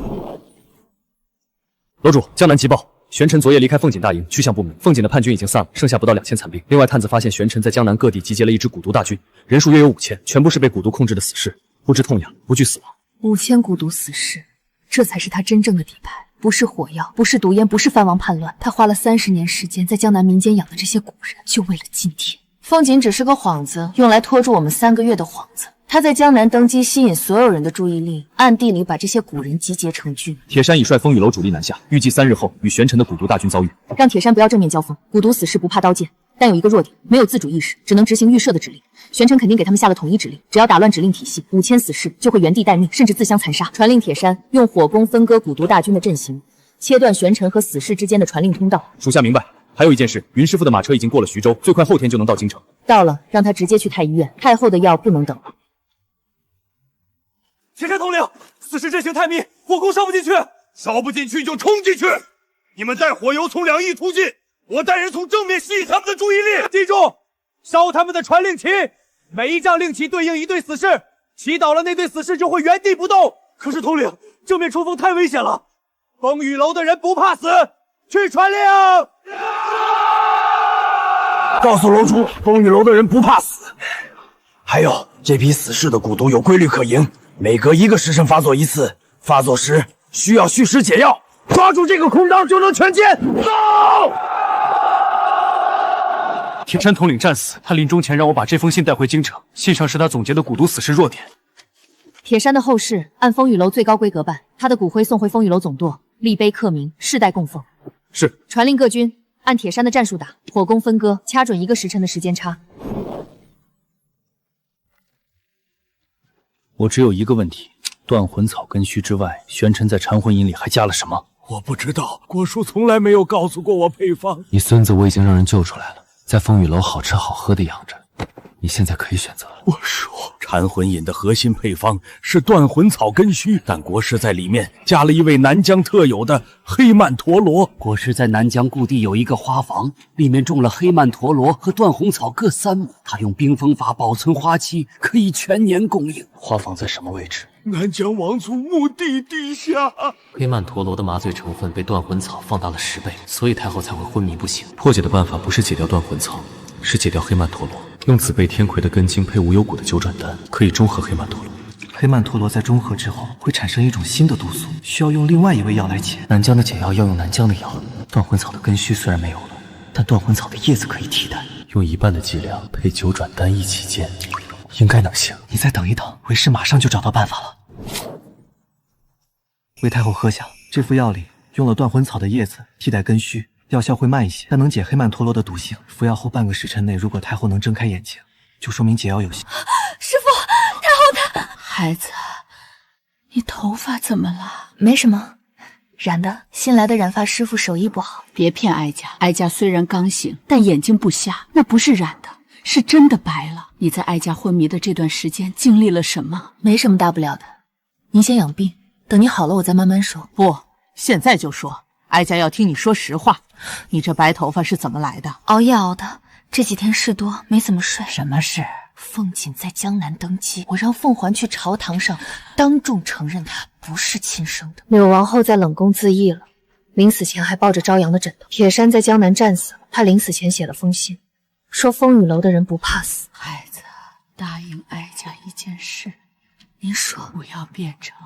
楼主，江南急报，玄琛昨夜离开凤锦大营，去向不明。凤锦的叛军已经散了，剩下不到2000残兵。另外，探子发现玄琛在江南各地集结了一支蛊毒大军，人数约有5000，全部是被蛊毒控制的死士，不知痛痒，不惧死亡。 5000蛊毒死士，这才是他真正的底牌，不是火药，不是毒烟，不是藩王叛乱。他花了30年时间在江南民间养的这些蛊人，就为了今天。凤锦只是个幌子，用来拖住我们3个月的幌子。他在江南登基，吸引所有人的注意力，暗地里把这些古人集结成军。铁山已率风雨楼主力南下，预计3日后与玄尘的蛊毒大军遭遇。让铁山不要正面交锋。蛊毒死士不怕刀剑，但有一个弱点，没有自主意识，只能执行预设的指令。玄尘肯定给他们下了统一指令，只要打乱指令体系，5000死士就会原地待命，甚至自相残杀。传令铁山用火攻分割蛊毒大军的阵型，切断玄尘和死士之间的传令通道。属下明白。还有一件事，云师傅的马车已经过了徐州，最快后天就能到京城。到了，让他直接去太医院，太后的药不能等。铁山统领，死士阵型太密，火攻烧不进去，烧不进去就冲进去。你们带火油从2翼突进，我带人从正面吸引他们的注意力。记住，烧他们的传令旗，每一丈令旗对应1队死士，祈祷了那队死士就会原地不动。可是统领，正面冲锋太危险了，风雨楼的人不怕死，去传令。告诉楼主，风雨楼的人不怕死。还有，这批死士的蛊毒有规律可言，每隔1个时辰发作1次，发作时需要虚实解药，抓住这个空档就能全歼。走！铁山统领战死，他临终前让我把这封信带回京城，信上是他总结的蛊毒死士弱点。铁山的后事按风雨楼最高规格办，他的骨灰送回风雨楼总舵，立碑刻名，世代供奉。是。传令各军按铁山的战术打，火攻分割，掐准1个时辰的时间差。我只有一个问题：断魂草根须之外，玄尘在禅魂饮里还加了什么？我不知道，果叔从来没有告诉过我配方。你孙子我已经让人救出来了，在风雨楼好吃好喝的养着，你现在可以选择了。我说，禅魂饮的核心配方是断魂草根须，但国师在里面加了一味南疆特有的黑曼陀罗。国师在南疆故地有一个花房，里面种了黑曼陀罗和断红草各3亩，他用冰封法保存花期，可以全年供应。花房在什么位置？南疆王族墓地地下。黑曼陀罗的麻醉成分被断魂草放大了10倍，所以太后才会昏迷不醒。破解的办法不是解掉断魂草，是解掉黑曼陀罗。用紫贝天葵的根茎配无忧谷的九转丹，可以中和黑曼陀罗。黑曼陀罗在中和之后会产生一种新的毒素，需要用另外一味药来解。南疆的解药要用南疆的药，断魂草的根须虽然没有了，但断魂草的叶子可以替代。用1半的剂量配九转丹一起煎，应该能行。你再等一等，为师马上就找到办法了。为太后喝下，这副药里用了断魂草的叶子替代根须，药效会慢一些，但能解黑曼陀罗的毒性。服药后半个时辰内，如果太后能睁开眼睛，就说明解药有效。师傅，太后她……孩子，你头发怎么了？没什么，染的。新来的染发师傅手艺不好。别骗哀家，哀家虽然刚醒，但眼睛不瞎，那不是染的，是真的白了。你在哀家昏迷的这段时间经历了什么？没什么大不了的，您先养病，等你好了我再慢慢说。不，现在就说，哀家要听你说实话。你这白头发是怎么来的？熬夜熬的，这几天事多，没怎么睡。什么事？凤锦在江南登基，我让凤环去朝堂上当众承认她不是亲生的。柳王后在冷宫自缢了，临死前还抱着朝阳的枕头。铁山在江南战死了，他临死前写了封信，说风雨楼的人不怕死。孩子，答应哀家一件事，您说，不要变成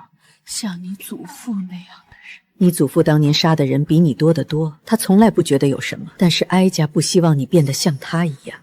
像你祖父那样的人。你祖父当年杀的人比你多得多，他从来不觉得有什么，但是哀家不希望你变得像他一样。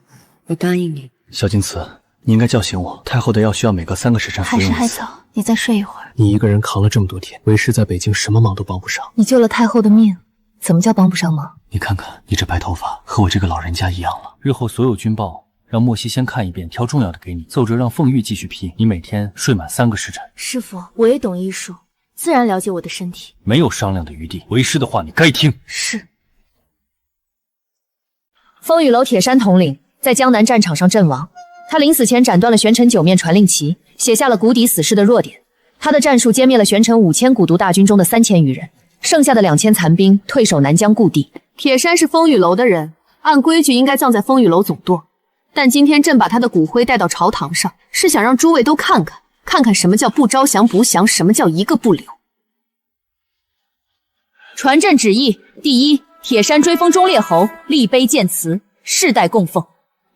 我答应你。小金瓷，你应该叫醒我，太后的药需要每隔3个时辰服用。还早，你再睡一会儿。你一个人扛了这么多天，为师在北京什么忙都帮不上。你救了太后的命，怎么叫帮不上忙？你看看，你这白头发和我这个老人家一样了。日后所有军报让莫西先看一遍，挑重要的给你，奏折让凤玉继续批。你每天睡满3个时辰。师傅，我也懂医术，自然了解我的身体，没有商量的余地。为师的话你该听。是。风雨楼铁山统领在江南战场上阵亡，他临死前斩断了玄尘9面传令旗，写下了谷底死士的弱点。他的战术歼灭了玄尘5000蛊毒大军中的3000余人，剩下的2000残兵退守南疆故地。铁山是风雨楼的人，按规矩应该葬在风雨楼总舵，但今天朕把他的骨灰带到朝堂上，是想让诸位都看看什么叫不招降不降，什么叫一个不留。传朕旨意：第一，铁山追封忠烈侯，立碑建祠，世代供奉；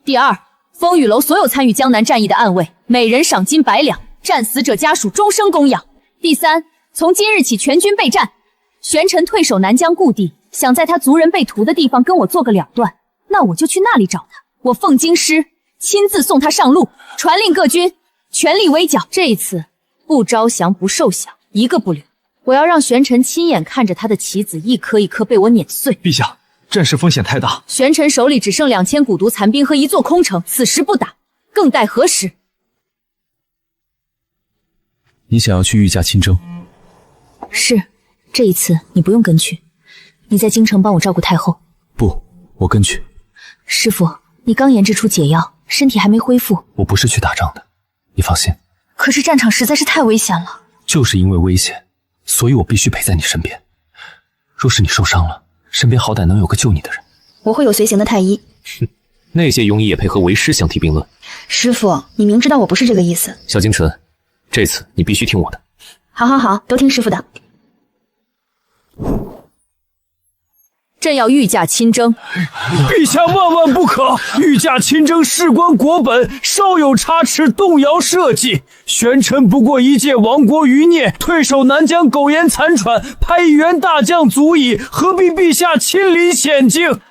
第二，风雨楼所有参与江南战役的暗卫，每人赏金100两，战死者家属终生供养；第三，从今日起全军备战，玄尘退守南疆故地，想在他族人被屠的地方跟我做个了断，那我就去那里找他，我凤京师亲自送他上路。传令各军，全力围剿。这一次不招降不受降，一个不留。我要让玄尘亲眼看着他的棋子一颗一颗被我碾碎。陛下，战事风险太大，玄尘手里只剩2000蛊毒残兵和一座空城，此时不打，更待何时？你想要去御驾亲征？是，这一次你不用跟去，你在京城帮我照顾太后。不，我跟去。师父，你刚研制出解药，身体还没恢复。我不是去打仗的，你放心。可是战场实在是太危险了。就是因为危险，所以我必须陪在你身边。若是你受伤了，身边好歹能有个救你的人。我会有随行的太医。那些庸医也配和为师相提并论？师父，你明知道我不是这个意思。小京瓷，这次你必须听我的。好好好，都听师父的。朕要御驾亲征。陛下万万不可！御驾亲征事关国本，稍有差池，动摇社稷。玄尘不过一介亡国余孽，退守南疆，苟延残喘，派一员大将足矣，何必陛下亲临险境？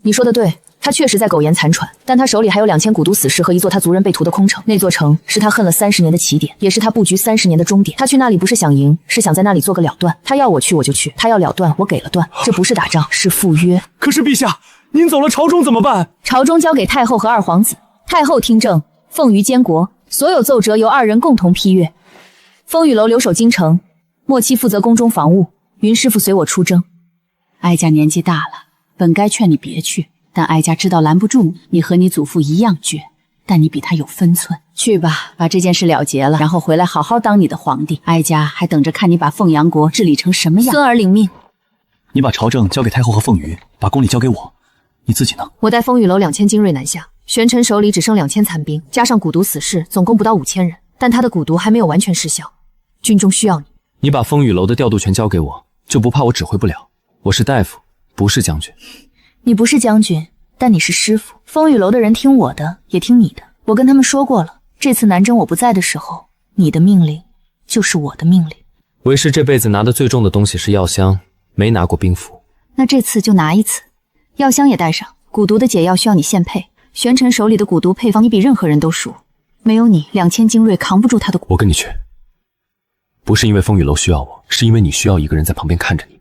你说的对，他确实在苟延残喘，但他手里还有2000蛊毒死士和一座他族人被屠的空城。那座城是他恨了30年的起点，也是他布局30年的终点。他去那里不是想赢，是想在那里做个了断。他要我去我就去，他要了断我给了断，这不是打仗，是赴约。可是陛下，您走了，朝中怎么办？朝中交给太后和二皇子，太后听政，凤于监国，所有奏折由2人共同批阅。风雨楼留守京城，莫七负责宫中防务，云师傅随我出征。哀家年纪大了，本该劝你别去，但哀家知道拦不住你。你和你祖父一样倔，但你比他有分寸。去吧，把这件事了结了，然后回来好好当你的皇帝。哀家还等着看你把凤阳国治理成什么样。孙儿领命。你把朝政交给太后和凤羽，把宫里交给我，你自己呢？我带风雨楼2000精锐南下，玄尘手里只剩2000残兵，加上蛊毒死士，总共不到5000人。但他的蛊毒还没有完全失效，军中需要你。你把风雨楼的调度权交给我，就不怕我指挥不了？我是大夫，不是将军。你不是将军，但你是师傅。风雨楼的人听我的，也听你的。我跟他们说过了，这次南征我不在的时候，你的命令就是我的命令。为师这辈子拿的最重的东西是药箱，没拿过兵符。那这次就拿一次，药箱也带上。蛊毒的解药需要你现配，玄尘手里的蛊毒配方你比任何人都熟，没有你2000精锐扛不住他的蛊。我跟你去，不是因为风雨楼需要我，是因为你需要一个人在旁边看着你。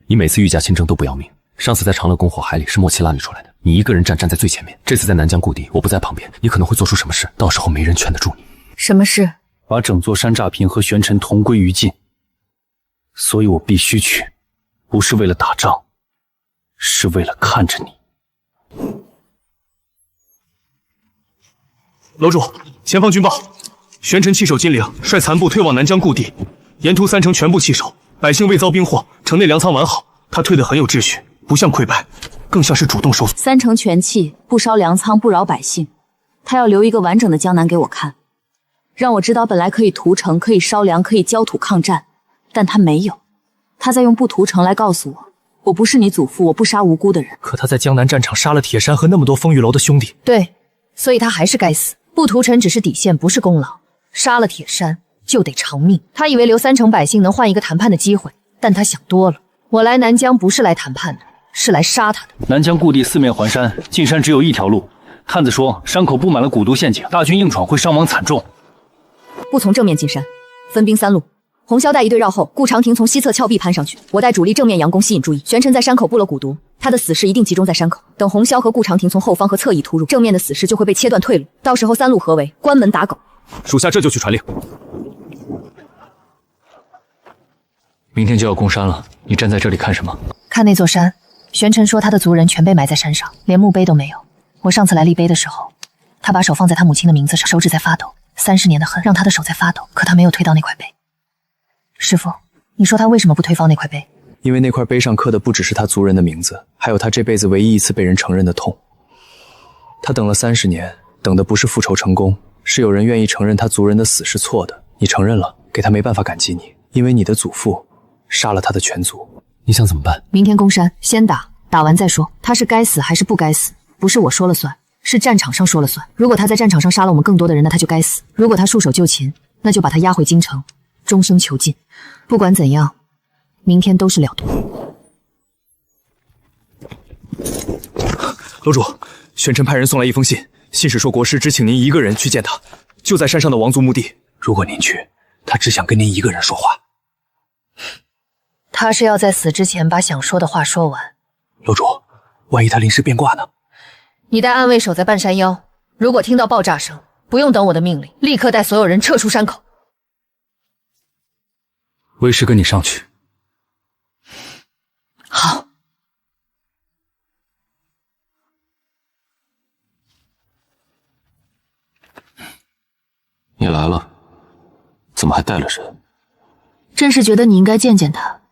你每次御驾亲征都不要命，上次在长乐宫火海里是莫七拉你出来的，你一个人站在最前面。这次在南疆故地，我不在旁边，你可能会做出什么事，到时候没人劝得住你。什么事？把整座山楂坪和玄尘同归于尽。所以我必须去，不是为了打仗，是为了看着你。楼主，前方军报，玄尘弃守金陵，率残部退往南疆故地，沿途3城全部弃守，百姓未遭兵祸，城内粮仓完好。他退得很有秩序，不像溃败，更像是主动收缩。3城全弃，不烧粮仓，不扰百姓。他要留一个完整的江南给我看，让我知道本来可以屠城，可以烧粮，可以焦土抗战，但他没有。他在用不屠城来告诉我，我不是你祖父，我不杀无辜的人。可他在江南战场杀了铁山和那么多风雨楼的兄弟。对，所以他还是该死。不屠城只是底线，不是功劳。杀了铁山就得偿命。他以为留3城百姓能换一个谈判的机会，但他想多了。我来南疆不是来谈判的，是来杀他的。南疆故地四面环山，进山只有一条路。探子说山口布满了蛊毒陷阱，大军硬闯会伤亡惨重。不从正面进山，分兵3路。洪潇带一队绕后，顾长亭从西侧峭壁攀上去，我带主力正面佯攻吸引注意。玄尘在山口布了蛊毒，他的死士一定集中在山口。等洪潇和顾长亭从后方和侧翼突入，正面的死士就会被切断退路，到时候3路合围，关门打狗。属下这就去传令。明天就要攻山了，你站在这里看什么？看那座山。玄尘说他的族人全被埋在山上，连墓碑都没有。我上次来立碑的时候，他把手放在他母亲的名字上，手指在发抖。30年的恨让他的手在发抖，可他没有推到那块碑。师父，你说他为什么不推翻那块碑？因为那块碑上刻的不只是他族人的名字，还有他这辈子唯一一次被人承认的痛。他等了30年，等的不是复仇成功，是有人愿意承认他族人的死是错的。你承认了，给他没办法感激你，因为你的祖父杀了他的全族。你想怎么办？明天攻山，先打，打完再说。他是该死还是不该死，不是我说了算，是战场上说了算。如果他在战场上杀了我们更多的人，那他就该死；如果他束手就擒，那就把他押回京城，终生囚禁。不管怎样，明天都是了断。楼主，玄尘派人送来一封信，信使说国师只请您一个人去见他，就在山上的王族墓地。如果您去，他只想跟您一个人说话。他是要在死之前把想说的话说完。楼主，万一他临时变卦呢？你带暗卫守在半山腰，如果听到爆炸声，不用等我的命令，立刻带所有人撤出山口。为师跟你上去。好。你来了，怎么还带了人？朕是觉得你应该见见他，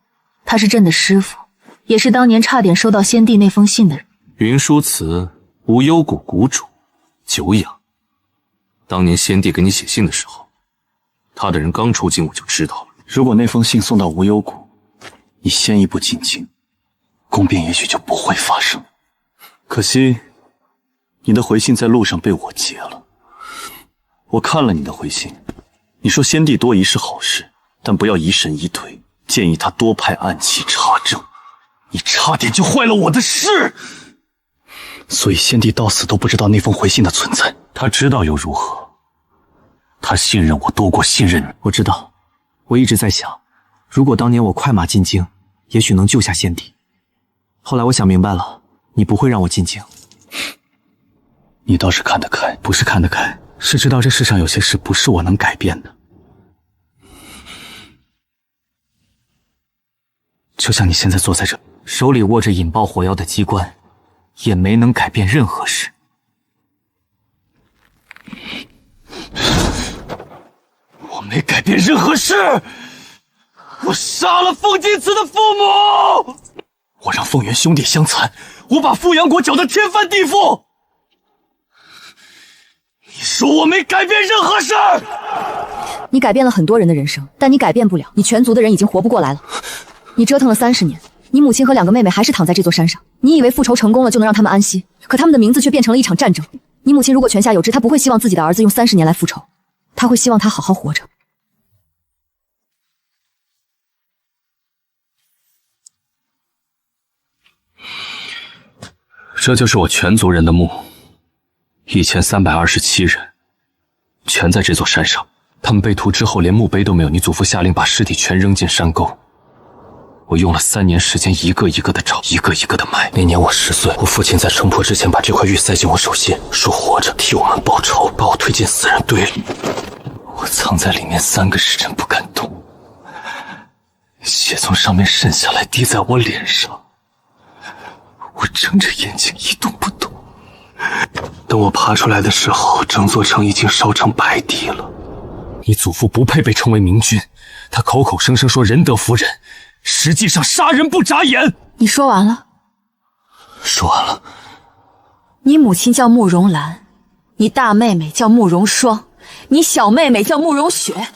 他是朕的师傅，也是当年差点收到先帝那封信的人。云舒祠无忧谷谷主久仰，当年先帝给你写信的时候，他的人刚出京我就知道了。如果那封信送到无忧谷，你先一步进京，宫变也许就不会发生。可惜，你的回信在路上被我截了。我看了你的回信，你说先帝多疑是好事，但不要疑神疑鬼，建议他多派暗器查证。你差点就坏了我的事，所以先帝到死都不知道那封回信的存在。他知道又如何？他信任我多过信任你。我知道，我一直在想，如果当年我快马进京，也许能救下先帝。后来我想明白了，你不会让我进京。你倒是看得开，不是看得开，是知道这世上有些事不是我能改变的。就像你现在坐在这，手里握着引爆火药的机关，也没能改变任何事。我没改变任何事，我杀了凤金祠的父母，我让凤元兄弟相残，我把富阳国搅得天翻地覆。你说我没改变任何事？你改变了很多人的人生，但你改变不了你全族的人已经活不过来了。你折腾了30年，你母亲和2个妹妹还是躺在这座山上。你以为复仇成功了就能让他们安息，可他们的名字却变成了一场战争。你母亲如果泉下有知，她不会希望自己的儿子用30年来复仇，她会希望他好好活着。这就是我全族人的墓，1327人，全在这座山上。他们被屠之后，连墓碑都没有。你祖父下令把尸体全扔进山沟。我用了3年时间，一个一个的找，一个一个的埋。那年我10岁，我父亲在城破之前把这块玉塞进我手心，说活着替我们报仇，把我推进死人堆里。我藏在里面3个时辰不敢动，血从上面渗下来，滴在我脸上。我睁着眼睛一动不动。等我爬出来的时候，整座城已经烧成白地了。你祖父不配被称为明君，他口口声声说仁德服人，实际上杀人不眨眼。你说完了？说完了。你母亲叫慕容兰，你大妹妹叫慕容霜，你小妹妹叫慕容雪。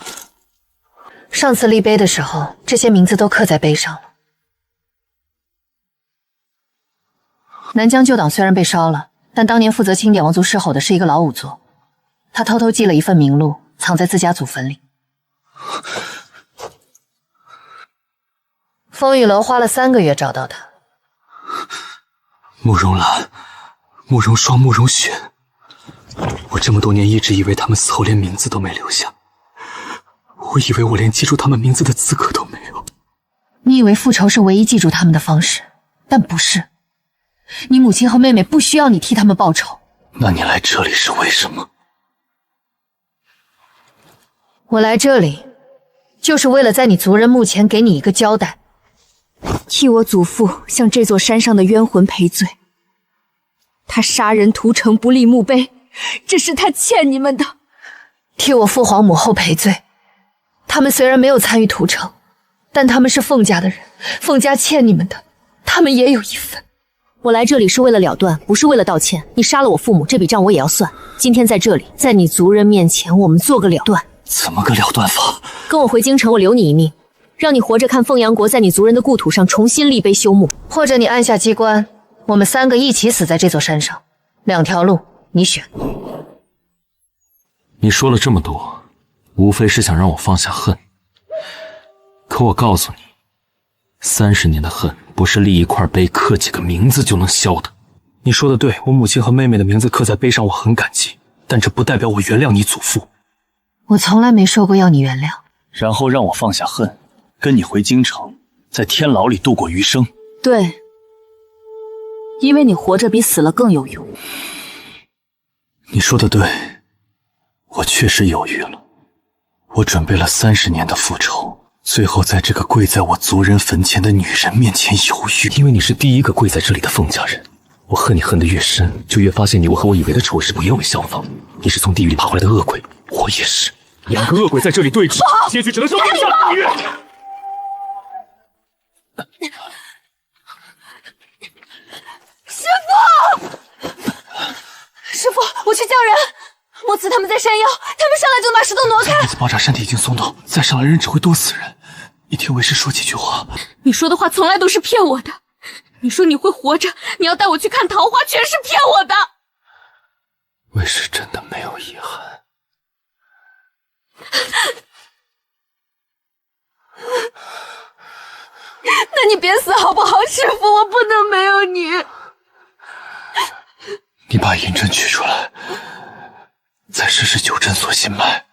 上次立碑的时候，这些名字都刻在碑上了。南疆旧党虽然被烧了，但当年负责清点王族尸首的是一个老仵作，他偷偷记了一份名录，藏在自家祖坟里。风雨楼花了3个月找到他。慕容兰、慕容霜、慕容雪，我这么多年一直以为他们死后连名字都没留下，我以为我连记住他们名字的资格都没有。你以为复仇是唯一记住他们的方式，但不是。你母亲和妹妹不需要你替他们报仇。那你来这里是为什么？我来这里，就是为了在你族人墓前给你一个交代，替我祖父向这座山上的冤魂赔罪。他杀人屠城不立墓碑，这是他欠你们的。替我父皇母后赔罪。他们虽然没有参与屠城，但他们是凤家的人，凤家欠你们的，他们也有一份。我来这里是为了了断，不是为了道歉。你杀了我父母，这笔账我也要算。今天在这里，在你族人面前，我们做个了断。怎么个了断法？跟我回京城，我留你一命，让你活着看凤阳国在你族人的故土上重新立碑修墓，或者你按下机关，我们3个一起死在这座山上。2条路，你选。你说了这么多，无非是想让我放下恨。可我告诉你，30年的恨不是立一块碑刻几个名字就能消的。你说的对，我母亲和妹妹的名字刻在碑上，我很感激，但这不代表我原谅你祖父。我从来没说过要你原谅。然后让我放下恨，跟你回京城，在天牢里度过余生。对，因为你活着比死了更有用。你说的对，我确实犹豫了。我准备了30年的复仇，最后在这个跪在我族人坟前的女人面前犹豫。因为你是第一个跪在这里的凤家人，我恨你恨得越深，就越发现你我和我以为的仇是不一样的相仿。你是从地狱里爬回来的恶鬼，我也是。两个恶鬼在这里对峙，结局只能是地下地狱。师傅，师傅，我去叫人。莫慈他们在山腰，他们上来就把石头挪开。这次爆炸山体已经松动，再上来人只会多死人。你听为师说几句话。你说的话从来都是骗我的。你说你会活着，你要带我去看桃花，全是骗我的。为师真的没有遗憾。那你别死好不好，师傅，我不能没有你。你把银针取出来，再试试九针锁心脉。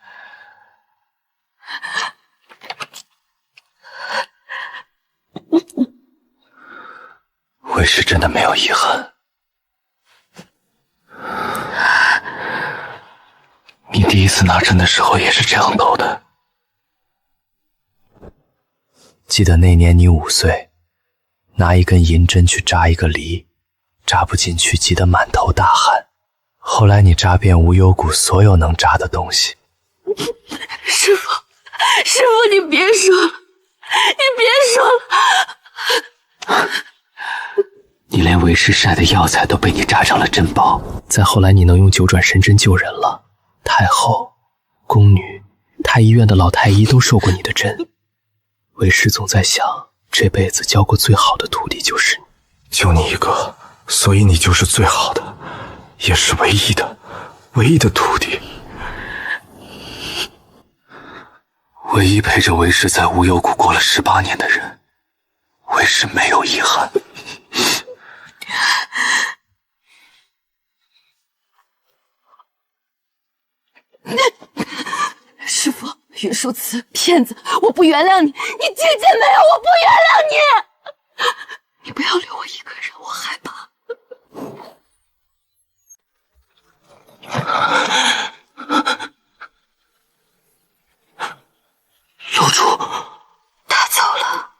为师真的没有遗憾。你第一次拿针的时候也是这样抖的。记得那年你5岁，拿一根银针去扎一个梨，扎不进去，急得满头大汗。后来你扎遍无忧谷所有能扎的东西。师傅，师傅，你别说了，你别说了。你连为师晒的药材都被你扎上了针包。再后来，你能用九转神针救人了。太后、宫女、太医院的老太医都受过你的针。为师总在想，这辈子教过最好的徒弟就是你。就你一个，所以你就是最好的，也是唯一的徒弟。唯一陪着为师在无忧谷过了18年的人，为师没有遗憾。师傅，云舒慈，骗子，我不原谅你，你听见没有？我不原谅你！你不要留我一个人，我害怕。楼主，他走了。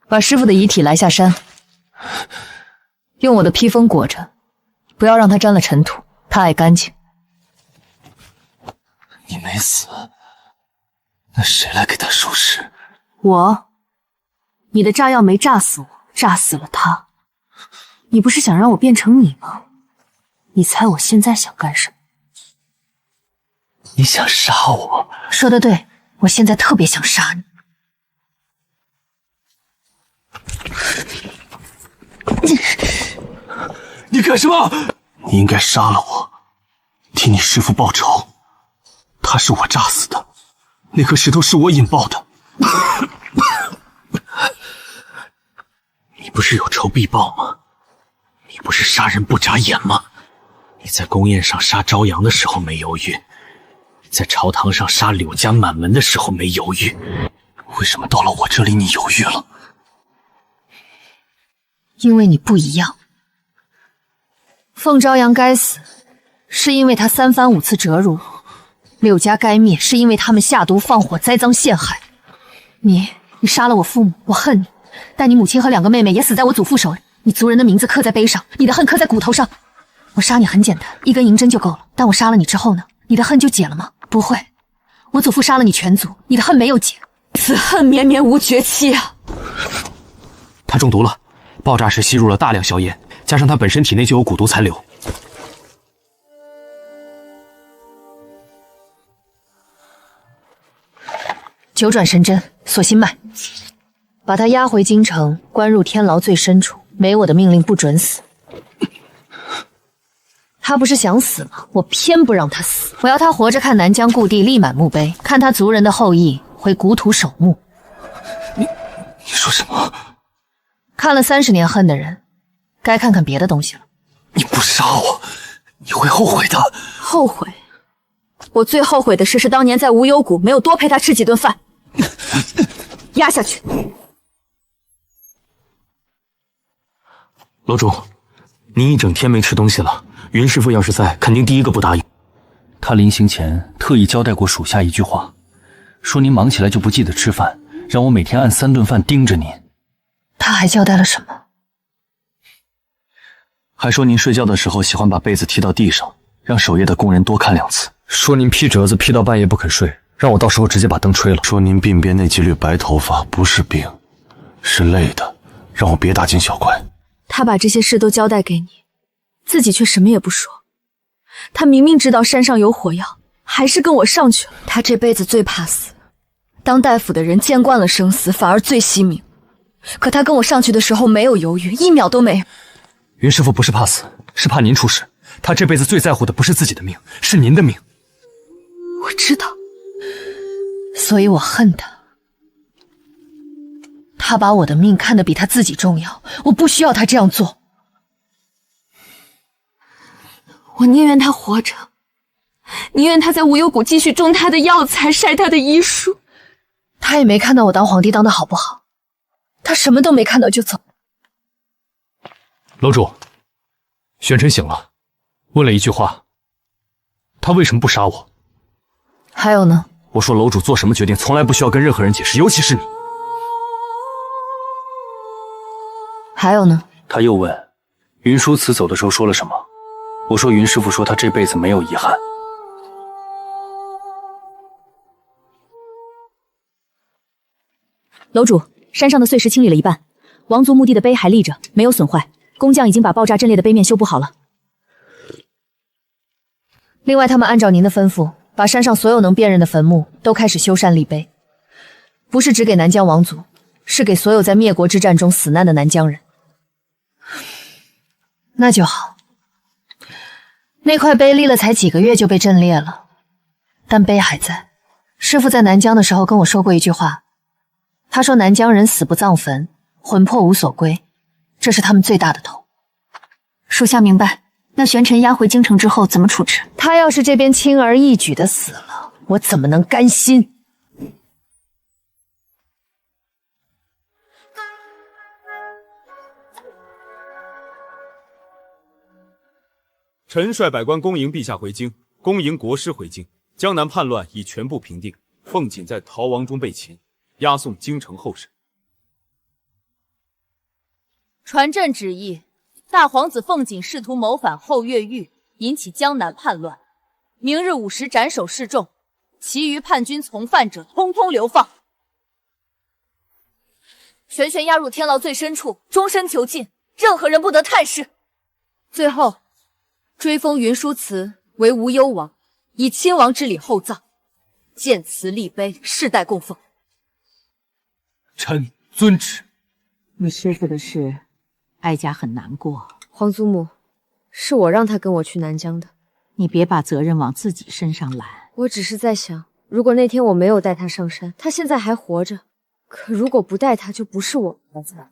把师傅的遗体来下山，用我的披风裹着，不要让它沾了尘土，他爱干净。你没死，那谁来给他收尸？我，你的炸药没炸死我，炸死了他。你不是想让我变成你吗？你猜我现在想干什么？你想杀我？说得对，我现在特别想杀你。你干什么？你应该杀了我，替你师父报仇。他是我炸死的，那颗石头是我引爆的。你不是有仇必报吗？你不是杀人不眨眼吗？你在宫宴上杀朝阳的时候没犹豫，在朝堂上杀柳家满门的时候没犹豫，为什么到了我这里你犹豫了？因为你不一样。凤朝阳该死，是因为他3番5次折辱；柳家该灭，是因为他们下毒放火栽赃陷害。你杀了我父母，我恨你，但你母亲和2个妹妹也死在我祖父手里。你族人的名字刻在碑上，你的恨刻在骨头上。我杀你很简单，一根银针就够了。但我杀了你之后呢？你的恨就解了吗？不会，我祖父杀了你全族，你的恨没有解，此恨绵绵无绝期啊！他中毒了，爆炸时吸入了大量硝烟，加上他本身体内就有蛊毒残留。九转神针，锁心脉，把他押回京城，关入天牢最深处，没我的命令不准死。他不是想死吗？我偏不让他死，我要他活着看南疆故地立满墓碑，看他族人的后裔回古土守墓。你说什么？看了30年恨的人，该看看别的东西了。你不杀我，你会后悔的。后悔？我最后悔的事是当年在无忧谷没有多陪他吃几顿饭。压下去。楼主，您一整天没吃东西了，云师傅要是在，肯定第一个不答应。他临行前特意交代过属下一句话，说您忙起来就不记得吃饭，让我每天按3顿饭盯着您。他还交代了什么？还说您睡觉的时候喜欢把被子踢到地上，让守夜的工人多看2次。说您劈折子劈到半夜不肯睡，让我到时候直接把灯吹了。说您鬓边那几缕白头发不是病，是累的，让我别大惊小怪。他把这些事都交代给你，自己却什么也不说。他明明知道山上有火药，还是跟我上去了。他这辈子最怕死，当大夫的人见惯了生死，反而最惜命。可他跟我上去的时候没有犹豫，1秒都没有。云师傅不是怕死，是怕您出事。他这辈子最在乎的不是自己的命，是您的命。我知道，所以我恨他。他把我的命看得比他自己重要，我不需要他这样做。我宁愿他活着，宁愿他在无忧谷继续种他的药材，晒他的医书。他也没看到我当皇帝当的好不好，他什么都没看到就走。楼主，玄尘醒了，问了一句话，他为什么不杀我？还有呢？我说楼主做什么决定从来不需要跟任何人解释，尤其是你。还有呢？他又问，云舒辞走的时候说了什么？我说云师傅说他这辈子没有遗憾。楼主，山上的碎石清理了一半，王族墓地的碑还立着，没有损坏。工匠已经把爆炸震裂的碑面修补好了。另外，他们按照您的吩咐，把山上所有能辨认的坟墓都开始修缮立碑，不是只给南疆王族，是给所有在灭国之战中死难的南疆人。那就好。那块碑立了才几个月就被震裂了，但碑还在。师父在南疆的时候跟我说过一句话，他说南疆人死不葬坟，魂魄无所归，这是他们最大的痛。属下明白。那玄尘押回京城之后怎么处置？他要是这边轻而易举的死了，我怎么能甘心？臣率百官恭迎陛下回京，恭迎国师回京。江南叛乱已全部平定，凤锦在逃亡中被擒，押送京城候审。传朕旨意，大皇子凤锦试图谋反后越狱，引起江南叛乱。明日午时斩首示众，其余叛军从犯者通通流放。玄玄押入天牢最深处，终身囚禁，任何人不得探视。最后，追封云舒辞为无忧王，以亲王之礼厚葬，建祠立碑，世代供奉。臣遵旨。你师傅的事，哀家很难过。皇祖母，是我让他跟我去南疆的。你别把责任往自己身上揽。我只是在想，如果那天我没有带他上山，他现在还活着；可如果不带他，就不是我儿子了。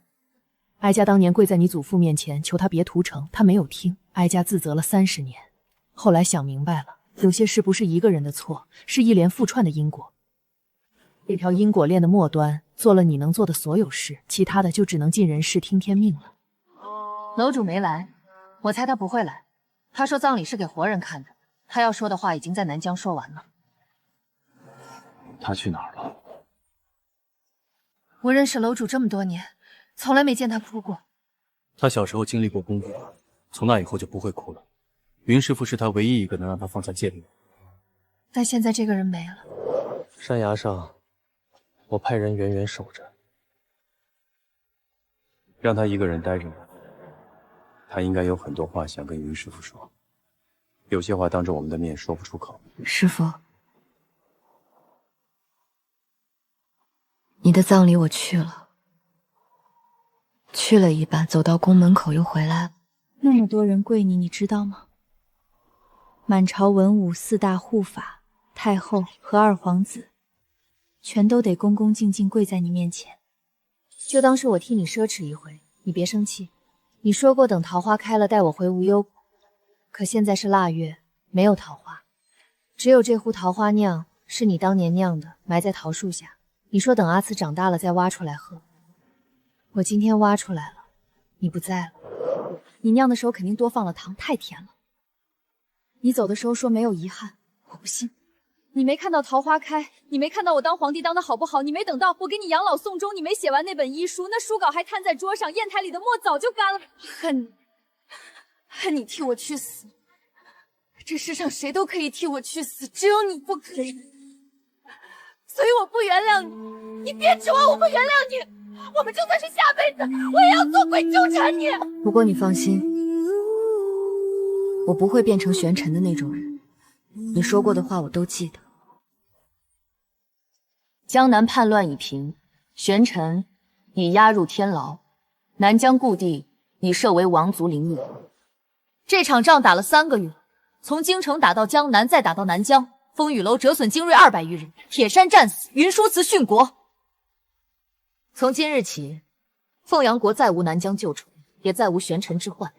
哀家当年跪在你祖父面前求他别屠城，他没有听，哀家自责了30年。后来想明白了，有些事不是一个人的错，是一连复串的因果。这条因果链的末端做了你能做的所有事，其他的就只能尽人事听天命了。楼主没来，我猜他不会来。他说葬礼是给活人看的，他要说的话已经在南疆说完了。他去哪儿了？我认识楼主这么多年，从来没见他哭过。他小时候经历过功苦，从那以后就不会哭了。云师傅是他唯一一个能让他放下戒律。但现在这个人没了。山崖上，我派人远远守着，让他一个人待着吧。他应该有很多话想跟云师傅说，有些话当着我们的面说不出口。师傅，你的葬礼我去了，去了一半，走到宫门口又回来了。那么多人跪你，你知道吗？满朝文武4大护法、太后和2皇子，全都得恭恭敬敬跪在你面前。就当是我替你奢侈一回，你别生气。你说过等桃花开了带我回无忧谷，可现在是腊月，没有桃花，只有这壶桃花酿是你当年酿的，埋在桃树下。你说等阿慈长大了再挖出来喝，我今天挖出来了，你不在了。你酿的时候肯定多放了糖，太甜了。你走的时候说没有遗憾，我不信。你没看到桃花开，你没看到我当皇帝当的好不好，你没等到我给你养老送终，你没写完那本医书，那书稿还摊在桌上，砚台里的墨早就干了。恨你替我去死。这世上谁都可以替我去死，只有你不可以。所以我不原谅你，你别指望我会原谅你。我们就算是下辈子，我也要做鬼纠缠你。不过你放心，我不会变成玄尘的那种人。你说过的话我都记得。江南叛乱已平，玄尘已押入天牢，南疆故地已设为王族陵墓。这场仗打了3个月，从京城打到江南，再打到南疆，风雨楼折损精锐200余人，铁山战死，云舒祠殉国。从今日起，凤阳国再无南疆旧仇，也再无玄尘之患。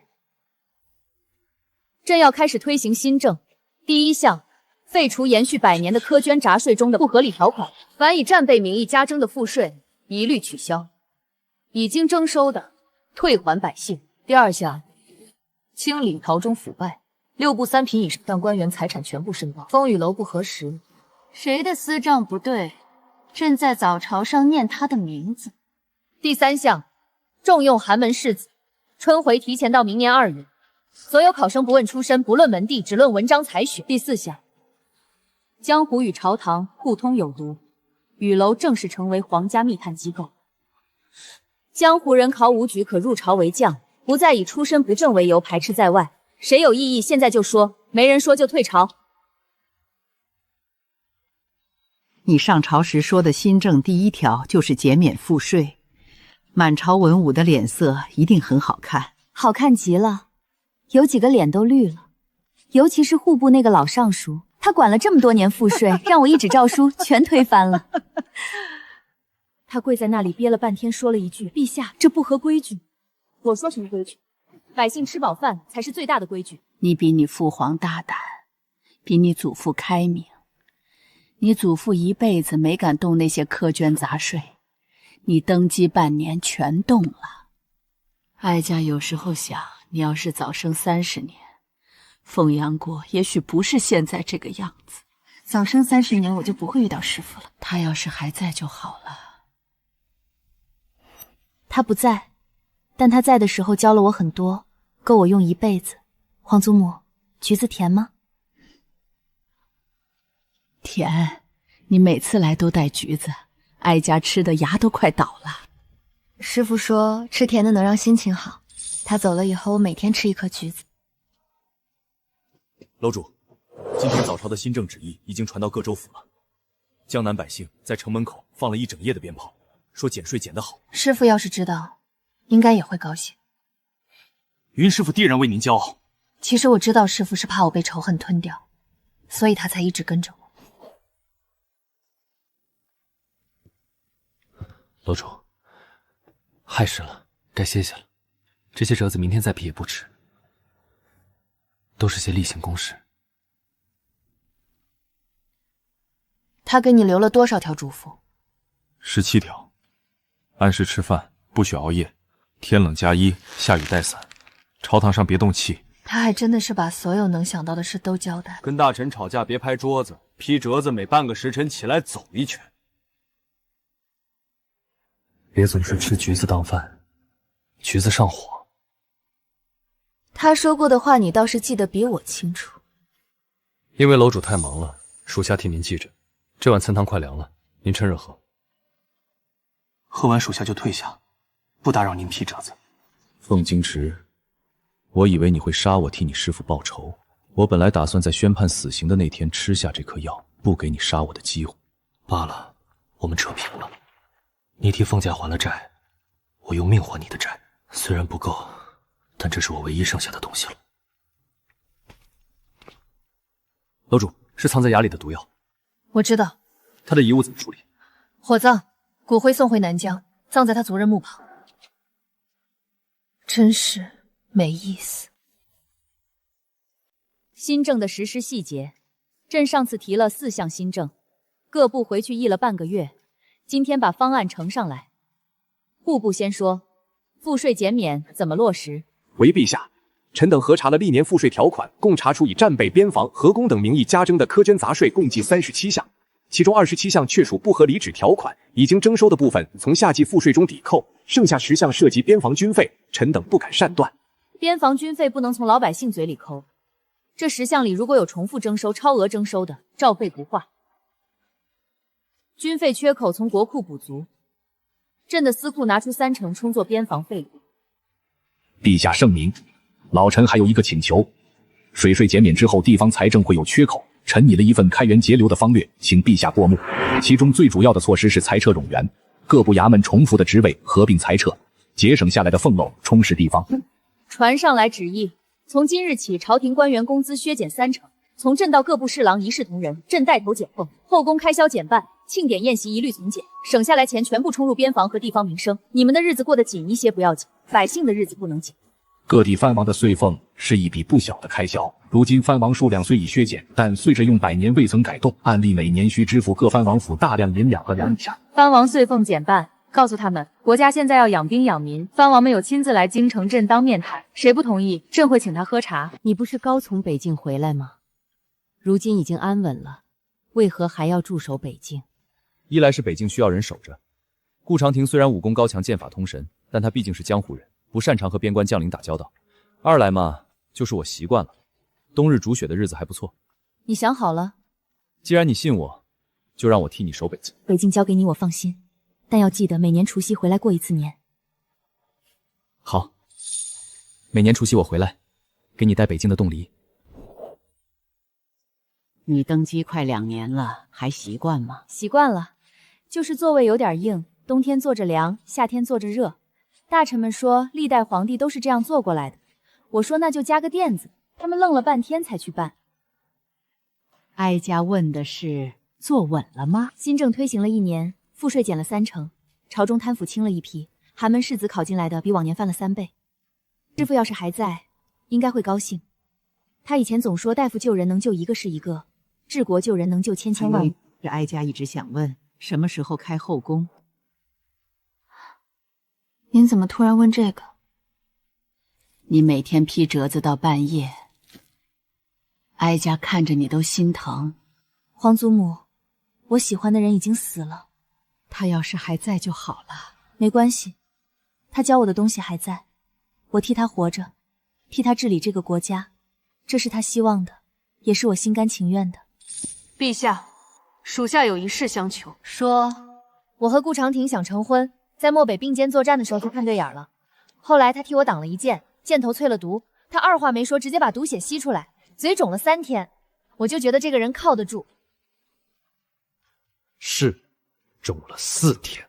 朕要开始推行新政。第一项，废除延续100年的苛捐杂税中的不合理条款，凡以战备名义加征的赋税一律取消，已经征收的退还百姓。第二项，清理朝中腐败，6部3品以上官员财产全部申报。风雨楼不核实，谁的私账不对，朕在早朝上念他的名字。第三项，重用寒门士子，春回提前到明年2月。所有考生不问出身，不论门第，只论文章才学。第四项，江湖与朝堂互通有无，雨楼正式成为皇家密探机构。江湖人考武举可入朝为将，不再以出身不正为由排斥在外。谁有异议，现在就说，没人说就退朝。你上朝时说的新政第1条就是减免赋税，满朝文武的脸色一定很好看。好看极了。有几个脸都绿了，尤其是户部那个老尚书，他管了这么多年赋税，让我一纸诏书全推翻了。他跪在那里憋了半天，说了一句：“陛下，这不合规矩。”我说什么规矩？百姓吃饱饭才是最大的规矩。你比你父皇大胆，比你祖父开明。你祖父一辈子没敢动那些苛捐杂税，你登基半年全动了。哀家有时候想，你要是早生30年，凤阳国也许不是现在这个样子。早生30年，我就不会遇到师父了。他要是还在就好了。他不在，但他在的时候教了我很多，够我用一辈子。皇祖母，橘子甜吗？甜，你每次来都带橘子，哀家吃的牙都快倒了。师父说吃甜的能让心情好，他走了以后，我每天吃1颗橘子。楼主，今天早朝的新政旨意已经传到各州府了。江南百姓在城门口放了一整夜的鞭炮，说减税减得好。师父要是知道，应该也会高兴。云师傅必然为您骄傲。其实我知道师父是怕我被仇恨吞掉，所以他才一直跟着我。楼主，亥时了，该歇歇了。这些折子明天再批也不迟，都是些例行公事。他给你留了多少条嘱咐？17条：按时吃饭，不许熬夜，天冷加衣，下雨带伞，朝堂上别动气。他还真的是把所有能想到的事都交代。跟大臣吵架别拍桌子，批折子每半个时辰起来走一圈。别总是吃橘子当饭，橘子上火。他说过的话你倒是记得比我清楚。因为楼主太忙了，属下替您记着。这碗参汤快凉了，您趁热喝。喝完属下就退下，不打扰您批折子。凤京池，我以为你会杀我替你师父报仇。我本来打算在宣判死刑的那天吃下这颗药，不给你杀我的机会。罢了，我们扯平了。你替凤家还了债，我用命还你的债。虽然不够，但这是我唯一剩下的东西了。楼主，是藏在崖里的毒药。我知道。他的遗物怎么处理？火葬，骨灰送回南疆，葬在他族人墓旁。真是没意思。新政的实施细节，朕上次提了4项新政，各部回去议了半个月，今天把方案呈上来。户部先说，赋税减免怎么落实？回陛下，臣等核查了历年赋税条款，共查出以战备、边防、河工等名义加征的苛捐杂税共计37项，其中27项确属不合理指条款，已经征收的部分从夏季赋税中抵扣，剩下10项涉及边防军费，臣等不敢擅断。边防军费不能从老百姓嘴里抠，这10项里如果有重复征收、超额征收的，照废不化。军费缺口从国库补足，朕的司库拿出30%充作边防费用。陛下圣明，老臣还有一个请求：水税减免之后，地方财政会有缺口，臣拟了一份开源节流的方略，请陛下过目。其中最主要的措施是裁撤冗员，各部衙门重复的职位合并裁撤，节省下来的俸禄充实地方。传上来旨意，从今日起，朝廷官员工资削减30%，从朕到各部侍郎一视同仁，朕带头减俸，后宫开销减半，庆典宴席一律从简，省下来钱全部冲入边防和地方民生。你们的日子过得紧一些不要紧，百姓的日子不能紧。各地藩王的岁俸是一笔不小的开销，如今藩王数量虽已削减，但岁制用100年未曾改动，按例每年需支付各藩王府大量银两和粮饷。藩王岁俸减半，告诉他们，国家现在要养兵养民，藩王们有亲自来京城朕当面谈，谁不同意，朕会请他喝茶。你不是刚从北境回来吗？如今已经安稳了，为何还要驻守北境？一来是北境需要人守着，顾长廷虽然武功高强、剑法通神，但他毕竟是江湖人，不擅长和边关将领打交道。二来嘛，就是我习惯了，冬日煮雪的日子还不错。你想好了？既然你信我，就让我替你守北境。北境交给你，我放心，但要记得每年除夕回来过一次年。好，每年除夕我回来，给你带北境的冻梨。你登基快2年了，还习惯吗？习惯了，就是座位有点硬，冬天坐着凉，夏天坐着热。大臣们说历代皇帝都是这样坐过来的，我说那就加个垫子，他们愣了半天才去办。哀家问的是坐稳了吗？新政推行了1年，赋税减了30%，朝中贪腐轻了一批，寒门士子考进来的比往年翻了3倍。师傅要是还在，应该会高兴。他以前总说大夫救人能救一个是一个，治国救人能救千千万。这哀家一直想问，什么时候开后宫？您怎么突然问这个？你每天批折子到半夜，哀家看着你都心疼。皇祖母，我喜欢的人已经死了，他要是还在就好了。没关系，他教我的东西还在，我替他活着，替他治理这个国家，这是他希望的，也是我心甘情愿的。陛下，属下有一事相求。说，我和顾长廷想成婚，在漠北并肩作战的时候就看对眼了，后来他替我挡了一箭，箭头淬了毒，他二话没说，直接把毒血吸出来，嘴肿了3天，我就觉得这个人靠得住。是，肿了4天。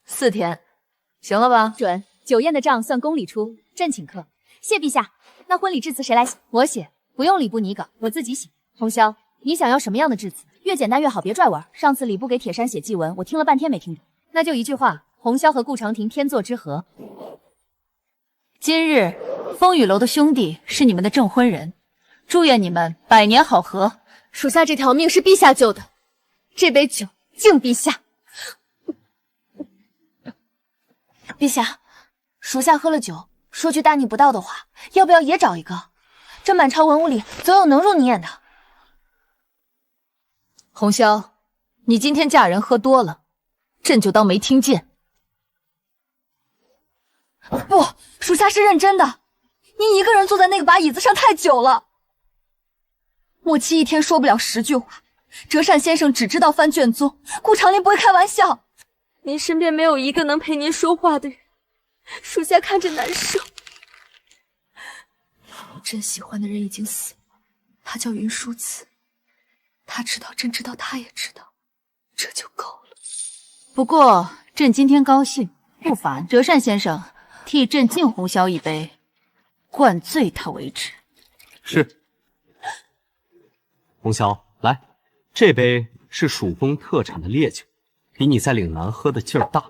4天，行了吧？准。酒宴的账算宫里出，朕请客。谢陛下。那婚礼致辞谁来写？我写，不用礼部拟稿，我自己写。红霄，你想要什么样的致辞？越简单越好，别拽文。上次礼部给铁山写祭文，我听了半天没听懂。那就一句话：红霄和顾长廷天作之合。今日风雨楼的兄弟是你们的证婚人，祝愿你们百年好合。属下这条命是陛下救的，这杯酒敬陛下。陛下，属下喝了酒，说句大逆不道的话，要不要也找一个？这满朝文武里总有能入你眼的。红霄，你今天嫁人喝多了，朕就当没听见。不，属下是认真的。您一个人坐在那个把椅子上太久了。莫七一天说不了10句话，折扇先生只知道翻卷宗，顾长林不会开玩笑。您身边没有一个能陪您说话的人，属下看着难受。朕喜欢的人已经死了，他叫云舒慈，他知道，朕知道，他也知道，这就够了。不过朕今天高兴，不妨折扇先生替朕敬红霄一杯，灌醉他为止。是。红霄，来，这杯是蜀宫特产的烈酒，比你在岭南喝的劲儿大。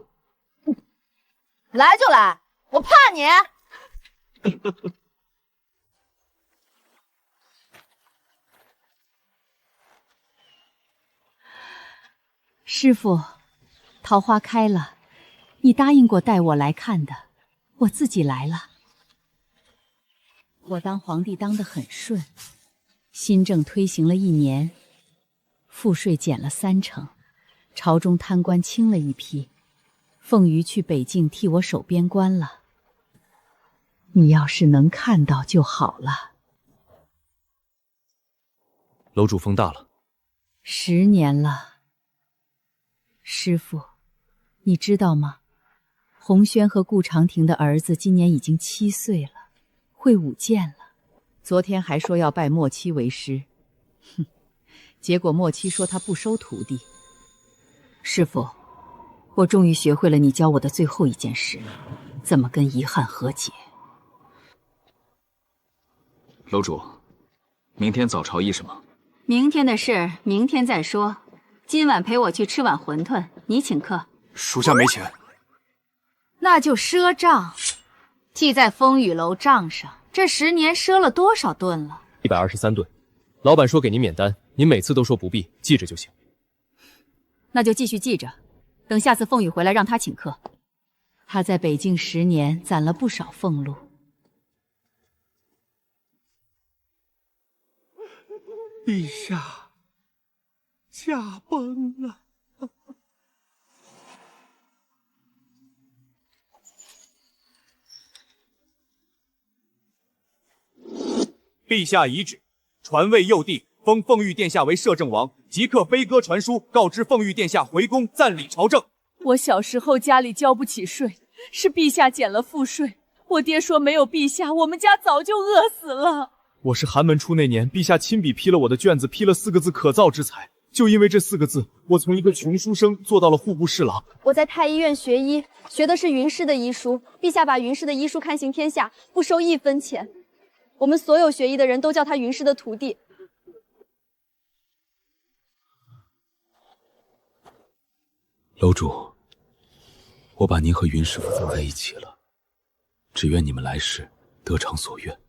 来就来，我怕你？师傅，桃花开了，你答应过带我来看的，我自己来了。我当皇帝当得很顺，新政推行了1年，赋税减了30%，朝中贪官轻了一批，凤瑜去北境替我守边关了。你要是能看到就好了。楼主风大了10年了。师傅，你知道吗？红轩和顾长亭的儿子今年已经7岁了，会舞剑了。昨天还说要拜莫七为师，哼！结果莫七说他不收徒弟。师傅，我终于学会了你教我的最后一件事，怎么跟遗憾和解。楼主，明天早朝议什么？明天的事明天再说。今晚陪我去吃碗馄饨，你请客。属下没钱。那就赊账，记在风雨楼账上。这10年赊了多少顿了？123顿。老板说给您免单，您每次都说不必，记着就行。那就继续记着，等下次凤羽回来让他请客。他在北境10年，攒了不少俸禄。陛下，驾崩了。陛下遗旨，传位幼帝，封凤玉殿下为摄政王，即刻飞鸽传书，告知凤玉殿下回宫暂理朝政。我小时候家里交不起税，是陛下减了赋税。我爹说没有陛下，我们家早就饿死了。我是寒门出那年，陛下亲笔批了我的卷子，批了4个字可造之才。就因为这4个字，我从一个穷书生做到了户部侍郎。我在太医院学医，学的是云氏的医书。陛下把云氏的医书刊行天下，不收1分钱。我们所有学医的人都叫他云氏的徒弟。楼主，我把您和云师傅放在一起了，只愿你们来世得偿所愿。